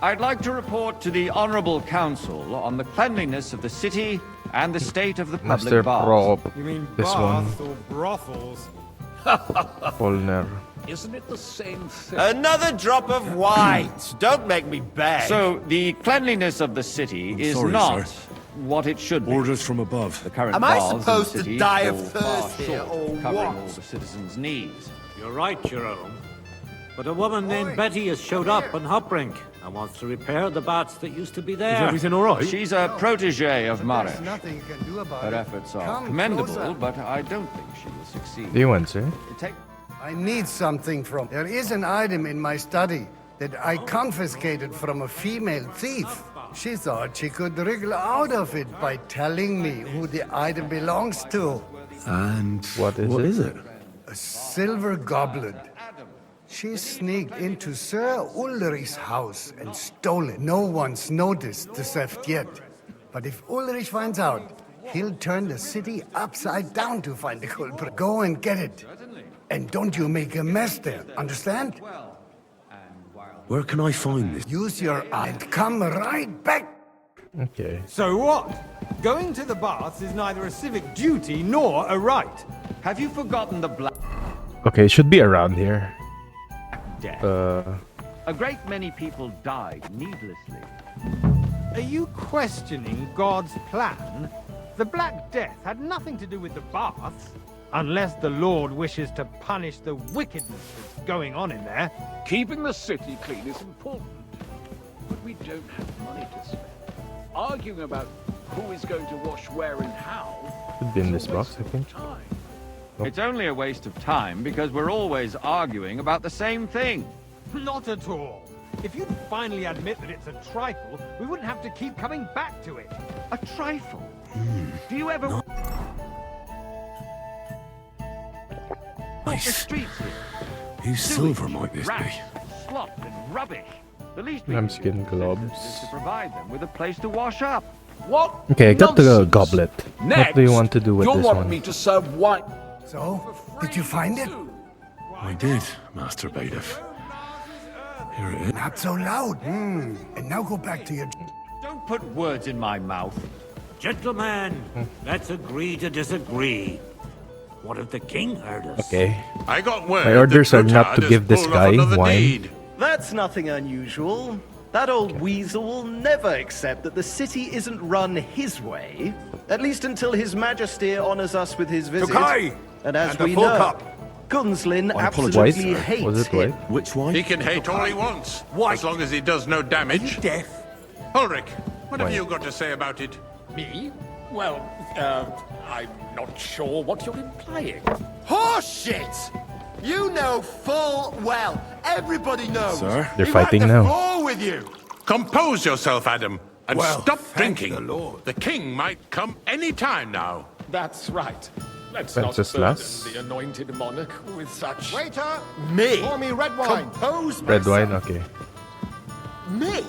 I'd like to report to the Honourable Council on the cleanliness of the city and the state of the Master public baths. Prokop. You mean This one. baths or brothels? Polner. Isn't it the same thing? Another drop of white. Don't make me beg. So, the cleanliness of the city is sorry, not sir. what it should be. Orders from above. The current Am I baths in the supposed to city die of fall far thirst here, short or of covering what? all the citizens' needs. You're right, Jerome. But a woman named Betty has showed up on Hopbrink and wants to repair the baths that used to be there. She's a protege of Mare. There's nothing you can do about Her it. efforts are Come commendable, closer. but I don't think she will succeed. Do you answer? It take- I need something from... There is an item in my study that I confiscated from a female thief. She thought she could wriggle out of it by telling me who the item belongs to. And What is it? A silver goblet. She sneaked into Sir Ulrich's house and stole it. No one's noticed the theft yet. But if Ulrich finds out, he'll turn the city upside down to find the culprit. Go and get it. And don't you make a mess there, understand? Where can I find this? Use your eye and come right back. Okay. So what? Going to the baths is neither a civic duty nor a right. Have you forgotten the Black Okay, it should be around here. Death? A great many people died needlessly. Are you questioning God's plan? The Black Death had nothing to do with the baths. Unless the Lord wishes to punish the wickedness that's going on in there. Keeping the city clean is important, but we don't have money to spend. Arguing about who is going to wash where and how. Should be in this box, I think. Time. It's only a waste of time because we're always arguing about the same thing. Not at all. If you'd finally admit that it's a trifle, we wouldn't have to keep coming back to it. A trifle? Do you ever... The Nice. streets here. Whose silver might this Rats, be? slop and rubbish. The least we I'm can do skin as citizens globs. is to provide them with a place to wash up. What? Okay, I got the Nonsense. goblet. What do you want to do with you this want one? me to serve wine. So, did you find it? I did, Master Bailiff. Here it is. Not so loud. And now go back to your... Don't put words in my mouth. Gentlemen, let's agree to disagree. What if the king heard us? Okay. I got word My orders that are not to Godard give has this pulled guy off another wine. deed. That's nothing unusual. That old weasel will never accept that the city isn't run his way. At least until His Majesty honors us with his visit. Tokai! And as And the we full know, cup. Gunslin I apologize, absolutely sir. hates Was it him. white? Which one? He can hate all he wants, White. as long as he does no damage. Death. Ulrich, what have White. you got to say about it? Me? Well, I'm not sure what you're implying. Horseshit! You know full well. Everybody knows. Sir? They're He fighting wiped the now. floor with you. Compose yourself, Adam, and Well, stop thank drinking. the Lord. The king might come any time now. That's right. Let's not Wenceslas. burden the anointed monarch with such... Waiter, Me. pour me red wine. Compose Red wine, myself. okay. Me?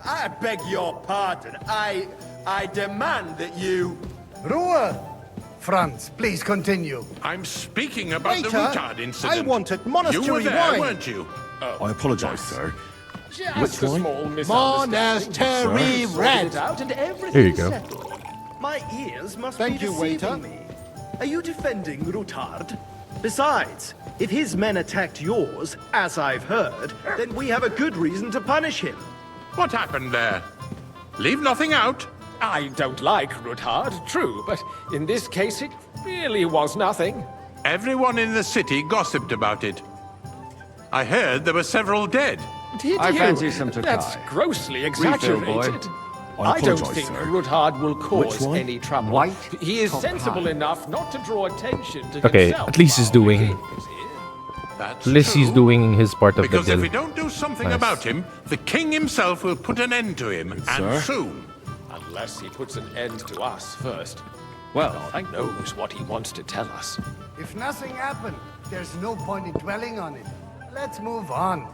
I beg your pardon. I demand that you... Ruhe! Franz, please continue. I'm speaking about the Waiter, Rutard incident. I wanted You monastery were there, wine. weren't you? I apologize, sir. Just a wine? small misunderstanding. Monastery Sorted red. it out and everything's Here you go. settled. My ears must Thank be you, deceiving waiter. me. Are you defending Rutard? Besides, if his men attacked yours, as I've heard, then we have a good reason to punish him. What happened there? Leave nothing out. I don't like Rutard, true, but in this case it really was nothing. Everyone in the city gossiped about it. I heard there were several dead. Did I you? fancy some Tokai. That's grossly Refill, boy. exaggerated. I I don't apologise, think sir. Rutard will cause one? any trouble. White He is Tokai. sensible enough not to draw attention to Okay, himself. at least he's while the doing... king is here. That's At least he's true. doing his part of the Because if deal. we don't do something Nice. about him, the king himself will put an end to him, and sir. soon. Unless he puts an end to us first. Well, God knows what he wants to tell us. If nothing happened, there's no point in dwelling on it. Let's move on.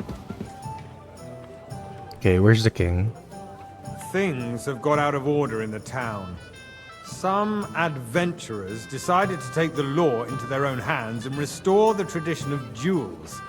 Okay, where's the king? Things have got out of order in the town. Some adventurers decided to take the law into their own hands and restore the tradition of duels.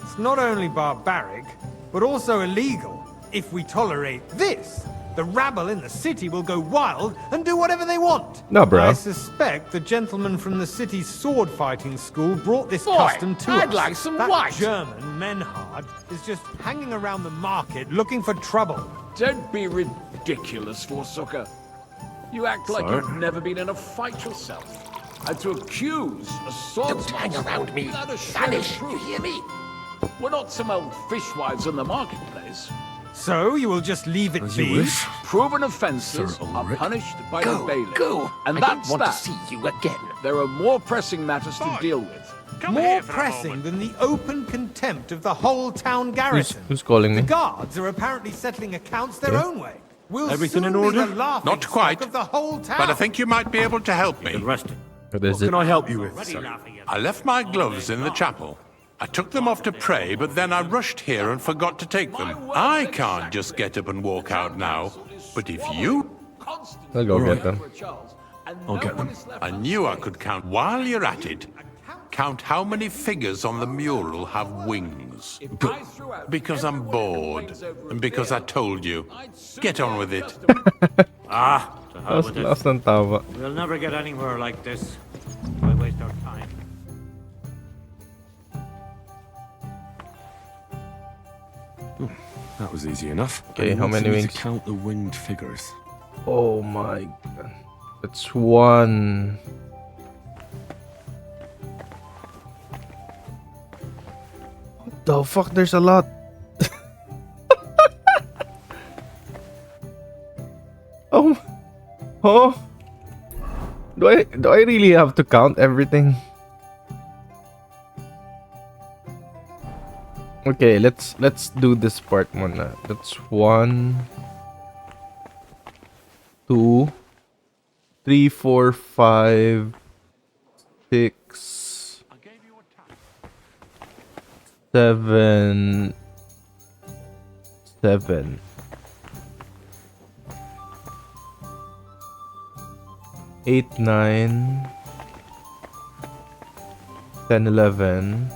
It's not only barbaric, but also illegal. If we tolerate this, the rabble in the city will go wild and do whatever they want. No, bro. I suspect the gentleman from the city's sword fighting school brought this Boy, custom to us. I'd like some that white. German, Menhard, is just hanging around the market looking for trouble. Don't be ridiculous, Forsucker. You act like Sir? you've never been in a fight yourself. And to accuse a swordsman... Don't hang around me. without a shred of Vanish, you proof. hear me? We're not some old fishwives in the marketplace. So you will just leave it be? Proven offences Sir are Ulrich? punished by Go, the bailiff. go. And I that's don't want that. to see you again. There are more pressing matters to deal with. More pressing than the open contempt of the whole town garrison. Who's calling The me? guards are apparently settling accounts their Yeah. own way. We'll Everything soon in order? Be the laughing Not stock quite, of the whole town. but I think you might be able to help me. What What is it? can I help you with, sir? I left my gloves in the chapel. I took them off to pray, but then I rushed here and forgot to take them. I can't just get up and walk out now. But if you... I'll go get them. I'll get them. I knew I could count. While you're at it, count how many figures on the mural have wings. Because I'm bored, and because I told you. Get on with it. Ah, to hell with it. Last ng tawa. We'll never get anywhere like this. Why waste our time? That was easy enough. Okay, And how what's many in it wings? To count the winged figures. Oh my god. That's one. What the fuck? There's a lot. Oh. Oh. Do I really have to count everything? Okay, let's do this part muna. That's 1 2 3 4 5 6 7 7 8 9 10 11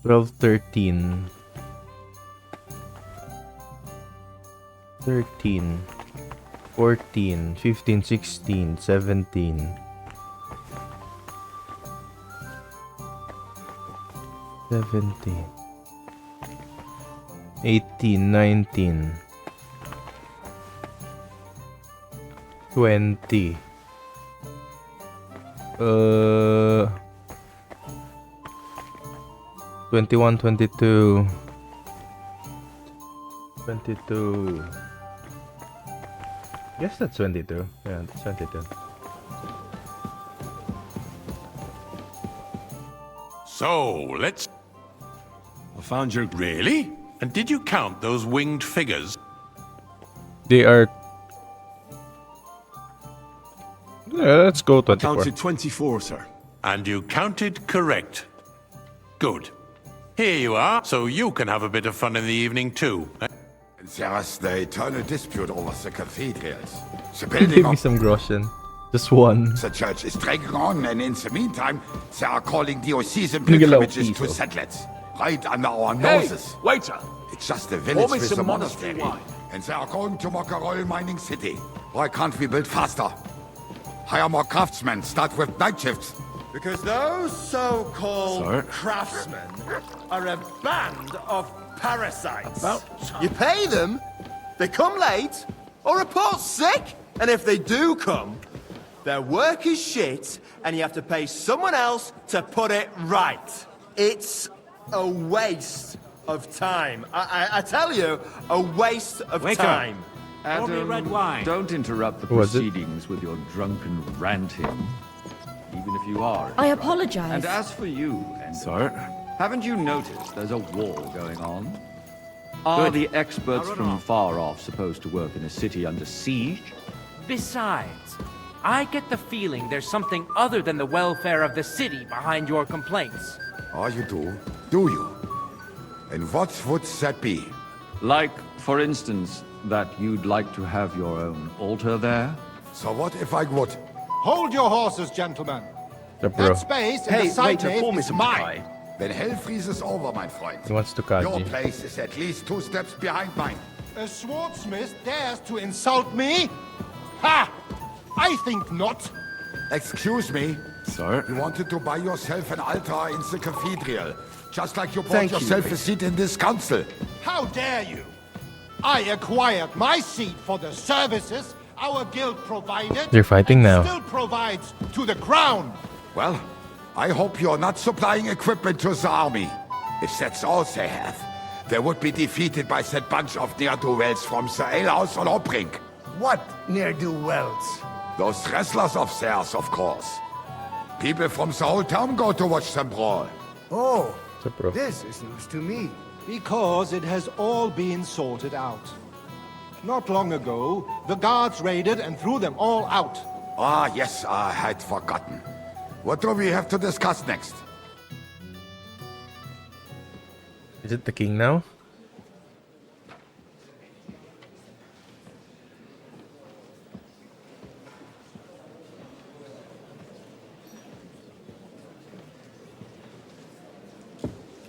12 13 13 14 15 16 17 17 18 19 20 21 22 22 Yes, that's 22. Yeah, that's 22. So, let's... I found your... Really? And did you count those winged figures? They are... Yeah, let's go 24. Counted 24, sir. And you counted correct. Good. Here you are, so you can have a bit of fun in the evening too. There's the eternal dispute over the cathedrals. The Give building me of some groschen. Just one. the church is dragging on, and in the meantime, they are calling diocesan Nigga, pilgrimages to piso. settle it. Right under our Hey, noses. waiter! It's just a Pour village me with a some monastery monastery. wine. And they are going to mock a royal mining city. Why can't we build faster? Hire more craftsmen, start with night shifts. Because those so-called Sir? craftsmen are a band of parasites. About You pay them, they come late, or report sick. And if they do come, their work is shit, and you have to pay someone else to put it right. It's a waste of time. I tell you, a waste of Waiter. time. Pour me red wine. Don't interrupt the Who was it? proceedings with your drunken ranting. Even if you are. I apologize. And as for you, Sir? haven't you noticed there's a war going on? Are Good. the experts Not at from all. far off supposed to work in a city under siege? Besides, I get the feeling there's something other than the welfare of the city behind your complaints. Oh, you do? Do you? And what would that be? Like, for instance, that you'd like to have your own altar there? So what if I would? Hold your horses, gentlemen. That space in the side nave is mine. Then hell freezes over, my friend. He wants to Your Kaji. place is at least 2 steps behind mine. A swordsmith dares to insult me? Ha! I think not. Excuse me? Sir? You wanted to buy yourself an altar in the cathedral, just like you bought Thank you, yourself a Lord. seat in this council. How dare you? I acquired my seat for the services our guild provided. They're fighting now. Still provides to the crown. Well, I hope you're not supplying equipment to the army. If that's all they have, they would be defeated by that bunch of ne'er-do-wells from the alehouse on Hopbrink. What ne'er-do-wells? Those wrestlers of theirs, of course. People from the whole town go to watch them brawl. Oh, What's up, bro? this is news to me. Because it has all been sorted out. Not long ago, the guards raided and threw them all out. Ah, yes, I had forgotten. What do we have to discuss next? Is it the king now?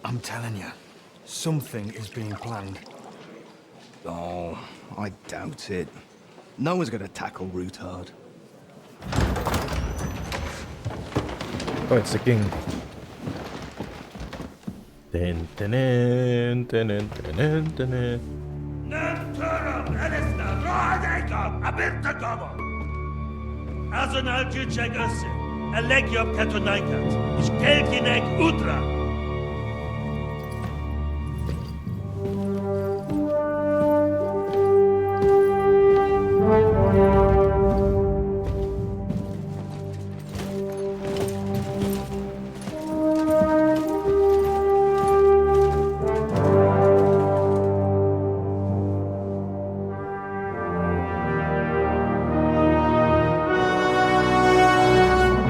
I'm telling you, something is being planned. Oh, I doubt it. No one's gonna tackle Rootard. Oh, it's the king. Dun, dun, dun, dun, dun, dun, dun, dun. Azonal Tücek Össi, Elegiop Katonaikat, Ishkelkinek Udra.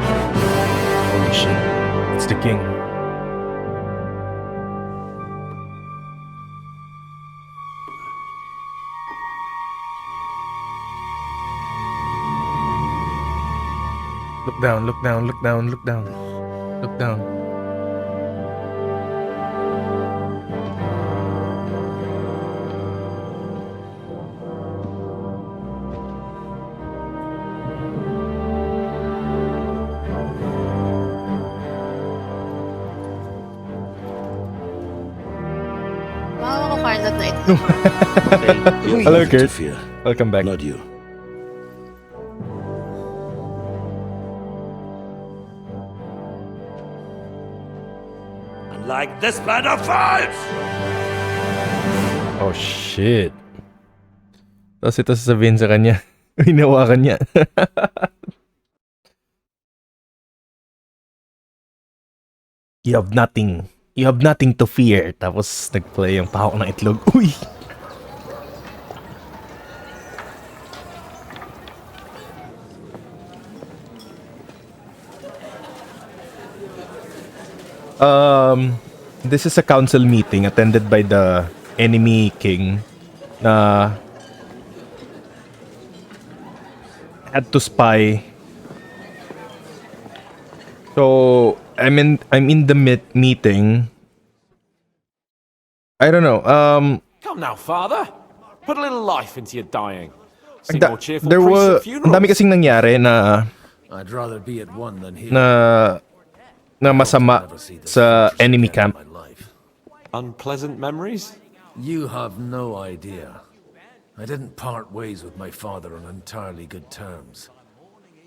Holy shit. It's the king. Look down, look down, look down, look down. Look down. Hello, Kurt. Welcome back. Not you. Unlike this plan of fives! Oh, shit. Tapos ito sasabihin sa kanya. Hinawakan niya. You have nothing. You have nothing to fear. Tapos nagplay yung pahok ng itlog. Uy! This is a council meeting attended by the enemy king na had to spy. So I'm in the meeting. I don't know. Come now, father. Put a little life into your dying. Sing Da- more cheerful there priests were at funerals. ang dami kasing nangyari na I'd rather be at one than here. na masama sa enemy camp. Unpleasant memories? You have no idea. I didn't part ways with my father on entirely good terms.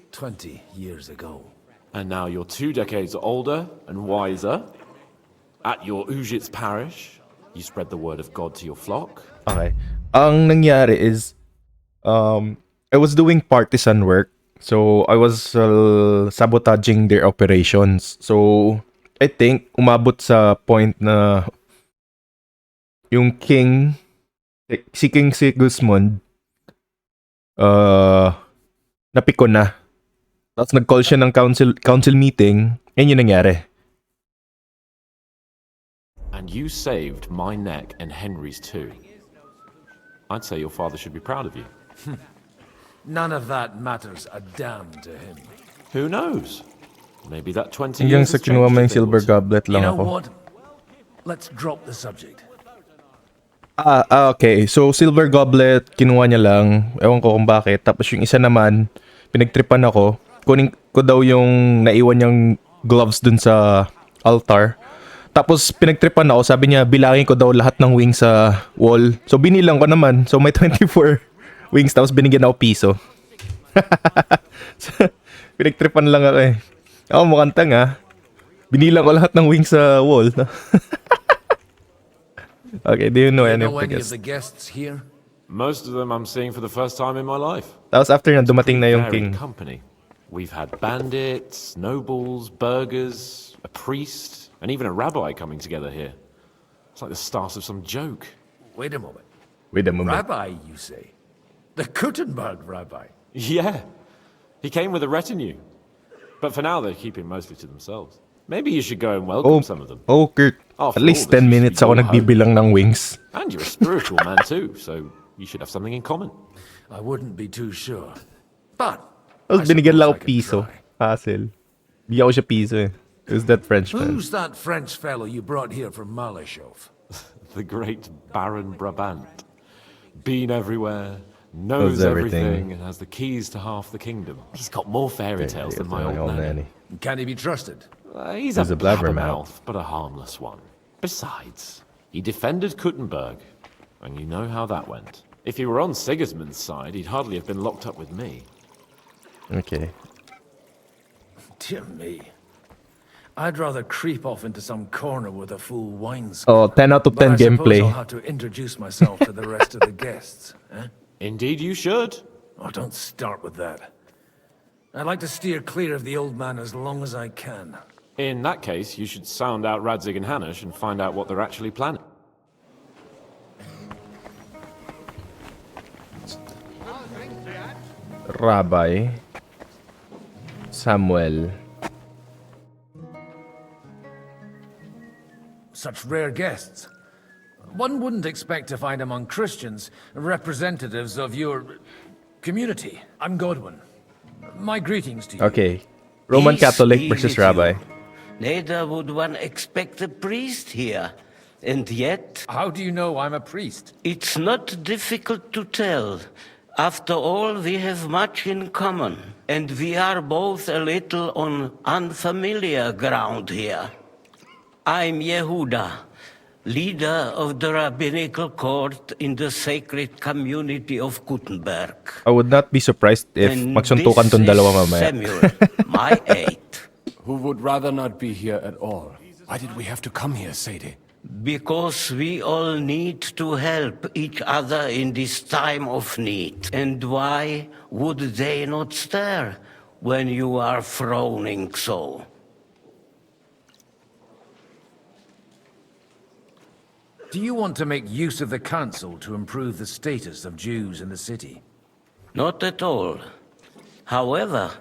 20 years ago. And now you're 2 decades older and wiser. At your Ujit's parish, you spread the word of God to your flock. Okay. Ang nangyari is I was doing partisan work. So I was sabotaging their operations. So I think umabot sa point na yung king si King Sigismund napiko na Tapos nag-call siya ng council meeting. Yan yung nangyari. And you saved my neck and Henry's too. I'd say your father should be proud of you. None of that matters a damn to him. Who knows? Maybe that 20 Hanggang years sa has kinuha mo yung changed a silver bit. goblet lang You know ako. what? Let's drop the subject. Okay. So, silver goblet, kinuha niya lang. Ewan ko kung bakit. Tapos yung isa naman, pinagtripan ako. Kunin ko daw yung naiwan niyang gloves dun sa altar. Tapos pinagtripan ako. Sabi niya, bilangin ko daw lahat ng wings sa wall. So, binilang ko naman. So, may 24 wings. Tapos binigyan ako piso. Pinagtripan lang ako eh. Ako mukhang tanga. Binilang ko lahat ng wings sa wall. Okay, do you know any of the guests here? Most of them I'm seeing for the first time in my life. Tapos after na dumating na yung king. Company. We've had bandits, nobles, burghers, a priest, and even a rabbi coming together here. It's like the start of some joke. Wait a moment. Wait a moment. Rabbi, you say? The Kuttenberg rabbi? Yeah. He came with a retinue. But for now, they're keeping mostly to themselves. Maybe you should go and welcome some of them. Oh, Kurt. After At least all, this 10 used to minutes be ako your nagbibilang ng wings. And you're a spiritual man too, so you should have something in common. I wouldn't be too sure. But Tapos binigyan lang ako piso. Hassle. Bigyan ko siya piso eh. Who's that Frenchman? who's that French fellow you brought here from Malashov? The great Baron Brabant. Been everywhere, knows everything, and has the keys to half the kingdom. He's got more fairy tales than my old nanny. Can he be trusted? He's a blabbermouth, but a harmless one. Besides, he defended Kuttenberg, and you know how that went. If he were on Sigismund's side, he'd hardly have been locked up with me. Okay. Dear me. I'd rather creep off into some corner with a full wine Oh, 10 out of 10 but I gameplay. suppose I'll have to introduce myself to the rest of the guests. Eh? Indeed you should. Oh, don't start with that. I'd like to steer clear of the old man as long as I can. In that case, you should sound out Radzig and Hanush and find out what they're actually planning. Rabbi. Samuel. Such rare guests. One wouldn't expect to find among Christians representatives of your community. I'm Godwin. My greetings to you. Okay. Roman Catholic versus Rabbi. Neither would one expect a priest here. And yet... How do you know I'm a priest? It's not difficult to tell. After all, we have much in common. And we are both a little on unfamiliar ground here. I'm Yehuda, leader of the rabbinical court in the sacred community of Kuttenberg. I would not be surprised if magsuntukan tong dalawa mamaya. Samuel, my aide. Who would rather not be here at all? Why did we have to come here, Sadie? Because we all need to help each other in this time of need. And why would they not stare when you are frowning so? Do you want to make use of the council to improve the status of Jews in the city? Not at all. However,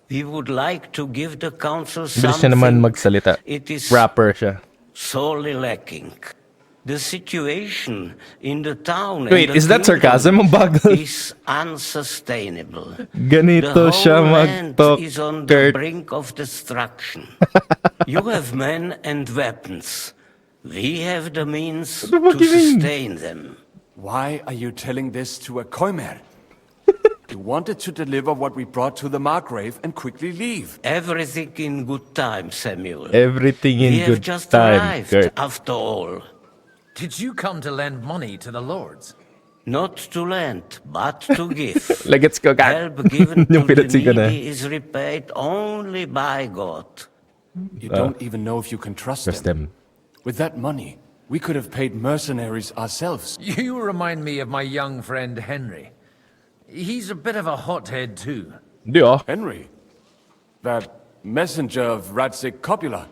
we would like to give the council Bilis niya naman something magsalita. it is Rapper siya. sorely lacking. The situation in the town Wait, and the is that kingdom sarcasm o bagal? is unsustainable. Ganito the siya whole land mag-talk, is on the Kurt. brink of destruction. You have men and weapons. We have the means to sustain them. Why are you telling this to a Koimer? You wanted to deliver what we brought to the Margrave and quickly leave. Everything in good time, Samuel. Everything in we have good just time, arrived, Kurt. after all. Did you come to lend money to the lords? Not to lend, but to give. Lagets ko ka. Help given to Yung the pinatsi ko na. needy is repaid only by God. You don't even know if you can trust them. With that money, we could have paid mercenaries ourselves. You remind me of my young friend Henry. He's a bit of a hothead too. Henry? That messenger of Radzig Copula?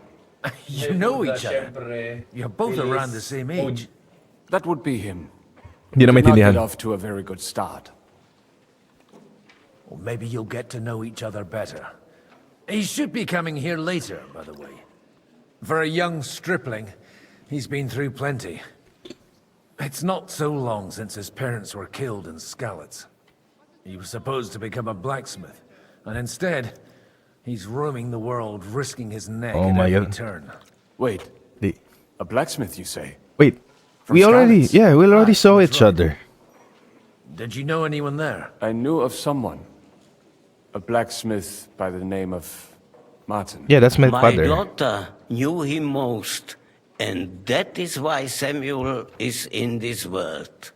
You know each other. You're both around the same age. That would be him. Hindi na Did not maintindihan. get off to a very good start. Or maybe you'll get to know each other better. He should be coming here later, by the way. For a young stripling, he's been through plenty. It's not so long since his parents were killed in Skalitz. He was supposed to become a blacksmith, and instead, he's roaming the world, risking his neck at every turn. Wait, a blacksmith, you say? Wait, we already saw each other. Did you know anyone there? I knew of someone. A blacksmith by the name of Martin. Yeah, that's my My father. daughter knew him most, and that is why Samuel is in this world.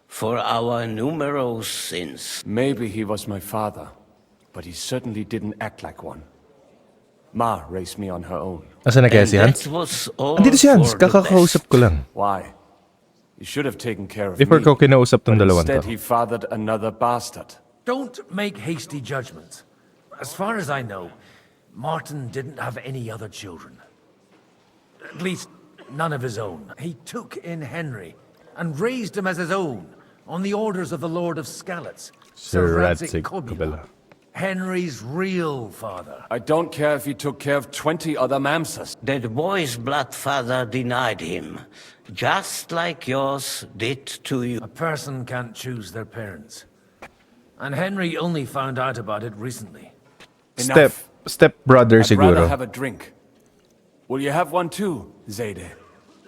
For our numerous sins. Maybe he was my father, but he certainly didn't act like one. Ma raised me on her own. Asan na kaya si Hans? Andito si Hans, kakakausap ko lang. Why? He should have taken care of Before me. ko kinausap tong but dalawang instead to. he fathered another bastard. Don't make hasty judgments. As far as I know, Martin didn't have any other children. At least, none of his own. He took in Henry and raised him as his own on the orders of the Lord of Skalitz, Sir Radzik Radzik Kobela. Henry's real father. I don't care if he took care of 20 other mamsas. That boy's blood father denied him, just like yours did to you. A person can't choose their parents. And Henry only found out about it recently. Step brother I'd rather siguro. have a drink. Will you have one too, Zayde?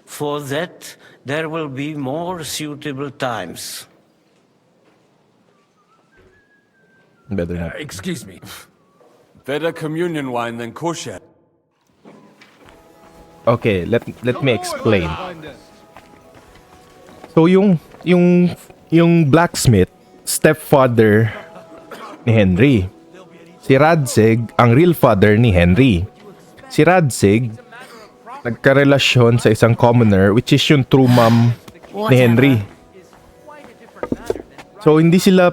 For that, there will be more suitable times. Better not. Excuse me. Better communion wine than kosher. Okay, let me explain. So yung blacksmith, stepfather ni Henry. Si Radzig, ang real father ni Henry. Si Radzig, nagkarelasyon sa isang commoner, which is yung true mom ni Henry. So hindi sila,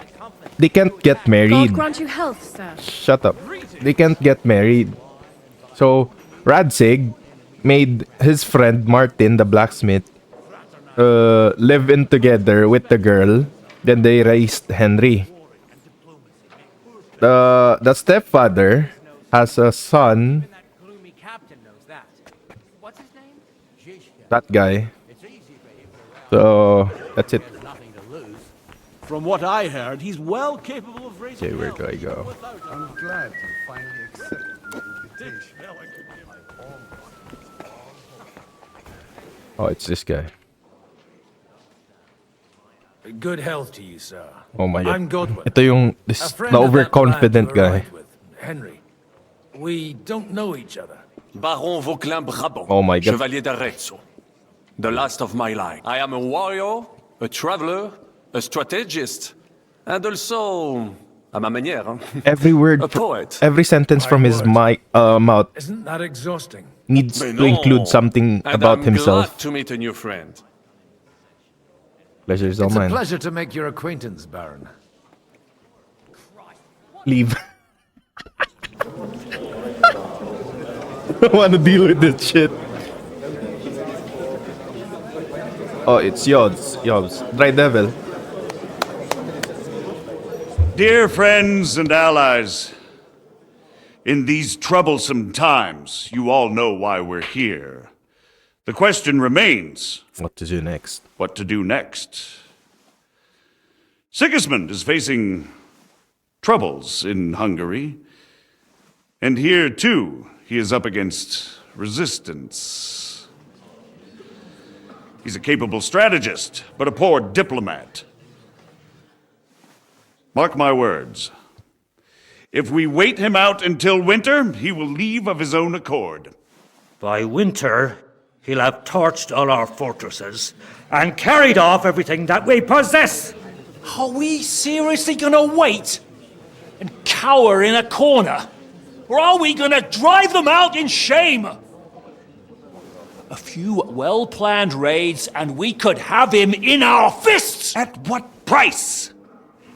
they can't get married. God grant you health, sir. Shut up. They can't get married. So Radzig made his friend Martin, the blacksmith, live in together with the girl. Then they raised Henry. The stepfather has a son. That guy. So that's it. From what I heard, he's well capable of raising. Okay, where do I go? I'm glad you finally accepted my invitation. Oh, it's this guy. Good health to you, sir. Oh my god. I'm Godwin. Ito yung this the overconfident guy. Henry. We don't know each other. Baron Vauquelin Brabant, Oh my god. Chevalier d'Arezzo. The last of my line. I am a warrior, a traveler, a strategist, and also, à ma manière, Every word, a poet. every sentence from his mouth Isn't that exhausting? needs Mais to include non. something And about I'm himself. glad to meet a new friend. Pleasure is all It's a mine. pleasure to make your acquaintance, Baron. Leave. I don't want to deal with this shit. Oh, it's Yobs. Dry Devil. Dear friends and allies, in these troublesome times, you all know why we're here. The question remains, What to do next? what to do next? Sigismund is facing troubles in Hungary, and here too he is up against resistance. He's a capable strategist, but a poor diplomat. Mark my words. If we wait him out until winter, he will leave of his own accord. By winter, he'll have torched all our fortresses and carried off everything that we possess. Are we seriously gonna wait and cower in a corner? Or are we gonna drive them out in shame? A few well-planned raids and we could have him in our fists! At what price?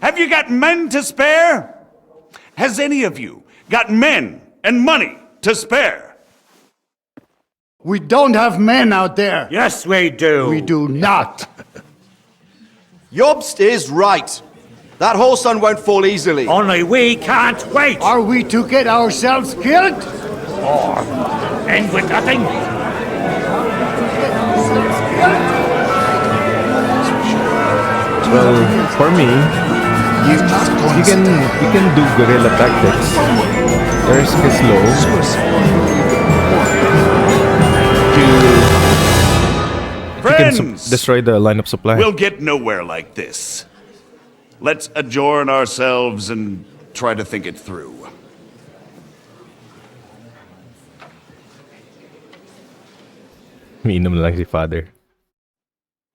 Have you got men to spare? Has any of you got men and money to spare? We don't have men out there. Yes, we do. We do not. Jobst is right. That whoreson won't fall easily. Only we can't wait! Are we to get ourselves killed? Or end with nothing? Well, for me, you can do guerrilla tactics. Risk is low. You can destroy the line of supply. We'll get nowhere like this. Let's adjourn ourselves and try to think it through. Umiinom lang si father.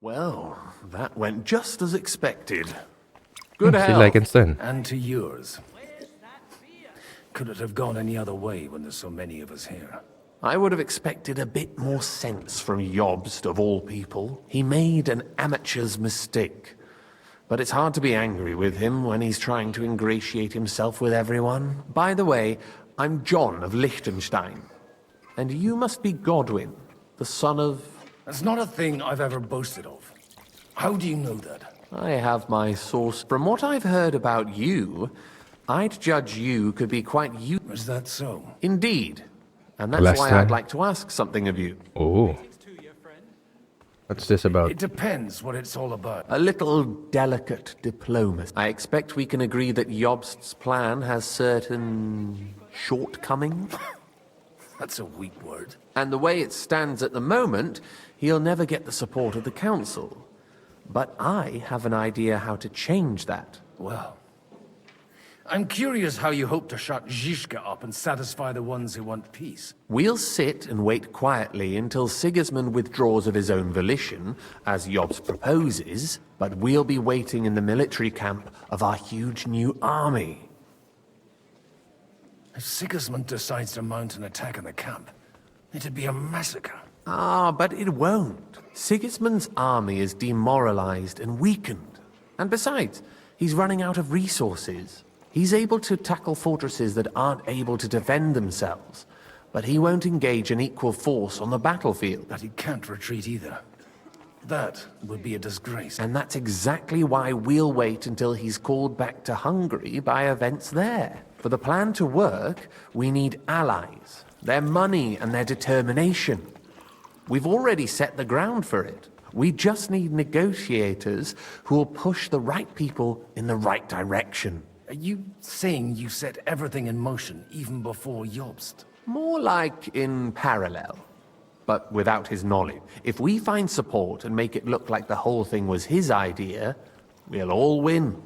Well, that went just as expected. Good Si health. Lykenstein. And to yours. Could it have gone any other way when there's so many of us here? I would have expected a bit more sense from Jobst, of all people. He made an amateur's mistake. But it's hard to be angry with him when he's trying to ingratiate himself with everyone. By the way, I'm John of Liechtenstein. And you must be Godwin, the son of... That's not a thing I've ever boasted of. How do you know that? I have my source. From what I've heard about you, I'd judge you could be quite Is that so? Indeed. And that's Last why time. I'd like to ask something of you. Oh. What's this about? It depends what it's all about. A little delicate diplomacy. I expect we can agree that Jobst's plan has certain shortcomings. That's a weak word. And the way it stands at the moment, he'll never get the support of the council. But I have an idea how to change that. Well, I'm curious how you hope to shut Zizka up and satisfy the ones who want peace. We'll sit and wait quietly until Sigismund withdraws of his own volition, as Jobst proposes, but we'll be waiting in the military camp of our huge new army. If Sigismund decides to mount an attack on the camp, it'd be a massacre. Ah, but it won't. Sigismund's army is demoralized and weakened. And besides, he's running out of resources. He's able to tackle fortresses that aren't able to defend themselves, but he won't engage an equal force on the battlefield. But he can't retreat either. That would be a disgrace. And that's exactly why we'll wait until he's called back to Hungary by events there. For the plan to work, we need allies, their money and their determination. We've already set the ground for it. We just need negotiators who will push the right people in the right direction. Are you saying you set everything in motion even before Jobst? More like in parallel, but without his knowledge. If we find support and make it look like the whole thing was his idea, we'll all win.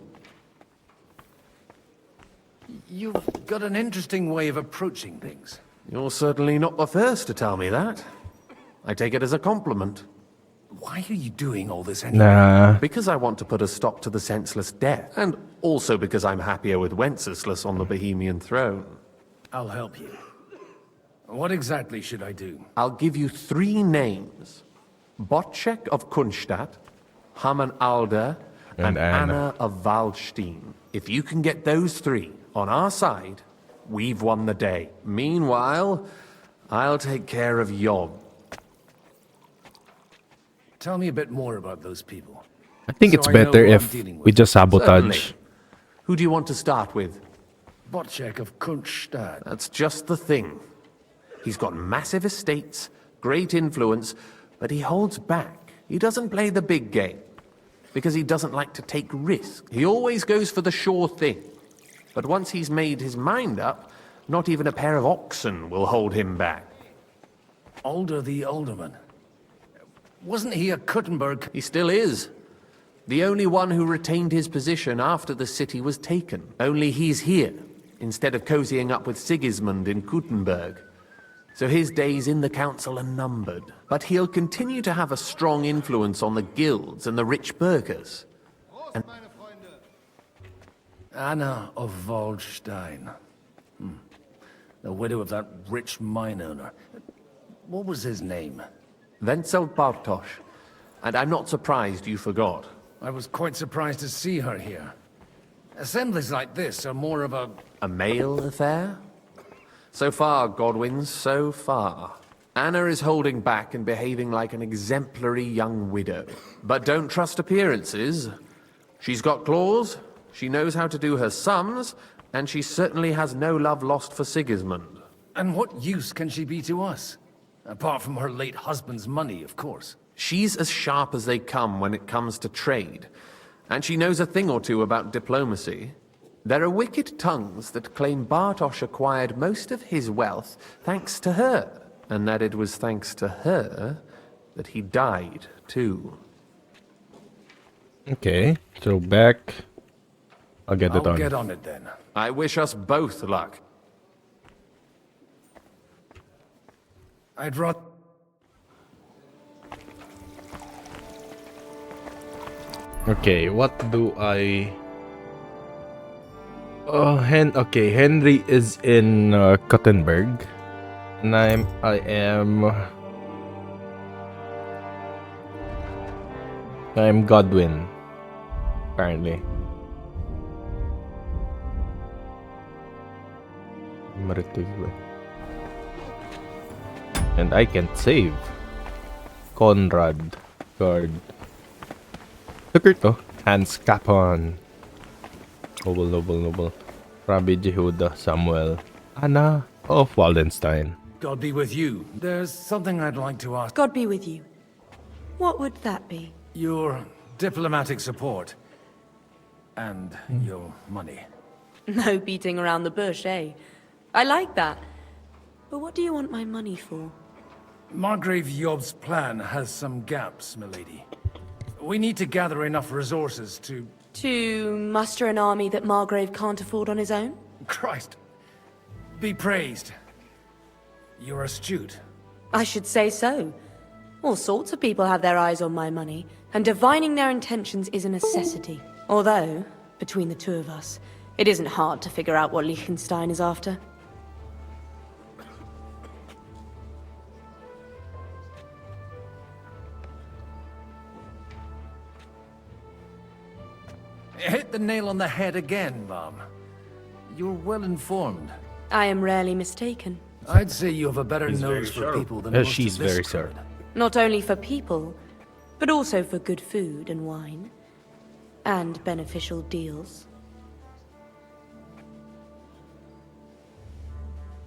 You've got an interesting way of approaching things. You're certainly not the first to tell me that. I take it as a compliment. Why are you doing all this anyway? Nah. Because I want to put a stop to the senseless death, and also because I'm happier with Wenceslas on the Bohemian throne. I'll help you. What exactly should I do? I'll give you 3 names. Botchek of Kunstadt, Hamann Alder, and Anna of Waldstein. If you can get those 3 on our side, we've won the day. Meanwhile, I'll take care of Job. Tell me a bit more about those people. I think it's better if we just sabotage. Certainly. Who do you want to start with? Botchek of Kunstadt. That's just the thing. He's got massive estates, great influence, but he holds back. He doesn't play the big game, because he doesn't like to take risks. He always goes for the sure thing. But once he's made his mind up, not even a pair of oxen will hold him back. Alder the Alderman. Wasn't he a Kuttenberg? He still is. The only one who retained his position after the city was taken. Only he's here, instead of cozying up with Sigismund in Kuttenberg. So his days in the council are numbered. But he'll continue to have a strong influence on the guilds and the rich burghers. And Anna of Waldstein. The widow of that rich mine owner. What was his name? Wenzel Bartosz. And I'm not surprised you forgot. I was quite surprised to see her here. Assemblies like this are more of a... A male affair? So far, Godwin, so far. Anna is holding back and behaving like an exemplary young widow. But don't trust appearances. She's got claws, She knows how to do her sums, and she certainly has no love lost for Sigismund. And what use can she be to us? Apart from her late husband's money, of course. She's as sharp as they come when it comes to trade, and she knows a thing or two about diplomacy. There are wicked tongues that claim Bartosz acquired most of his wealth thanks to her, and that it was thanks to her that he died, too. Okay, so back. I'll get it I'll on. get on it then. I wish us both luck. I'd rather... Okay, what do I... Oh, okay, Henry is in Kottenberg. And I am Godwin, apparently. And I can save. Conrad. Guard. Tucker to. Hans Capon. Noble. Rabbi Jehuda Samuel. Anna of Waldenstein. God be with you. There's something I'd like to ask. God be with you. What would that be? Your diplomatic support. And your money. No beating around the bush, eh? I like that. But what do you want my money for? Margrave Job's plan has some gaps, milady. We need to gather enough resources to... To muster an army that Margrave can't afford on his own? Christ. Be praised. You're astute. I should say so. All sorts of people have their eyes on my money, and divining their intentions is a necessity. Although, between the two of us, it isn't hard to figure out what Liechtenstein is after. Hit the nail on the head again, Mom. You're well informed. I am rarely mistaken. I'd say you have a better nose for people than most She's of this very crowd. sharp. Not only for people, but also for good food and wine. And beneficial deals.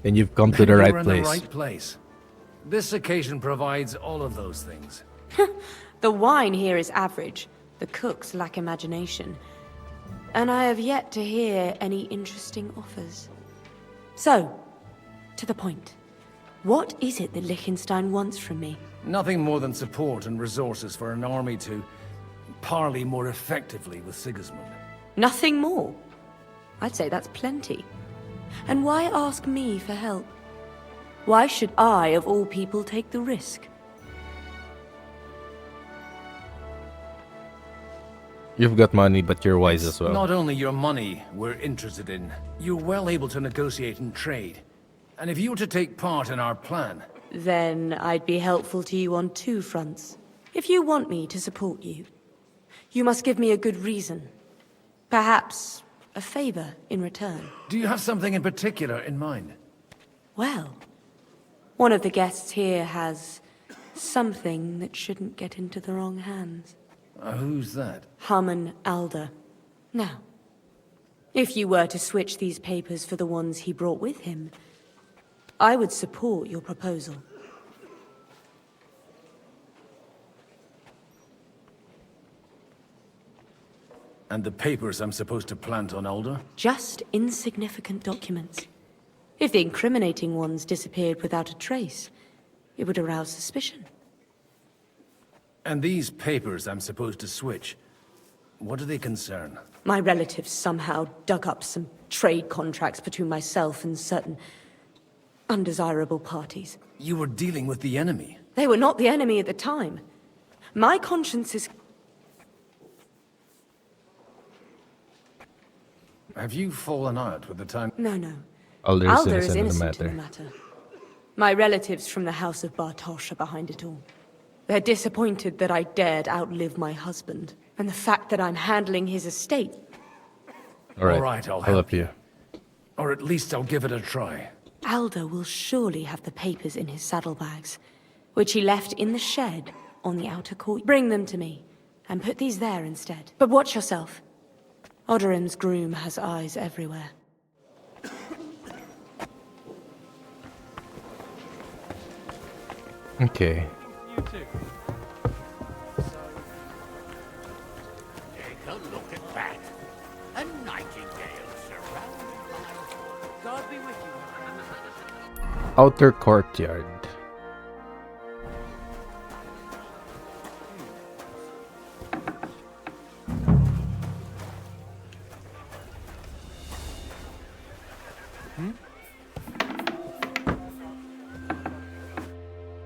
And you've come to the right You're in place. the right place. This occasion provides all of those things. The wine here is average. The cooks lack imagination. And I have yet to hear any interesting offers. So, to the point. What is it that Liechtenstein wants from me? Nothing more than support and resources for an army to parley more effectively with Sigismund. Nothing more? I'd say that's plenty. And why ask me for help? Why should I, of all people, take the risk? You've got money, but you're wise as well. Not only your money we're interested in, you're well able to negotiate and trade. And if you were to take part in our plan... Then I'd be helpful to you on two fronts. If you want me to support you, you must give me a good reason. Perhaps a favor in return. Do you have something in particular in mind? Well, one of the guests here has something that shouldn't get into the wrong hands. Who's that? Harman Alder. Now, if you were to switch these papers for the ones he brought with him, I would support your proposal. And the papers I'm supposed to plant on Alder? Just insignificant documents. If the incriminating ones disappeared without a trace, it would arouse suspicion. And these papers I'm supposed to switch, what do they concern? My relatives somehow dug up some trade contracts between myself and certain undesirable parties. You were dealing with the enemy. They were not the enemy at the time. My conscience is... Have you fallen out with the time? No. Alder is innocent in the matter. My relatives from the House of Bartosz are behind it all. They're disappointed that I dared outlive my husband, and the fact that I'm handling his estate. All right, I'll help you. Or at least I'll give it a try. Alder will surely have the papers in his saddlebags, which he left in the shed on the outer court. Bring them to me, and put these there instead. But watch yourself. Odorin's groom has eyes everywhere. Okay. You too. Take a look at that. A nightingale surrounded by... God be with you. Outer courtyard.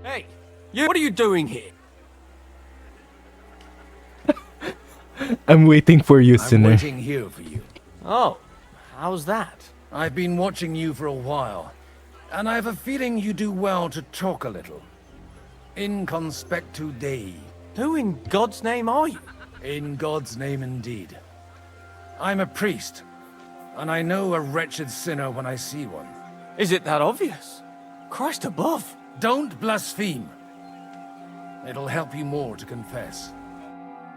Hey, what are you doing here? I'm waiting for you, I'm sinner. waiting here for you. Oh, how's that? I've been watching you for a while, and I have a feeling you do well to talk a little. In conspectu Dei. Who in God's name are you? In God's name indeed. I'm a priest, and I know a wretched sinner when I see one. Is it that obvious? Christ above. Don't blaspheme. It'll help you more to confess.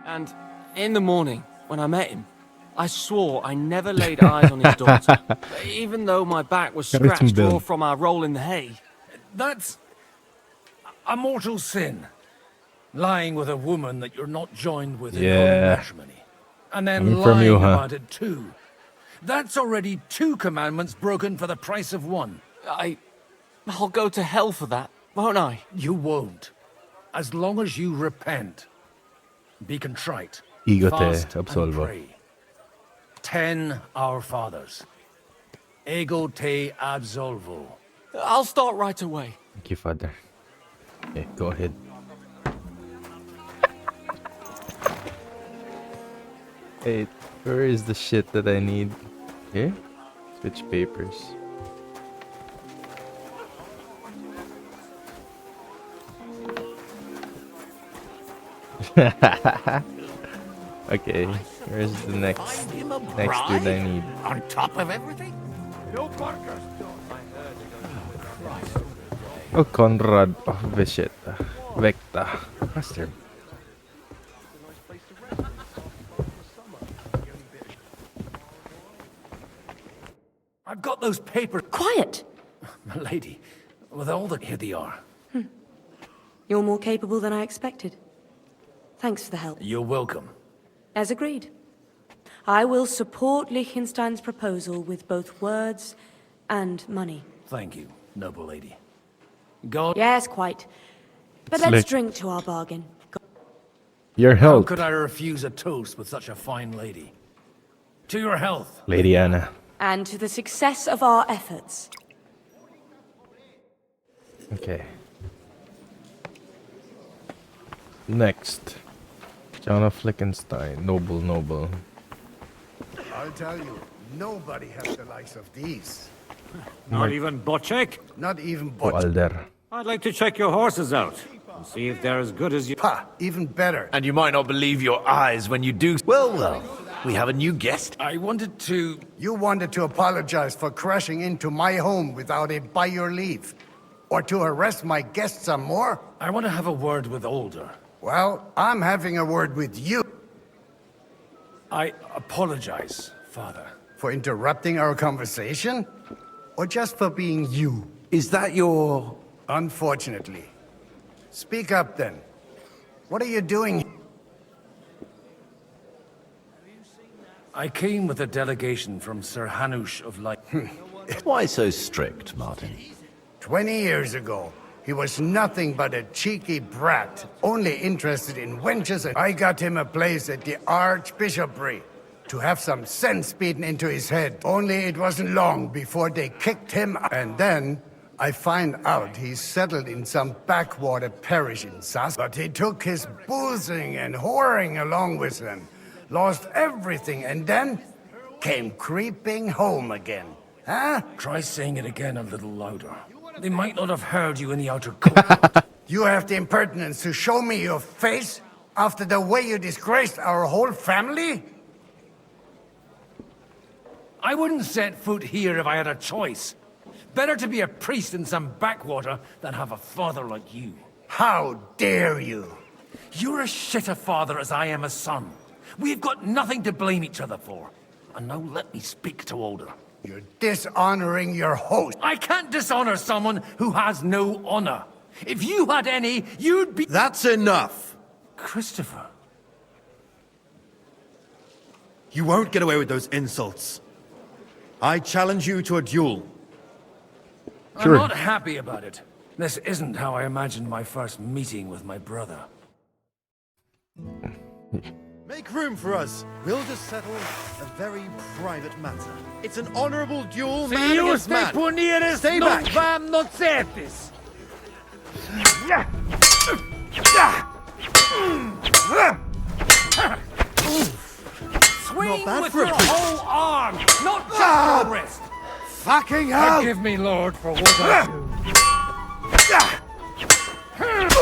And in the morning, when I met him, I swore I never laid eyes on his daughter, even though my back was scratched all from our roll in the hay. That's a mortal sin. Lying with a woman that you're not joined with in holy matrimony. And then Coming lying from you, huh? about it too. That's already 2 commandments broken for the price of 1. I'll go to hell for that, won't I? You won't. As long as you repent. Be contrite. Ego te Fast and absolvo. pray. 10 Our Fathers. Ego te absolvo. I'll start right away. Thank you, Father. Okay, go ahead. Hey, where is the shit that I need? Here? Switch papers. Okay, where's the next dude I need? On top of everything? No Parker. Oh, Conrad of Vegeta. Vecta. Master. I've got those papers. Quiet! My lady, with all that here they are. You're more capable than I expected. Thanks for the help. You're welcome. As agreed. I will support Liechtenstein's proposal with both words and money. Thank you, noble lady. God. Yes, quite. But Slick. let's drink to our bargain. Your How health, could I refuse a toast with such a fine lady? To your health. Lady Anna. And to the success of our efforts. Okay. Next. John of Liechtenstein. Noble. I'll tell you, nobody has the likes of these. Not even Bocek? Not even Alder. I'd like to check your horses out and see if they're as good as you. Ha! Even better. And you might not believe your eyes when you do. Well, we have a new guest. I wanted to... You wanted to apologize for crashing into my home without it by your leave. Or to arrest my guests some more? I want to have a word with Older. Well, I'm having a word with you. I apologize, Father. For interrupting our conversation? Or just for being you? Is that your... Unfortunately. Speak up then. What are you doing? I came with a delegation from Sir Hanush of Light. Why so strict, Martin? 20 years ago, he was nothing but a cheeky brat, only interested in wenches, and I got him a place at the Archbishopric to have some sense beaten into his head. Only it wasn't long before they kicked him out. And then I find out he's settled in some backwater parish in Sass. But he took his boozing and whoring along with him, lost everything, and then came creeping home again. Huh? Try saying it again a little louder. They might not have heard you in the outer court. You have the impertinence to show me your face after the way you disgraced our whole family? I wouldn't set foot here if I had a choice. Better to be a priest in some backwater than have a father like you. How dare you? You're as shit a father as I am a son. We've got nothing to blame each other for. And now let me speak to Older. You're dishonoring your host. I can't dishonor someone who has no honor. If you had any, you'd be— That's enough! Christopher. You won't get away with those insults. I challenge you to a duel. I'm not happy about it. This isn't how I imagined my first meeting with my brother. Make room for us. We'll just settle a very private matter. It's an honorable duel, man against man. Stay back. Vam not certis. Swing Not bad with for a your priest. whole arm, not just your wrist. Fucking hell! Forgive me, Lord, for what I do.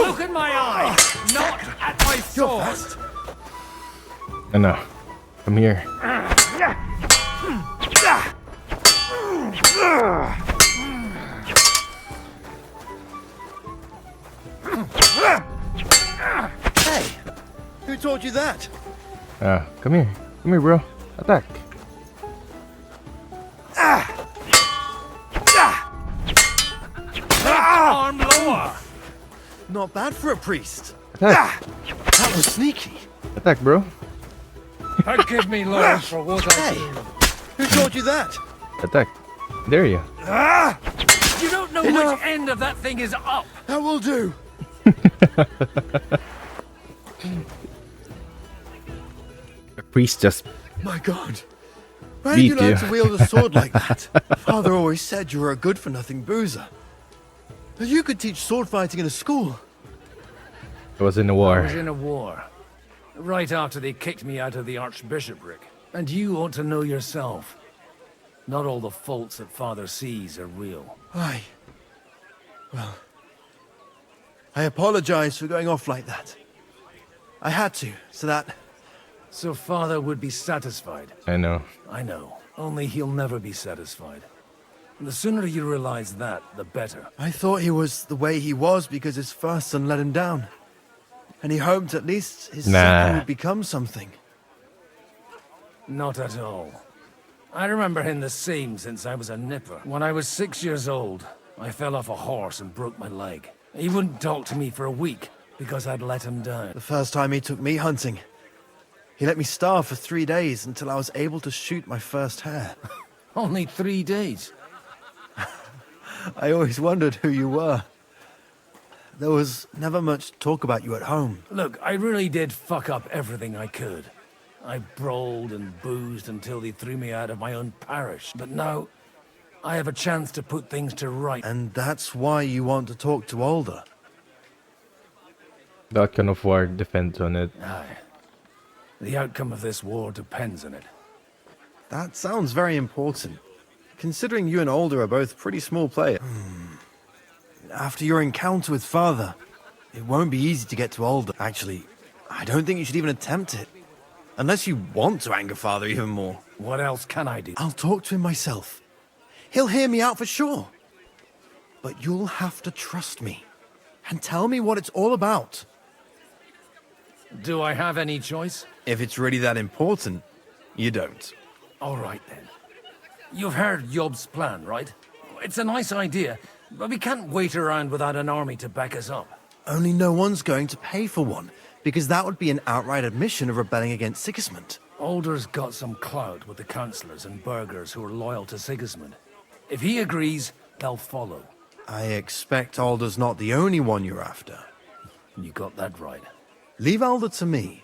Look at my eye, not at my sword. No. Come here. Hey, who taught you that? Come here. Come here, bro. Attack. Arm lower. Not bad for a priest. Attack. That was sneaky. Attack, bro. Forgive me, Lord, for what I do. Who taught you that? Attack. There you. You don't know Enough. which end of that thing is up. That will do. A priest just My God. Why did you beat learn you. to wield a sword like that? Father always said you were a good-for-nothing boozer. But you could teach sword fighting in a school. I was in a I war. was in a war. Right after they kicked me out of the archbishopric. And you ought to know yourself. Not all the faults that Father sees are real. Aye. Well, I apologize for going off like that. I had to, so that... So Father would be satisfied. I know. I know. Only he'll never be satisfied. And the sooner you realize that, the better. I thought he was the way he was because his first son let him down. And he hoped at least his second would become something. Not at all. I remember him the same since I was a nipper. When I was 6 years old, I fell off a horse and broke my leg. He wouldn't talk to me for a week because I'd let him down. The first time he took me hunting, he let me starve for 3 days until I was able to shoot my first hare. Only 3 days? I always wondered who you were. There was never much talk about you at home. Look, I really did fuck up everything I could. I brawled and boozed until they threw me out of my own parish. But now, I have a chance to put things to right. And that's why you want to talk to Alder. The outcome of war depends on it. Aye. The outcome of this war depends on it. That sounds very important, considering you and Alder are both pretty small players. After your encounter with Father, it won't be easy to get to Alder. Actually, I don't think you should even attempt it. Unless you want to anger Father even more. What else can I do? I'll talk to him myself. He'll hear me out for sure. But you'll have to trust me. And tell me what it's all about. Do I have any choice? If it's really that important, you don't. All right then. You've heard Yob's plan, right? It's a nice idea, but we can't wait around without an army to back us up. Only no one's going to pay for one, because that would be an outright admission of rebelling against Sigismund. Alder's got some clout with the councillors and burghers who are loyal to Sigismund. If he agrees, they'll follow. I expect Alder's not the only one you're after. You got that right. Leave Alder to me.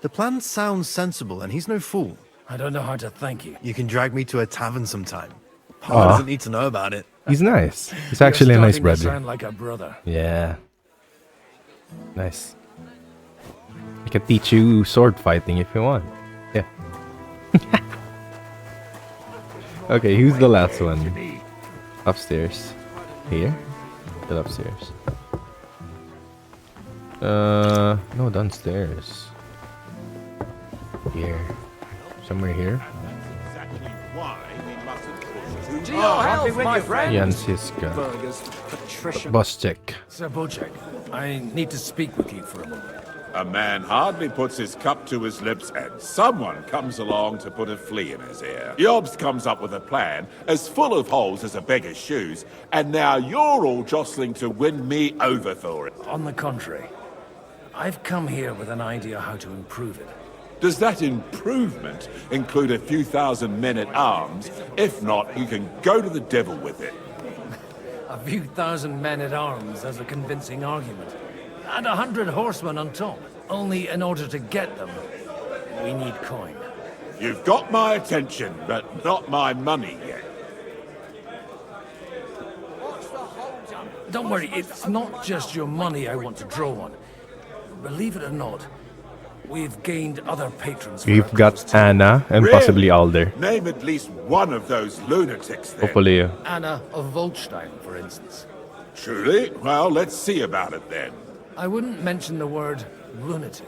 The plan sounds sensible, and he's no fool. I don't know how to thank you. You can drag me to a tavern sometime. Paul doesn't need to know about it. He's nice. He's actually a nice You're starting to brother. sound like a brother. Yeah. Nice. He can teach you sword fighting if you want. Yeah. Okay, who's the last one? Upstairs. Here? Still upstairs. No, downstairs. Here. Somewhere here. To your health, my friend. Jansiska. Burgers, Patricia. Boss check. Sir Bocek, I need to speak with you for a moment. A man hardly puts his cup to his lips and someone comes along to put a flea in his ear. Yobs comes up with a plan as full of holes as a beggar's shoes, and now you're all jostling to win me over for it. On the contrary, I've come here with an idea how to improve it. Does that improvement include a few thousand men at arms? If not, you can go to the devil with it. A few thousand men at arms as a convincing argument. And 100 horsemen on top. Only in order to get them, we need coin. You've got my attention, but not my money yet. Don't worry, it's not just your money I want to draw on. Believe it or not, we've gained other patrons. We've got Anna and Really? possibly Alder. Name at least one of those lunatics then. Hopefully. Anna of Volstein, for instance. Truly? Well, let's see about it then. I wouldn't mention the word lunatic.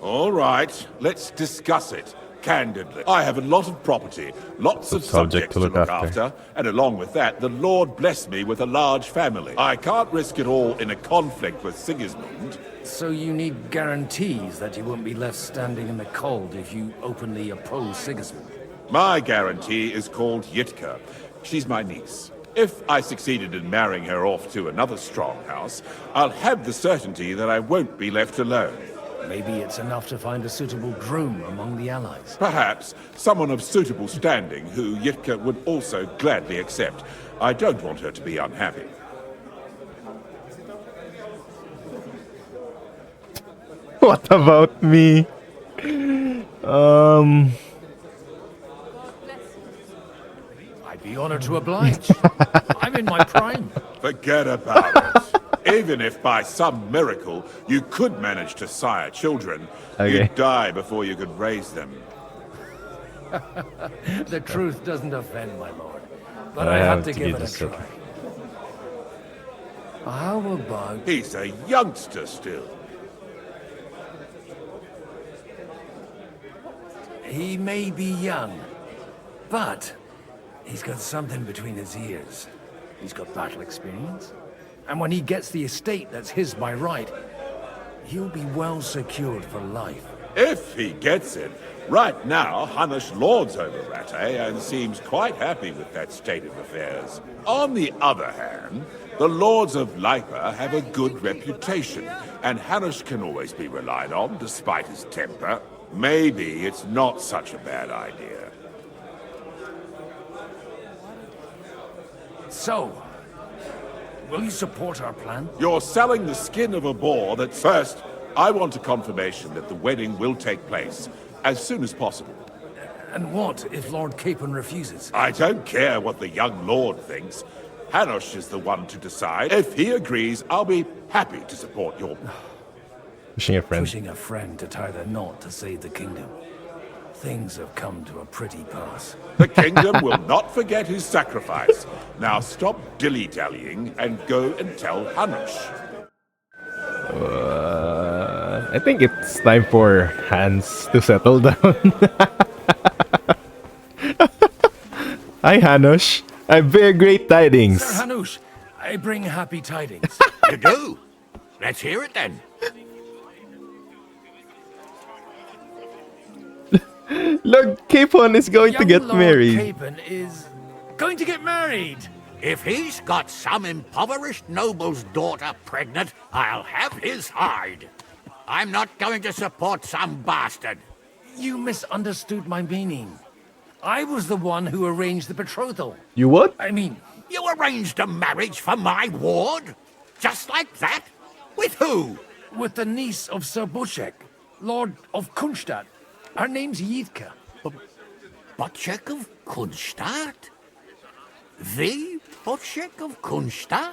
All right, let's discuss it candidly. I have a lot of property, lots of subjects to look after, and along with that, the Lord blessed me with a large family. I can't risk it all in a conflict with Sigismund. So you need guarantees that you won't be left standing in the cold if you openly oppose Sigismund. My guarantee is called Yitka. She's my niece. If I succeeded in marrying her off to another strong house, I'll have the certainty that I won't be left alone. Maybe it's enough to find a suitable groom among the allies. Perhaps someone of suitable standing who Yitka would also gladly accept. I don't want her to be unhappy. What about me? I'd be honored to oblige. I'm in my prime. Forget about it. Even if by some miracle you could manage to sire children, you'd die before you could raise them. The truth doesn't offend, my lord. But I have to give it a try. How about... He's a youngster still. He may be young, but he's got something between his ears. He's got battle experience. And when he gets the estate that's his by right, he'll be well secured for life. If he gets it. Right now, Hanush lords over Rattay and seems quite happy with that state of affairs. On the other hand, the lords of Lipa have a good reputation, and Hanush can always be relied on despite his temper. Maybe it's not such a bad idea. So, will you support our plan? You're selling the skin of a boar that's first. I want a confirmation that the wedding will take place as soon as possible. And what if Lord Capon refuses? I don't care what the young lord thinks. Hanush is the one to decide. If he agrees, I'll be happy to support your... Pushing a friend. Pushing a friend to tie the knot to save the kingdom. Things have come to a pretty pass. The kingdom will not forget his sacrifice. Now stop dilly-dallying and go and tell Hanush. I think it's time for Hans to settle down. Hi, Hanush. I bear great tidings. Sir Hanush, I bring happy tidings. You do? Let's hear it then. Lord Capon is going to get married. Capon is going to get married. If he's got some impoverished noble's daughter pregnant, I'll have his hide. I'm not going to support some bastard. You misunderstood my meaning. I was the one who arranged the betrothal. You what? I mean... You arranged a marriage for my ward? Just like that? With who? With the niece of Sir Bushek, Lord of Kunstadt. Her name's Yitka. Bushek of Kunstadt? The Bushek of Kunstadt?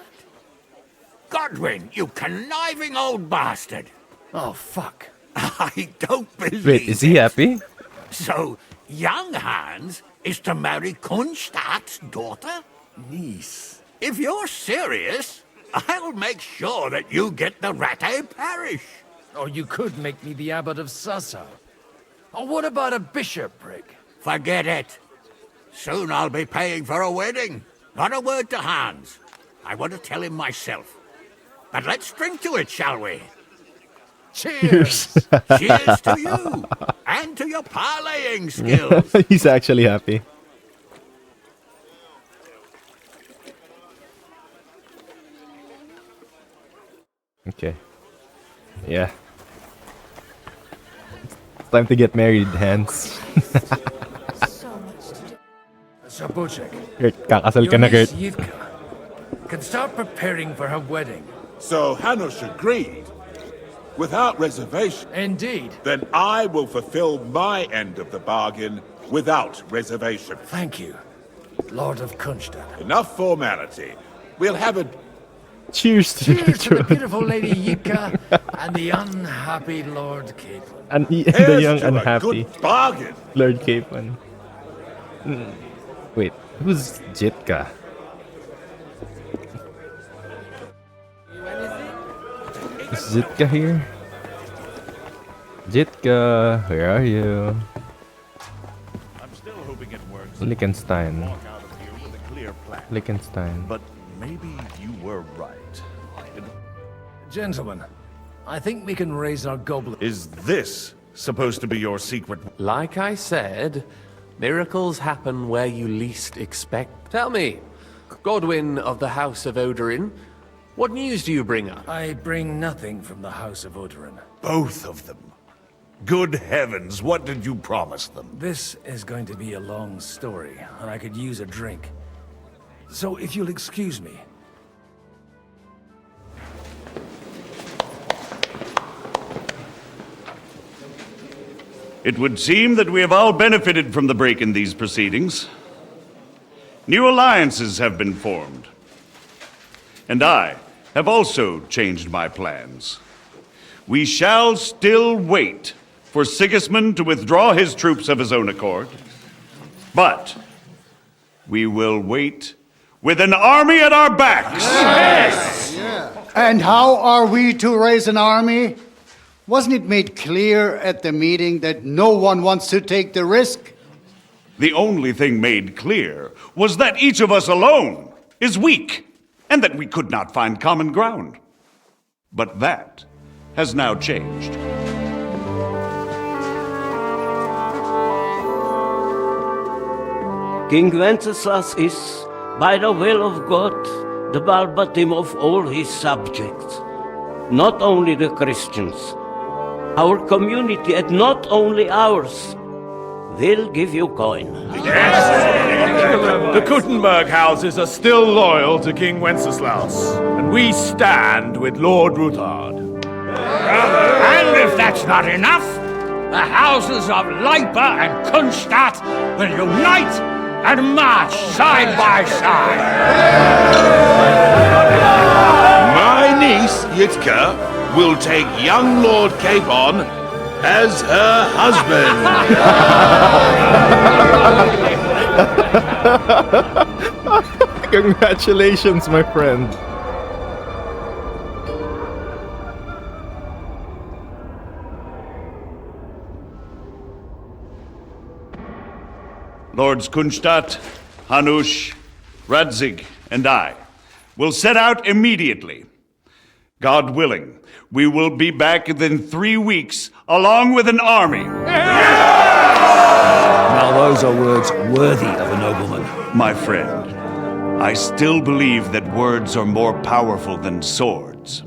Godwin, you conniving old bastard! Oh, fuck. I don't believe Wait, is he happy? So, young Hans is to marry Kunstadt's daughter? Niece. If you're serious, I'll make sure that you get the Rattay parish. Or you could make me the abbot of Sassa. Or what about a bishopric? Forget it. Soon I'll be paying for a wedding. Not a word to Hans. I want to tell him myself. But let's drink to it, shall we? Cheers! Cheers to you and to your parlaying skills. He's actually happy. Okay. Yeah. It's time to get married, Hans. Sir Bochek, Kurt, kakasal ka na, Kurt. Yivka can start preparing for her wedding. So Hanush agreed, without reservation. Indeed. Then I will fulfill my end of the bargain without reservation. Thank you, Lord of Kunstad. Enough formality. We'll have a... Cheers to Cheers to the beautiful Lady Yipka and the unhappy Lord Caitlin. And the Here's young to a unhappy good bargain. Lord Capon. Wait, who's Jitka? Is Jitka here? Jitka, where are you? I'm still hoping it works. Liechtenstein. Walk out of here with a clear plan. Liechtenstein. But maybe you were right. Gentlemen, I think we can raise our goblet. Is this supposed to be your secret? Like I said, miracles happen where you least expect. Tell me, Godwin of the House of Odorin, what news do you bring us? I bring nothing from the House of Odorin. Both of them. Good heavens, what did you promise them? This is going to be a long story, and I could use a drink. So if you'll excuse me. It would seem that we have all benefited from the break in these proceedings. New alliances have been formed. And I have also changed my plans. We shall still wait for Sigismund to withdraw his troops of his own accord, but we will wait with an army at our backs. Yes! And how are we to raise an army? Wasn't it made clear at the meeting that no one wants to take the risk? The only thing made clear was that each of us alone is weak, and that we could not find common ground. But that has now changed. King Wenceslas is, by the will of God, the Balbatim of all his subjects. Not only the Christians, our community, and not only ours, will give you coin. The Kuttenberg houses are still loyal to King Wenceslaus, and we stand with Lord Ruthard. And if that's not enough, the houses of Leipa and Kunstadt will unite and march side by side. My niece, Yitka, will take young Lord Capon as her husband. Congratulations, my friend. Lords Kunstadt, Hanush, Radzig, and I will set out immediately. God willing, we will be back within 3 weeks, along with an army. Now those are words worthy of a nobleman. My friend, I still believe that words are more powerful than swords.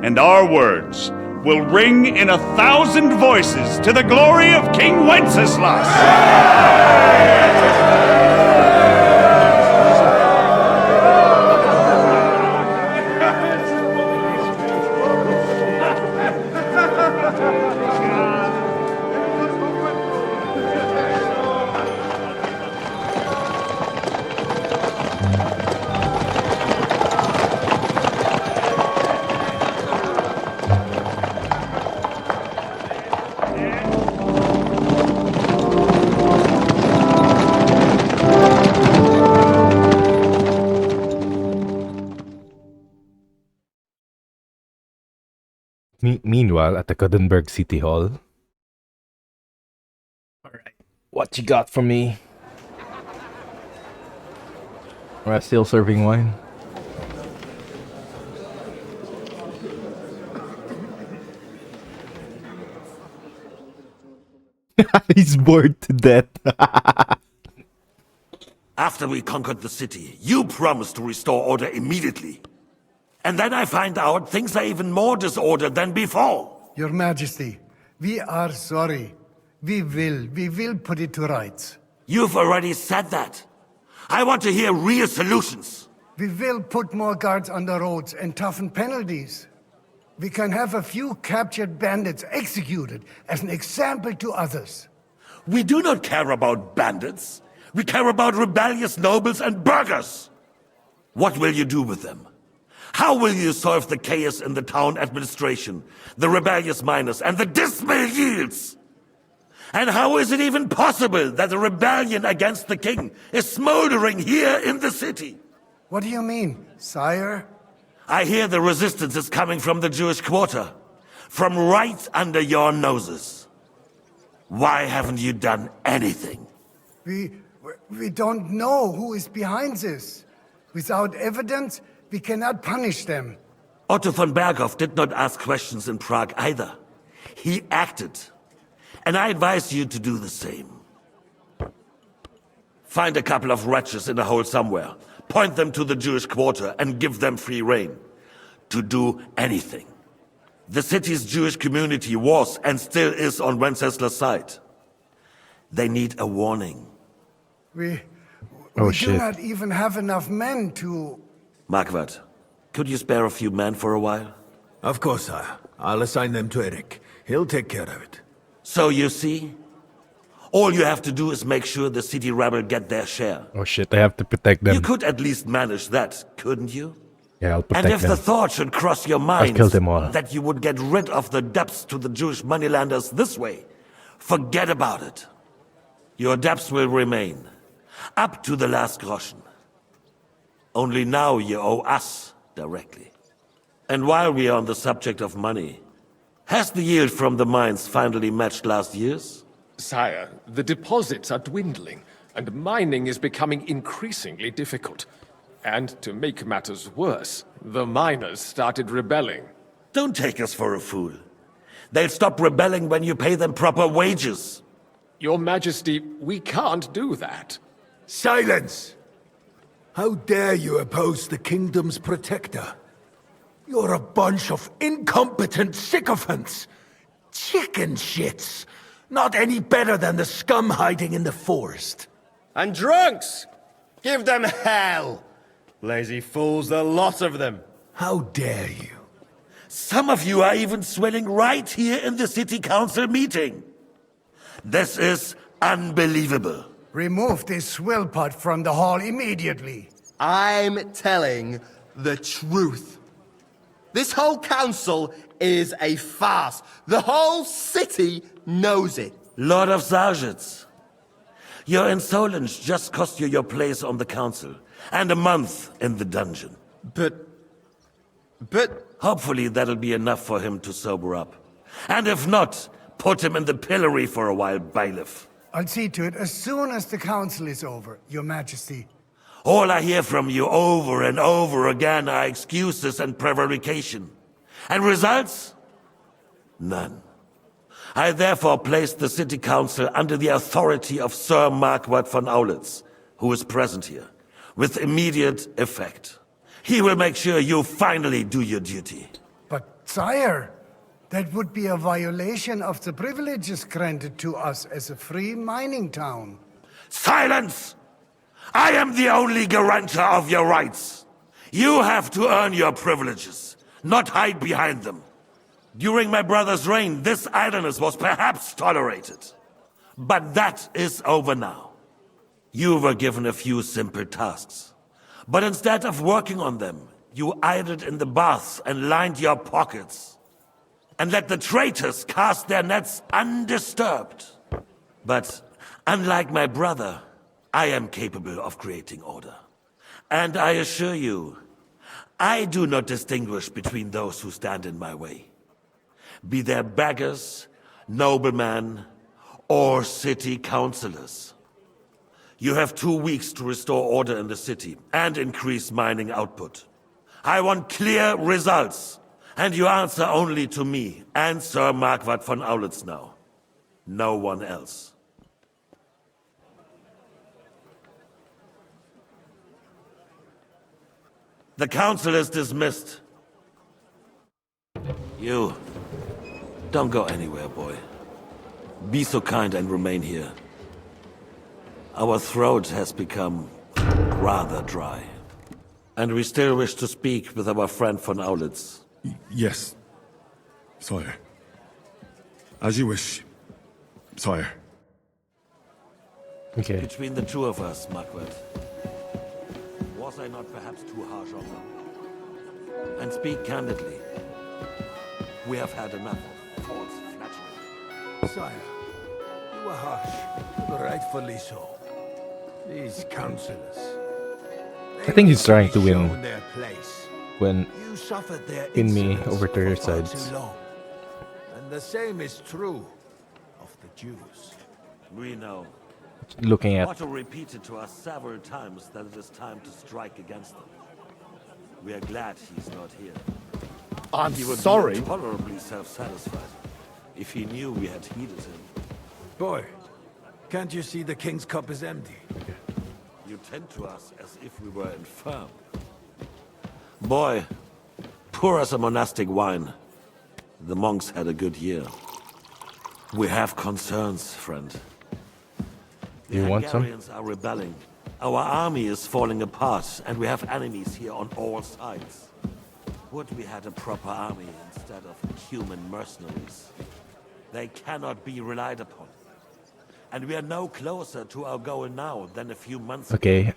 And our words will ring in 1,000 voices to the glory of King Wenceslas. Meanwhile, at the Gothenburg City Hall. Alright, what you got for me? We're still serving wine. He's bored to death. After we conquered the city, you promised to restore order immediately. And then I find out things are even more disordered than before. Your Majesty, we are sorry. We will put it to rights. You've already said that. I want to hear real solutions. We will put more guards on the roads and toughen penalties. We can have a few captured bandits executed as an example to others. We do not care about bandits. We care about rebellious nobles and burghers. What will you do with them? How will you solve the chaos in the town administration, the rebellious miners, and the dismal yields? And how is it even possible that a rebellion against the king is smoldering here in the city? What do you mean, sire? I hear the resistance is coming from the Jewish quarter, from right under your noses. Why haven't you done anything? We don't know who is behind this. Without evidence, we cannot punish them. Otto von Berghoff did not ask questions in Prague either. He acted. And I advise you to do the same. Find a couple of wretches in a hole somewhere, point them to the Jewish quarter, and give them free rein to do anything. The city's Jewish community was and still is on Wencesla's side. They need a warning. We Oh, do shit. not even have enough men to... Marquardt, could you spare a few men for a while? Of course, sire. I'll assign them to Eric. He'll take care of it. So you see, all you have to do is make sure the city rebel get their share. Oh shit, I have to protect them. You could at least manage that, couldn't you? Yeah, I'll protect And if them. the thought should cross your mind kill them all. that you would get rid of the debts to the Jewish moneylanders this way, forget about it. Your debts will remain, up to the last groschen. Only now you owe us directly. And while we are on the subject of money, has the yield from the mines finally matched last year's? Sire, the deposits are dwindling, and mining is becoming increasingly difficult. And to make matters worse, the miners started rebelling. Don't take us for a fool. They'll stop rebelling when you pay them proper wages. Your Majesty, we can't do that. Silence! How dare you oppose the kingdom's protector? You're a bunch of incompetent sycophants! Chicken shits! Not any better than the scum hiding in the forest. And drunks! Give them hell! Lazy fools, the lot of them. How dare you? Some of you are even swelling right here in the city council meeting. This is unbelievable. Remove this swill pot from the hall immediately. I'm telling the truth. This whole council is a farce. The whole city knows it. Lord of Sargitz, your insolence just cost you your place on the council and a month in the dungeon. But... Hopefully that'll be enough for him to sober up. And if not, put him in the pillory for a while, bailiff. I'll see to it as soon as the council is over, Your Majesty. All I hear from you over and over again are excuses and prevarication. And results? None. I therefore place the city council under the authority of Sir Marquardt von Aulitz, who is present here, with immediate effect. He will make sure you finally do your duty. But, sire, that would be a violation of the privileges granted to us as a free mining town. Silence! I am the only guarantor of your rights. You have to earn your privileges, not hide behind them. During my brother's reign, this idleness was perhaps tolerated. But that is over now. You were given a few simple tasks. But instead of working on them, you idled in the baths and lined your pockets. And let the traitors cast their nets undisturbed. But unlike my brother, I am capable of creating order. And I assure you, I do not distinguish between those who stand in my way. Be they beggars, noblemen, or city councillors. You have 2 weeks to restore order in the city and increase mining output. I want clear results, and you answer only to me and Sir Marquardt von Aulitz now. No one else. The council is dismissed. You, don't go anywhere, boy. Be so kind and remain here. Our throat has become rather dry. And we still wish to speak with our friend von Aulitz. Yes, sire. As you wish, sire. Okay. Between the two of us, Margaret, was I not perhaps too harsh on them? And speak candidly, we have had enough of false flattery. Sire, you are harsh, rightfully so. These councillors. I think he's trying to win shown their place. when You suffered their pin me insolence over to their for far sides. too long. And the same is true of the Jews. We know. Looking at Otto repeated to us several times that it is time to strike against them. We are glad he's not here. I'm He would sorry. be intolerably self-satisfied if he knew we had heeded him. Boy, can't you see the king's cup is empty? You tend to us as if we were infirm. Boy, pour us a monastic wine. The monks had a good year. We have concerns, friend. The You want some? Hungarians are rebelling. Our army is falling apart, and we have enemies here on all sides. Would we had a proper army instead of human mercenaries? They cannot be relied upon. And we are no closer to our goal now than a few months ago. okay.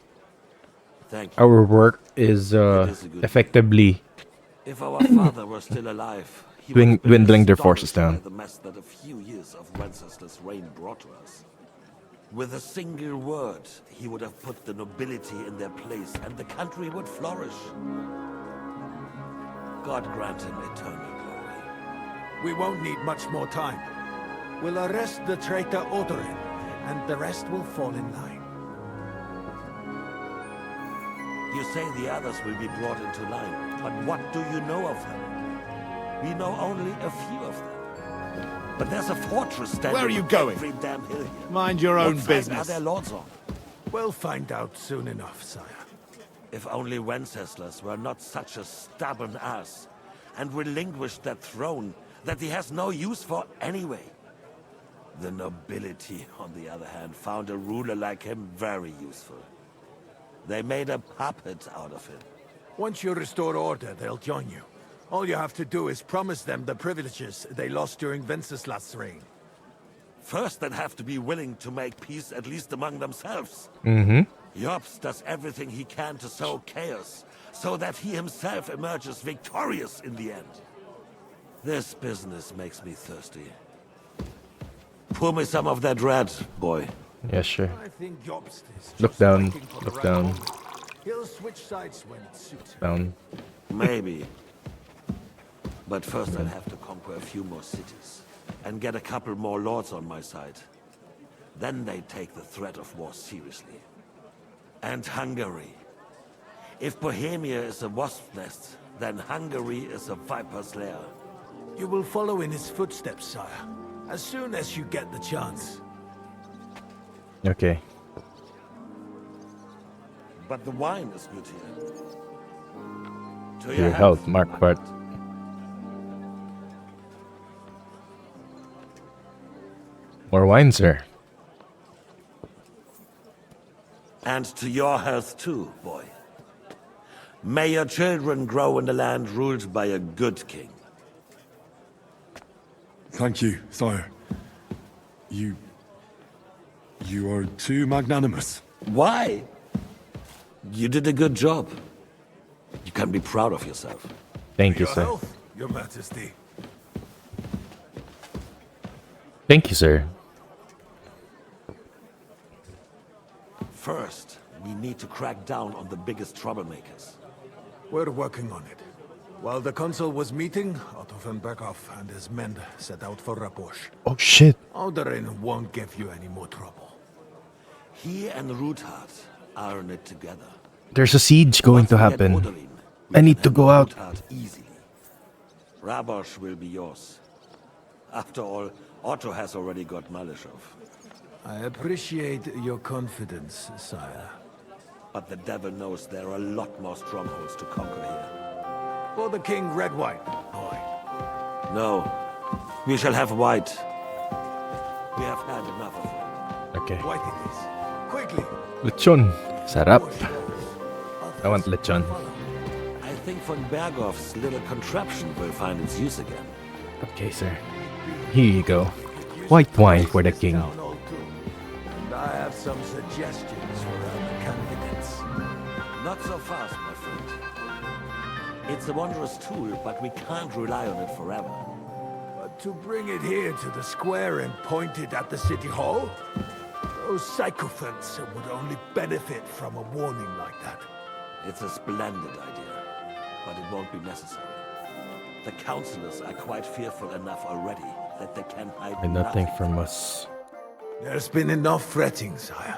Thank you. Our work is effectively If our father were still alive, he would have been dwindling their forces astonished down. by the mess that a few years of Wenceslas' reign brought to us. With a single word, he would have put the nobility in their place, and the country would flourish. God grant him eternal glory. We won't need much more time. We'll arrest the traitor Odorin, and the rest will fall in line. You say the others will be brought into line, but what do you know of them? We know only a few of them. But there's a fortress standing Where are you on going? every damn hill here. Mind your own What side business. are their lords on? We'll find out soon enough, sire. If only Wenceslas were not such a stubborn ass, and relinquished that throne that he has no use for anyway. The nobility, on the other hand, found a ruler like him very useful. They made a puppet out of him. Once you restore order, they'll join you. All you have to do is promise them the privileges they lost during Wenceslas' reign. First, they'd have to be willing to make peace at least among themselves. Mm-hmm. Jobs does everything he can to sow chaos, so that he himself emerges victorious in the end. This business makes me thirsty. Pour me some of that red, boy. Yeah, sure. I think Jobst is Look just down. waiting for the Look right down. moment. He'll switch sides when it suits him. Down. Maybe. But first I'll have to conquer a few more cities. And get a couple more lords on my side. Then they take the threat of war seriously. And Hungary. If Bohemia is a wasp nest, then Hungary is a viper's lair. You will follow in his footsteps, sire. As soon as you get the chance. Okay. But the wine is good here. To Your health, Mark Part. More wine, sir. And to your health too, boy. May your children grow in a land ruled by a good king. Thank you, sire. You are too magnanimous. Why? You did a good job. You can be proud of yourself. Thank you, Your sir. health, Your Majesty. Thank you, sir. First, we need to crack down on the biggest troublemakers. We're working on it. While the consul was meeting, Otto von Berghoff and his men set out for Raposh. Oh, shit. Odorin won't give you any more trouble. He and Ruthard are in it together. There's a siege going to happen. I need to go out. Ruthard easily. Rabosh will be yours. After all, Otto has already got Malishov. I appreciate your confidence, sire. But the devil knows there are a lot more strongholds to conquer here. For the king, red wine. Boy. No. We shall have white. We have had enough of it. Okay. White it is. Quickly. Lechon. Sarap. I want lechon. I think von Berghoff's little contraption will find its use again. Okay, sir. Here you go. White wine for the king. And I have some suggestions for other candidates. Not so fast, my friend. It's a wondrous tool, but we can't rely on it forever. But to bring it here to the square and point it at the city hall? Those sycophants would only benefit from a warning like that. It's a splendid idea, but it won't be necessary. The councillors are quite fearful enough already that they can hide And nothing from us. There's been enough fretting, sire.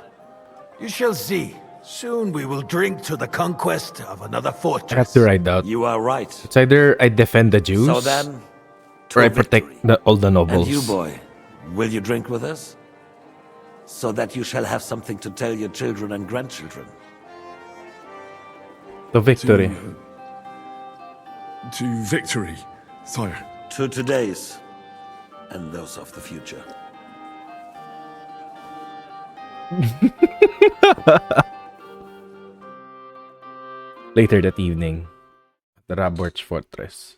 You shall see. Soon we will drink to the conquest of another I fortress. have to ride out. You are right. It's either I defend the Jews, So then, or I protect all the nobles. And you, boy, will you drink with us? So that you shall have something to tell your children and grandchildren. To victory. To victory, sire. To today's, and those of the future. Later that evening, at the Raborch fortress.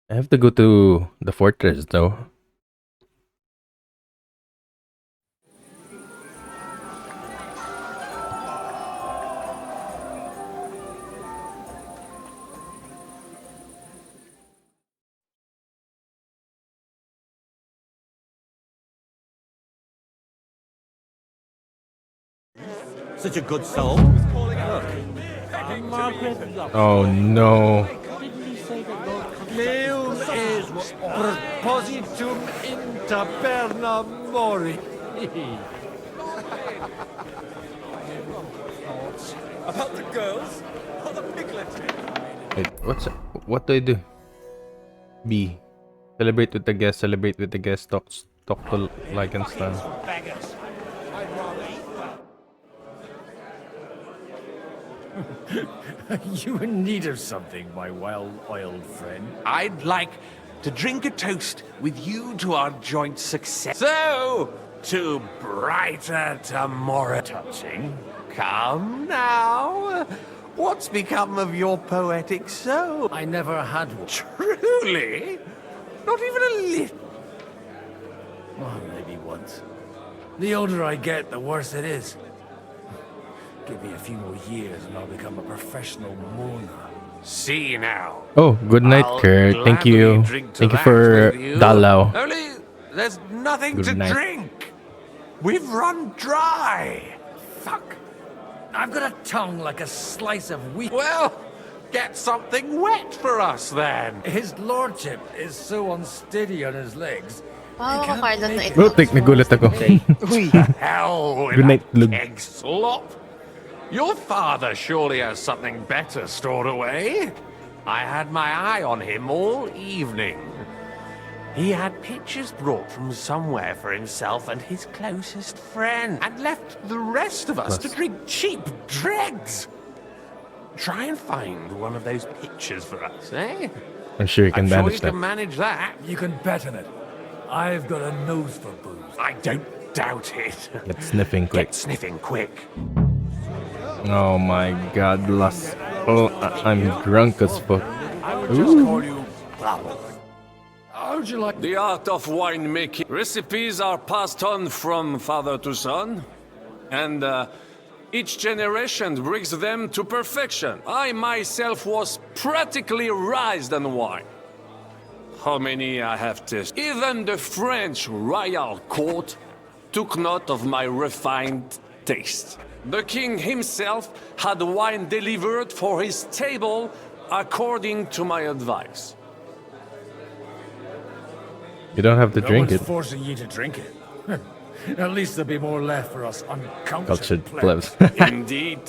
I have to go to the fortress though. Such a good soul. Oh no. Leum est propositum inter perna mori. About the girls? Or the piglet? Wait, what do I do? B. Celebrate with the guests, celebrate with the guests, talk to Lycanstan. You in need of something, my well-oiled friend? I'd like to drink a toast with you to our joint success. So, to brighter tomorrow. Touching. Come now. What's become of your poetic soul? I never had one. Truly? Not even a little? Well, maybe once. The older I get, the worse it is. Give me a few more years and I'll become a professional mourner. See now. Oh, good night, I'll Kurt. Thank you. gladly drink to Thank you that for with you. Dalaw. Only there's nothing Good to night. drink. We've run dry. Fuck. I've got a tongue like a slice of wheat. Well, get something wet for us then. His lordship is so unsteady on his legs. Wow, makakailan na ito. Oh, nagulat ako. Hell with Good night, a Lug. keg slop. Your father surely has something better stored away. I had my eye on him all evening. He had pictures brought from somewhere for himself and his closest friend, and left the rest of us to drink cheap dregs. Try and find one of those pictures for us, eh? I'm sure you can I'm sure manage you that. can manage that. You can bet on it. I've got a nose for booze. I don't doubt it. Get sniffing quick. Get sniffing quick. Oh my god, lost. Oh, I'm drunk as fuck. I would just Ooh. call you Bubble. How'd you like The art of winemaking. Recipes are passed on from father to son, and each generation brings them to perfection. I myself was practically raised on wine. How many I have tasted. Even the French royal court took note of my refined taste. The king himself had wine delivered for his table according to my advice. You don't have to no drink one's it. forcing you to drink it. At least there'll be more left for us uncultured Cultured plebs. plebs. Indeed.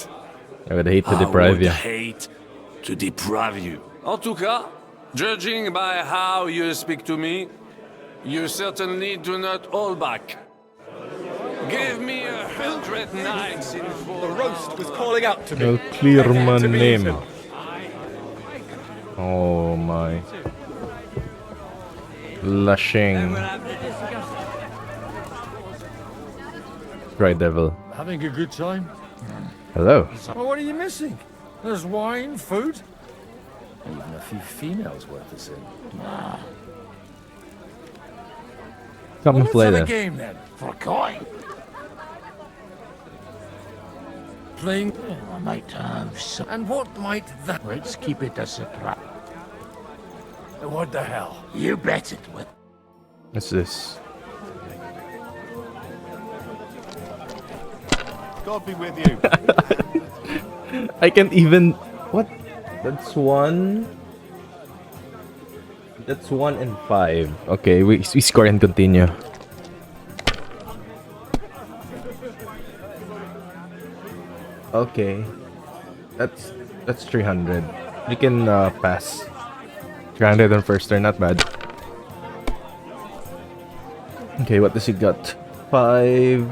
I would hate to I deprive would you. hate to deprive you. En tout cas, judging by how you speak to me, You certainly do not hold back. Give me 100 knights in full. The roast was calling out to me. I'll clear my To be name. eaten. Oh my. Lushing. Right, devil. Having a good time? Hello. Well, what are you missing? There's wine, food, even a few females worth the same. Come and Let's play have a that. game then, for a coin. Playing. I might have some. And what might that? Let's keep it a surprise. What the hell? You bet it will. What's this? God be with you. I can't even. What? That's one. That's 1 and 5. Okay, we score and continue. Okay, that's 300. We can pass. 300 on first turn, not bad. Okay, what does he got? 5,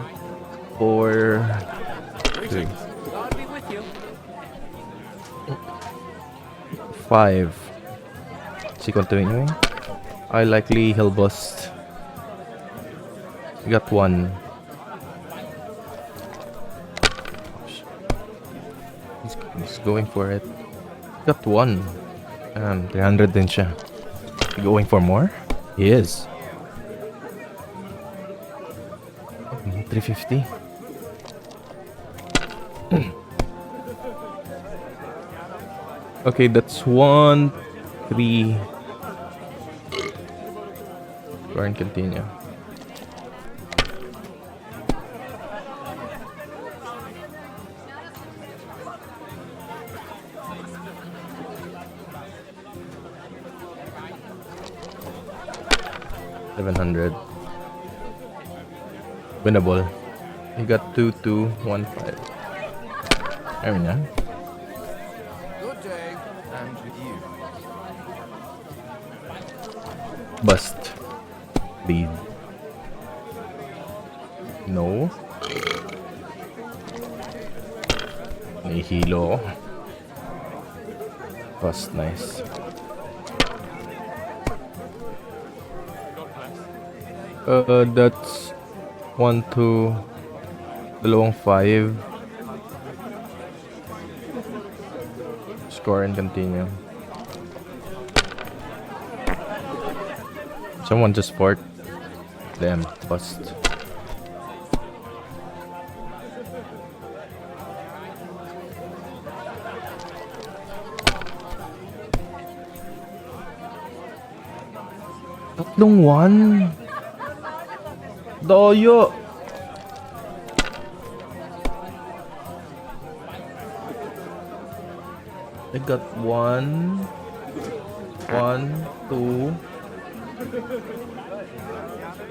4, 3. 5. Is he continuing? I likely he'll bust. We got 1. He's going for it. Got 1. 300 din siya. Going for more? He is. 350. Okay, that's 1, 3. Go and continue. $700. Winnable. You got 2, 2, 1, 5. There we go. Good day, and with you. Bust. Lead. No. Nihilo. Bust, nice. That's 1, 2, dalawang 5. Score and continue. Someone just fought. Damn, bust. Tatlong 1. Doyo. I got 1, 1, 2.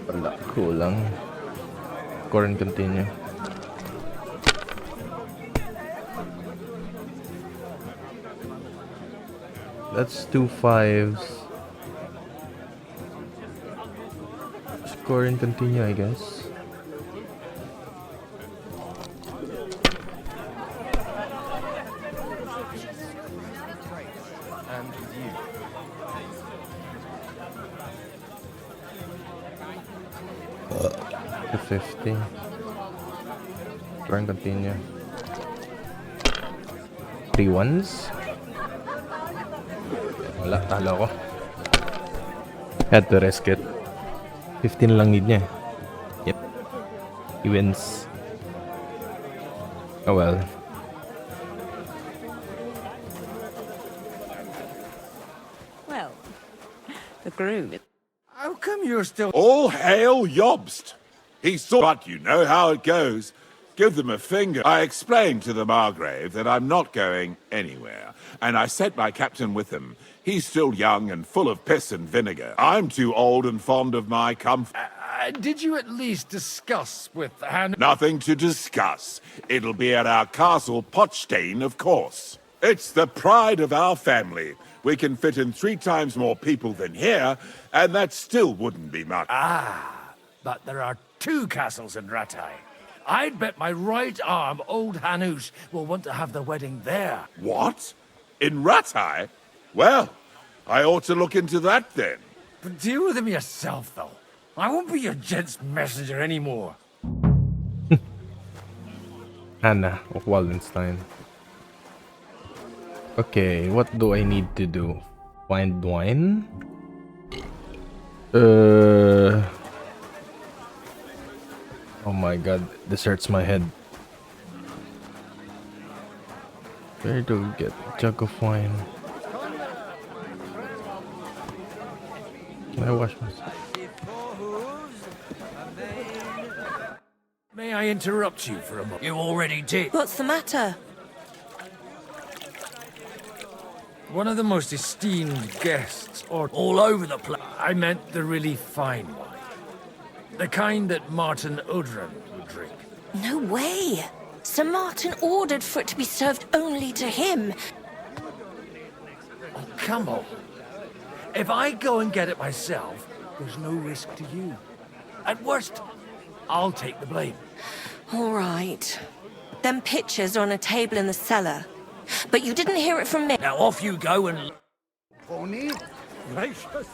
Wala, kulang. Score and continue. That's 2 5s. Score and continue, I guess. And with you. To 50. Score and continue. 3 1s. Wala, talo ko. Had to risk it. 15 lang need niya. Yep. He wins. Oh well. Well, the groom. How come you're still... All hail Yobst! He saw, but you know how it goes. Give them a finger. I explained to the Margrave that I'm not going anywhere, and I sent my captain with him. He's still young and full of piss and vinegar. I'm too old and fond of my comfort. Did you at least discuss with Han... Nothing to discuss. It'll be at our castle, Potstein, of course. It's the pride of our family. We can fit in 3 times more people than here, and that still wouldn't be much. Ah, but there are 2 castles in Rattay. I'd bet my right arm old Hanush will want to have the wedding there. What? In Rattay? Well, I ought to look into that then. But deal with him yourself, though. I won't be your gent's messenger anymore. Anna of Wallenstein. Okay, what do I need to do? Find wine? Oh my god, this hurts my head. Where do we get a jug of wine? Can I wash myself? May I interrupt you for a moment? You already did. What's the matter? One of the most esteemed guests, or all over the place. I meant the really fine wine. The kind that Martin Udren would drink. No way. Sir Martin ordered for it to be served only to him. Oh, come on. If I go and get it myself, there's no risk to you. At worst, I'll take the blame. All right. Them pictures are on a table in the cellar. But you didn't hear it from me. Now off you go and... Phony? Gracious.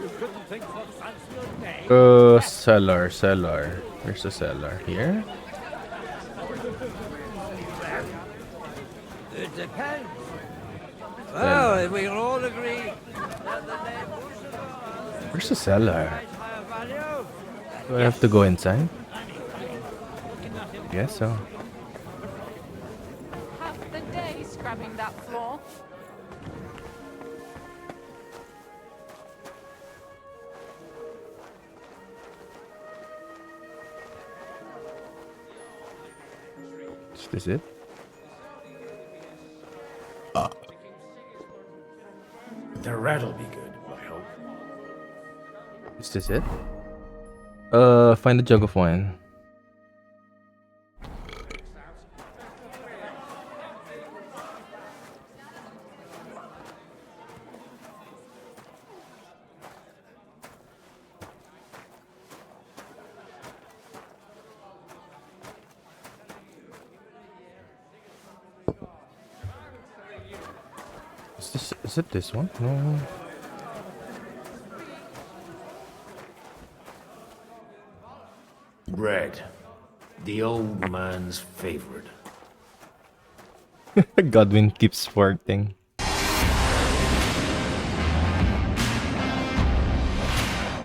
You couldn't think of a fancier name. Cellar. Where's the cellar? Here? It depends. Well, if we all agree that the name Where's the cellar? Do I have to go inside? Guess so. Half the day scrubbing that floor. Is this it? The rat'll be good, I hope. Is this it? Find a jug of wine. Is it this one? No. Bread. The old man's favorite. Godwin keeps farting.